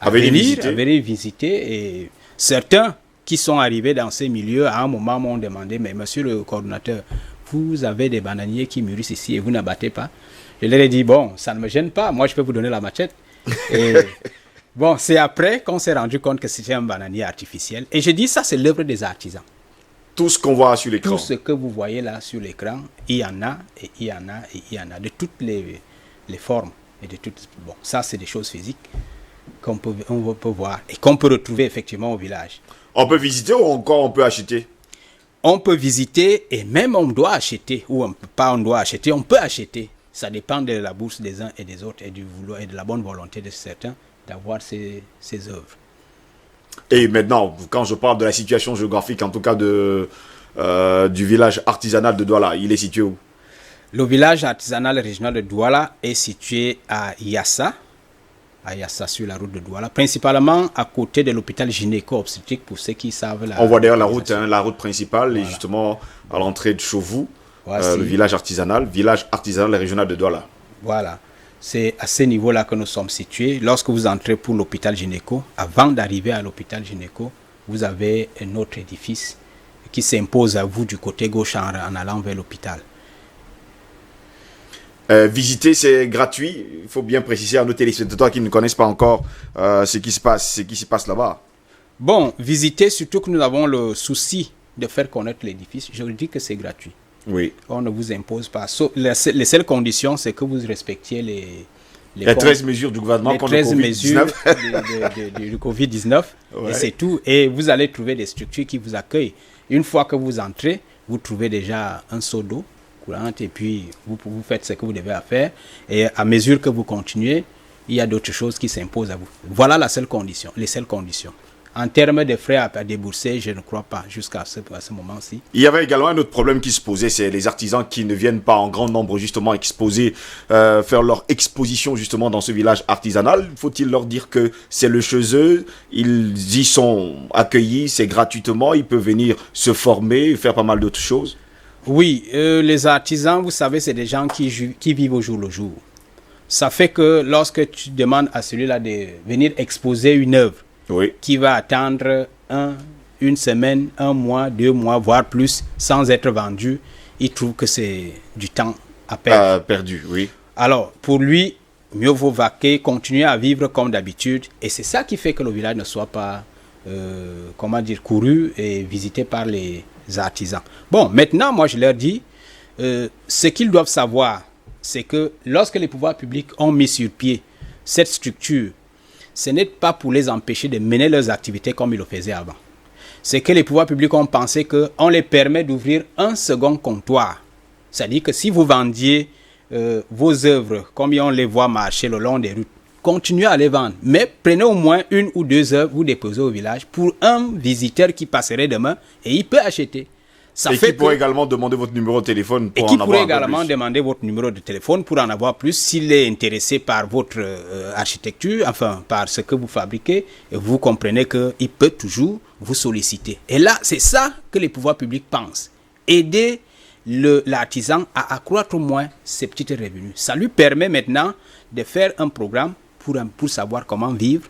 venir visiter. Et certains qui sont arrivés dans ces milieux, à un moment, m'ont demandé, mais monsieur le coordonnateur, vous avez des bananiers qui mûrissent ici et vous n'abattez pas. Je leur ai dit, bon, ça ne me gêne pas, moi je peux vous donner la machette. Et bon, c'est après qu'on s'est rendu compte que c'était un bananier artificiel. Et je dis, ça c'est l'œuvre des artisans. Tout ce qu'on voit sur l'écran. Tout ce que vous voyez là sur l'écran, il y en a, et il y en a, et il y en a, de toutes les formes. Et de toutes, bon, ça c'est des choses physiques on peut voir et qu'on peut retrouver effectivement au village. On peut visiter ou encore on peut acheter? On peut visiter et même on doit acheter, ou on peut acheter. Ça dépend de la bourse des uns et des autres et du vouloir et de la bonne volonté de certains d'avoir ces œuvres. Et maintenant, quand je parle de la situation géographique, en tout cas du village artisanal de Douala, il est situé où? Le village artisanal régional de Douala est situé à Yassa, sur la route de Douala, principalement à côté de l'hôpital gynéco-obstétrique pour ceux qui savent. On voit d'ailleurs la route principale, voilà. Et justement à l'entrée de Chauvou, le village artisanal régional de Douala. Voilà, c'est à ce niveau-là que nous sommes situés. Lorsque vous entrez pour l'hôpital gynéco, avant d'arriver à l'hôpital gynéco, vous avez un autre édifice qui s'impose à vous du côté gauche en allant vers l'hôpital. Visiter, c'est gratuit. Il faut bien préciser à nos téléspectateurs qui ne connaissent pas encore ce qui se passe là-bas. Bon, visiter, surtout que nous avons le souci de faire connaître l'édifice, je vous dis que c'est gratuit. Oui. On ne vous impose pas. Les seules conditions, c'est que vous respectiez les 13 mesures du gouvernement contre le Covid-19. du Covid-19. Ouais. Et c'est tout. Et vous allez trouver des structures qui vous accueillent. Une fois que vous entrez, vous trouvez déjà un seau d'eau courante et puis vous faites ce que vous devez faire. Et à mesure que vous continuez, il y a d'autres choses qui s'imposent à vous. Voilà les seules conditions. En termes de frais à débourser, je ne crois pas jusqu'à ce moment-ci. Il y avait également un autre problème qui se posait, c'est les artisans qui ne viennent pas en grand nombre justement exposer, faire leur exposition justement dans ce village artisanal. Faut-il leur dire que c'est le chez eux, ils y sont accueillis, c'est gratuitement, ils peuvent venir se former, faire pas mal d'autres choses? Oui, les artisans, vous savez, c'est des gens qui vivent au jour le jour. Ça fait que lorsque tu demandes à celui-là de venir exposer une œuvre, oui, qui va attendre une semaine, 1 mois, 2 mois, voire plus, sans être vendu, il trouve que c'est du temps à perdre. Perdu, oui. Alors, pour lui, mieux vaut vaquer, continuer à vivre comme d'habitude. Et c'est ça qui fait que le village ne soit pas, couru et visité par les artisans. Bon, maintenant, moi, je leur dis, ce qu'ils doivent savoir, c'est que lorsque les pouvoirs publics ont mis sur pied cette structure, ce n'est pas pour les empêcher de mener leurs activités comme ils le faisaient avant. C'est que les pouvoirs publics ont pensé qu'on les permet d'ouvrir un second comptoir. C'est-à-dire que si vous vendiez vos œuvres, comme on les voit marcher le long des routes, continuez à les vendre. Mais prenez au moins 1 ou 2 œuvres, vous déposez au village pour un visiteur qui passerait demain et il peut acheter. Et qui pourrait également demander votre numéro de téléphone pour en avoir plus. Et qui pourrait également demander votre numéro de téléphone pour en avoir plus s'il est intéressé par votre architecture, enfin par ce que vous fabriquez. Et vous comprenez qu'il peut toujours vous solliciter. Et là, c'est ça que les pouvoirs publics pensent. Aider l'artisan à accroître au moins ses petits revenus. Ça lui permet maintenant de faire un programme pour savoir comment vivre,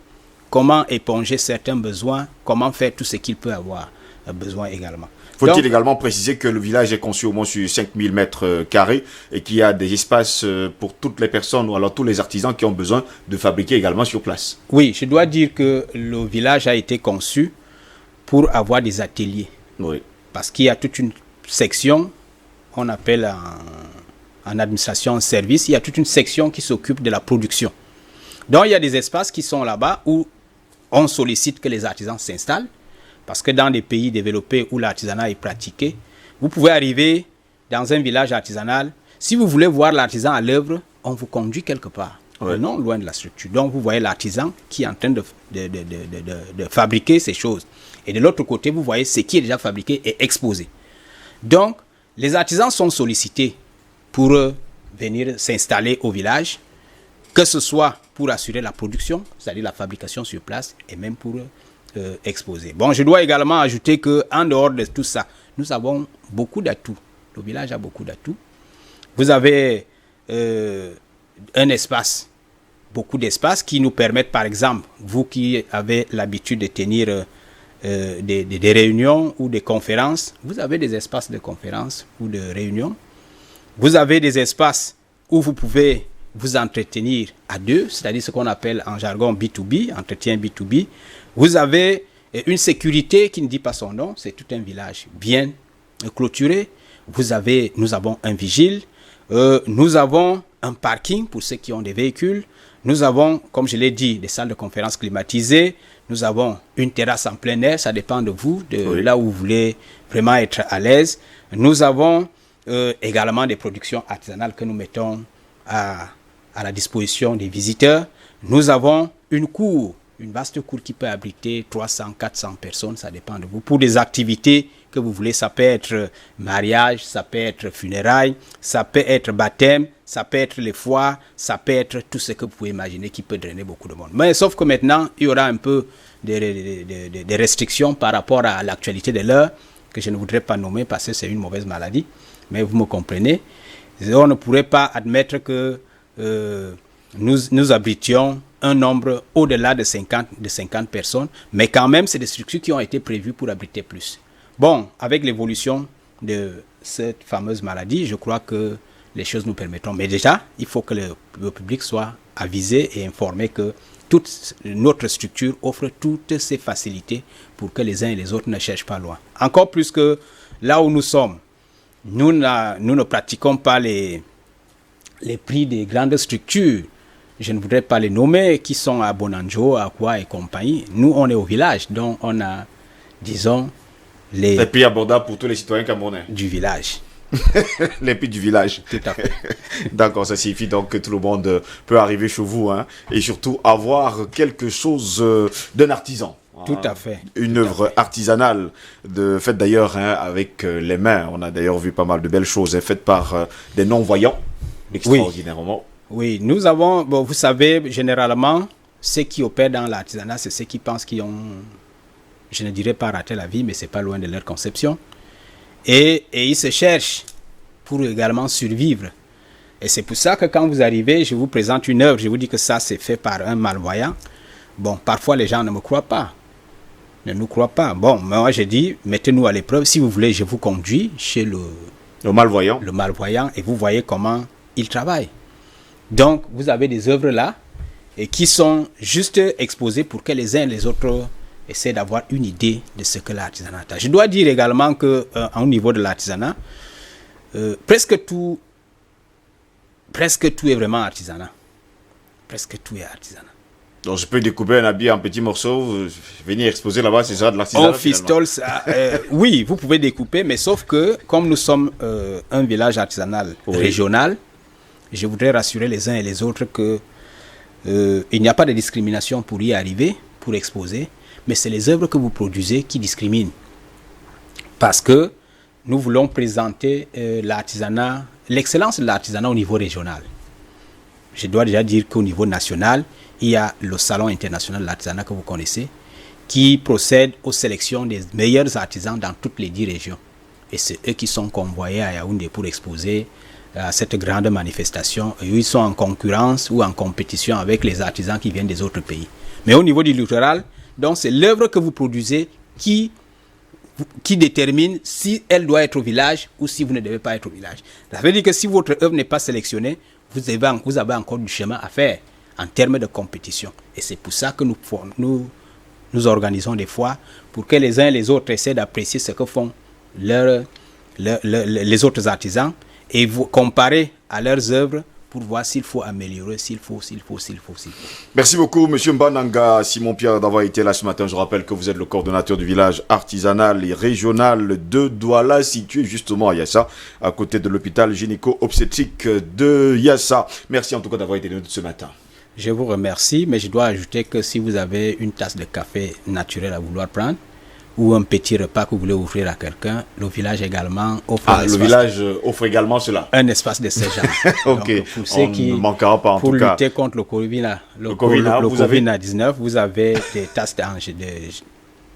comment éponger certains besoins, comment faire tout ce qu'il peut avoir besoin également. Faut-il également préciser que le village est conçu au moins sur 5000 mètres carrés et qu'il y a des espaces pour toutes les personnes ou alors tous les artisans qui ont besoin de fabriquer également sur place? Oui, je dois dire que le village a été conçu pour avoir des ateliers. Oui. Parce qu'il y a toute une section, on appelle en administration, en service, il y a toute une section qui s'occupe de la production. Donc il y a des espaces qui sont là-bas où on sollicite que les artisans s'installent. Parce que dans des pays développés où l'artisanat est pratiqué, vous pouvez arriver dans un village artisanal. Si vous voulez voir l'artisan à l'œuvre, on vous conduit quelque part, non loin de la structure. Donc vous voyez l'artisan qui est en train de fabriquer ces choses. Et de l'autre côté, vous voyez ce qui est déjà fabriqué et exposé. Donc les artisans sont sollicités pour venir s'installer au village, que ce soit pour assurer la production, c'est-à-dire la fabrication sur place, et même pour exposés. Bon, je dois également ajouter qu'en dehors de tout ça, nous avons beaucoup d'atouts. Le village a beaucoup d'atouts. Vous avez un espace, beaucoup d'espace qui nous permettent, par exemple, vous qui avez l'habitude de tenir des réunions ou des conférences, vous avez des espaces de conférences ou de réunions. Vous avez des espaces où vous pouvez vous entretenir à deux, c'est-à-dire ce qu'on appelle en jargon B2B, entretien B2B. Vous avez une sécurité qui ne dit pas son nom, c'est tout un village bien clôturé. Nous avons un vigile, nous avons un parking pour ceux qui ont des véhicules, nous avons, comme je l'ai dit, des salles de conférence climatisées, nous avons une terrasse en plein air, ça dépend de vous, là où vous voulez vraiment être à l'aise. Nous avons également des productions artisanales que nous mettons à la disposition des visiteurs. Nous avons une cour, une vaste cour qui peut abriter 300, 400 personnes, ça dépend de vous. Pour des activités que vous voulez, ça peut être mariage, ça peut être funérailles, ça peut être baptême, ça peut être les foires, ça peut être tout ce que vous pouvez imaginer qui peut drainer beaucoup de monde. Mais sauf que maintenant, il y aura un peu des restrictions par rapport à l'actualité de l'heure, que je ne voudrais pas nommer parce que c'est une mauvaise maladie, mais vous me comprenez. On ne pourrait pas admettre que nous abritions un nombre au-delà de 50 personnes, mais quand même, c'est des structures qui ont été prévues pour abriter plus. Bon, avec l'évolution de cette fameuse maladie, je crois que les choses nous permettront. Mais déjà, il faut que le public soit avisé et informé que toute notre structure offre toutes ces facilités pour que les uns et les autres ne cherchent pas loin. Encore plus que là où nous sommes, nous ne pratiquons pas les prix des grandes structures. Je ne voudrais pas les nommer, qui sont à Bonanjo, à quoi et compagnie. Nous, on est au village, donc on a, disons, les prix abordables pour tous les citoyens camerounais. Du village. Les prix du village. Tout à fait. D'accord, ça signifie donc que tout le monde peut arriver chez vous, hein, et surtout avoir quelque chose d'un artisan. Tout à fait. Une œuvre artisanale, faite d'ailleurs avec les mains. On a d'ailleurs vu pas mal de belles choses faites par des non-voyants, extraordinairement. Oui, nous avons, bon, vous savez, généralement, ceux qui opèrent dans l'artisanat, c'est ceux qui pensent qu'ils ont, je ne dirais pas raté la vie, mais c'est pas loin de leur conception. Et ils se cherchent pour également survivre. Et c'est pour ça que quand vous arrivez, je vous présente une œuvre, je vous dis que ça c'est fait par un malvoyant. Bon, parfois les gens ne me croient pas. Ne nous croient pas. Bon, moi j'ai dit, mettez-nous à l'épreuve. Si vous voulez, je vous conduis chez le malvoyant. Le malvoyant, et vous voyez comment il travaille. Donc, vous avez des œuvres là, et qui sont juste exposées pour que les uns et les autres essaient d'avoir une idée de ce que l'artisanat a. Je dois dire également qu'au niveau de l'artisanat, presque tout est vraiment artisanat. Presque tout est artisanat. Donc je peux découper un habit en petits morceaux, venir exposer là-bas, c'est ça de l'artisanat? On fistole ça. Oui, vous pouvez découper, mais sauf que comme nous sommes un village artisanal régional, je voudrais rassurer les uns et les autres que il n'y a pas de discrimination pour y arriver, pour exposer, mais c'est les œuvres que vous produisez qui discriminent. Parce que nous voulons présenter l'artisanat, l'excellence de l'artisanat au niveau régional. Je dois déjà dire qu'au niveau national, il y a le Salon international de l'artisanat que vous connaissez, qui procède aux sélections des meilleurs artisans dans toutes les 10 régions. Et c'est eux qui sont convoyés à Yaoundé pour exposer à cette grande manifestation. Et ils sont en concurrence ou en compétition avec les artisans qui viennent des autres pays. Mais au niveau du littoral, donc c'est l'œuvre que vous produisez qui détermine si elle doit être au village ou si vous ne devez pas être au village. Ça veut dire que si votre œuvre n'est pas sélectionnée, vous avez encore du chemin à faire en termes de compétition. Et c'est pour ça que nous organisons des foires pour que les uns et les autres essaient d'apprécier ce que font les autres artisans et vous comparer à leurs œuvres pour voir s'il faut améliorer, s'il faut. Merci beaucoup, M. Mbananga Simon-Pierre, d'avoir été là ce matin. Je rappelle que vous êtes le coordonnateur du village artisanal et régional de Douala, situé justement à Yassa, à côté de l'hôpital gynéco-obstétrique de Yassa. Merci en tout cas d'avoir été là ce matin. Je vous remercie, mais je dois ajouter que si vous avez une tasse de café naturel à vouloir prendre, ou un petit repas que vous voulez offrir à quelqu'un, le village également offre le village offre également cela. Un espace de ce genre. Ok, donc, pour ceux qui ne manquera pas en tout cas. Pour lutter contre le Covid-19, vous avez des tasses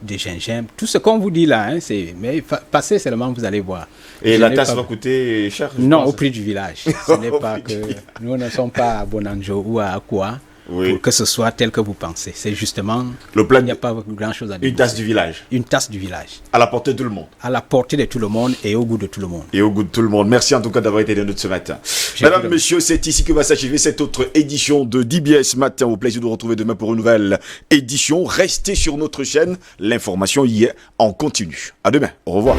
de gingembre, tout ce qu'on vous dit là, hein, mais passez seulement, vous allez voir. Et la tasse va coûter cher? Non, au prix du village. Ce n'est pas que nous ne sommes pas à Bonanjo ou à Akwa. Oui. Pour que ce soit tel que vous pensez. C'est justement, le plan, il n'y a pas grand-chose à dire. Une tasse du village. Une tasse du village. À la portée de tout le monde. À la portée de tout le monde et au goût de tout le monde. Et au goût de tout le monde. Merci en tout cas d'avoir été de notre ce matin. Mesdames, messieurs, c'est ici que va s'achever cette autre édition de DBS Matin. Au plaisir de vous retrouver demain pour une nouvelle édition. Restez sur notre chaîne. L'information y est en continu. À demain. Au revoir.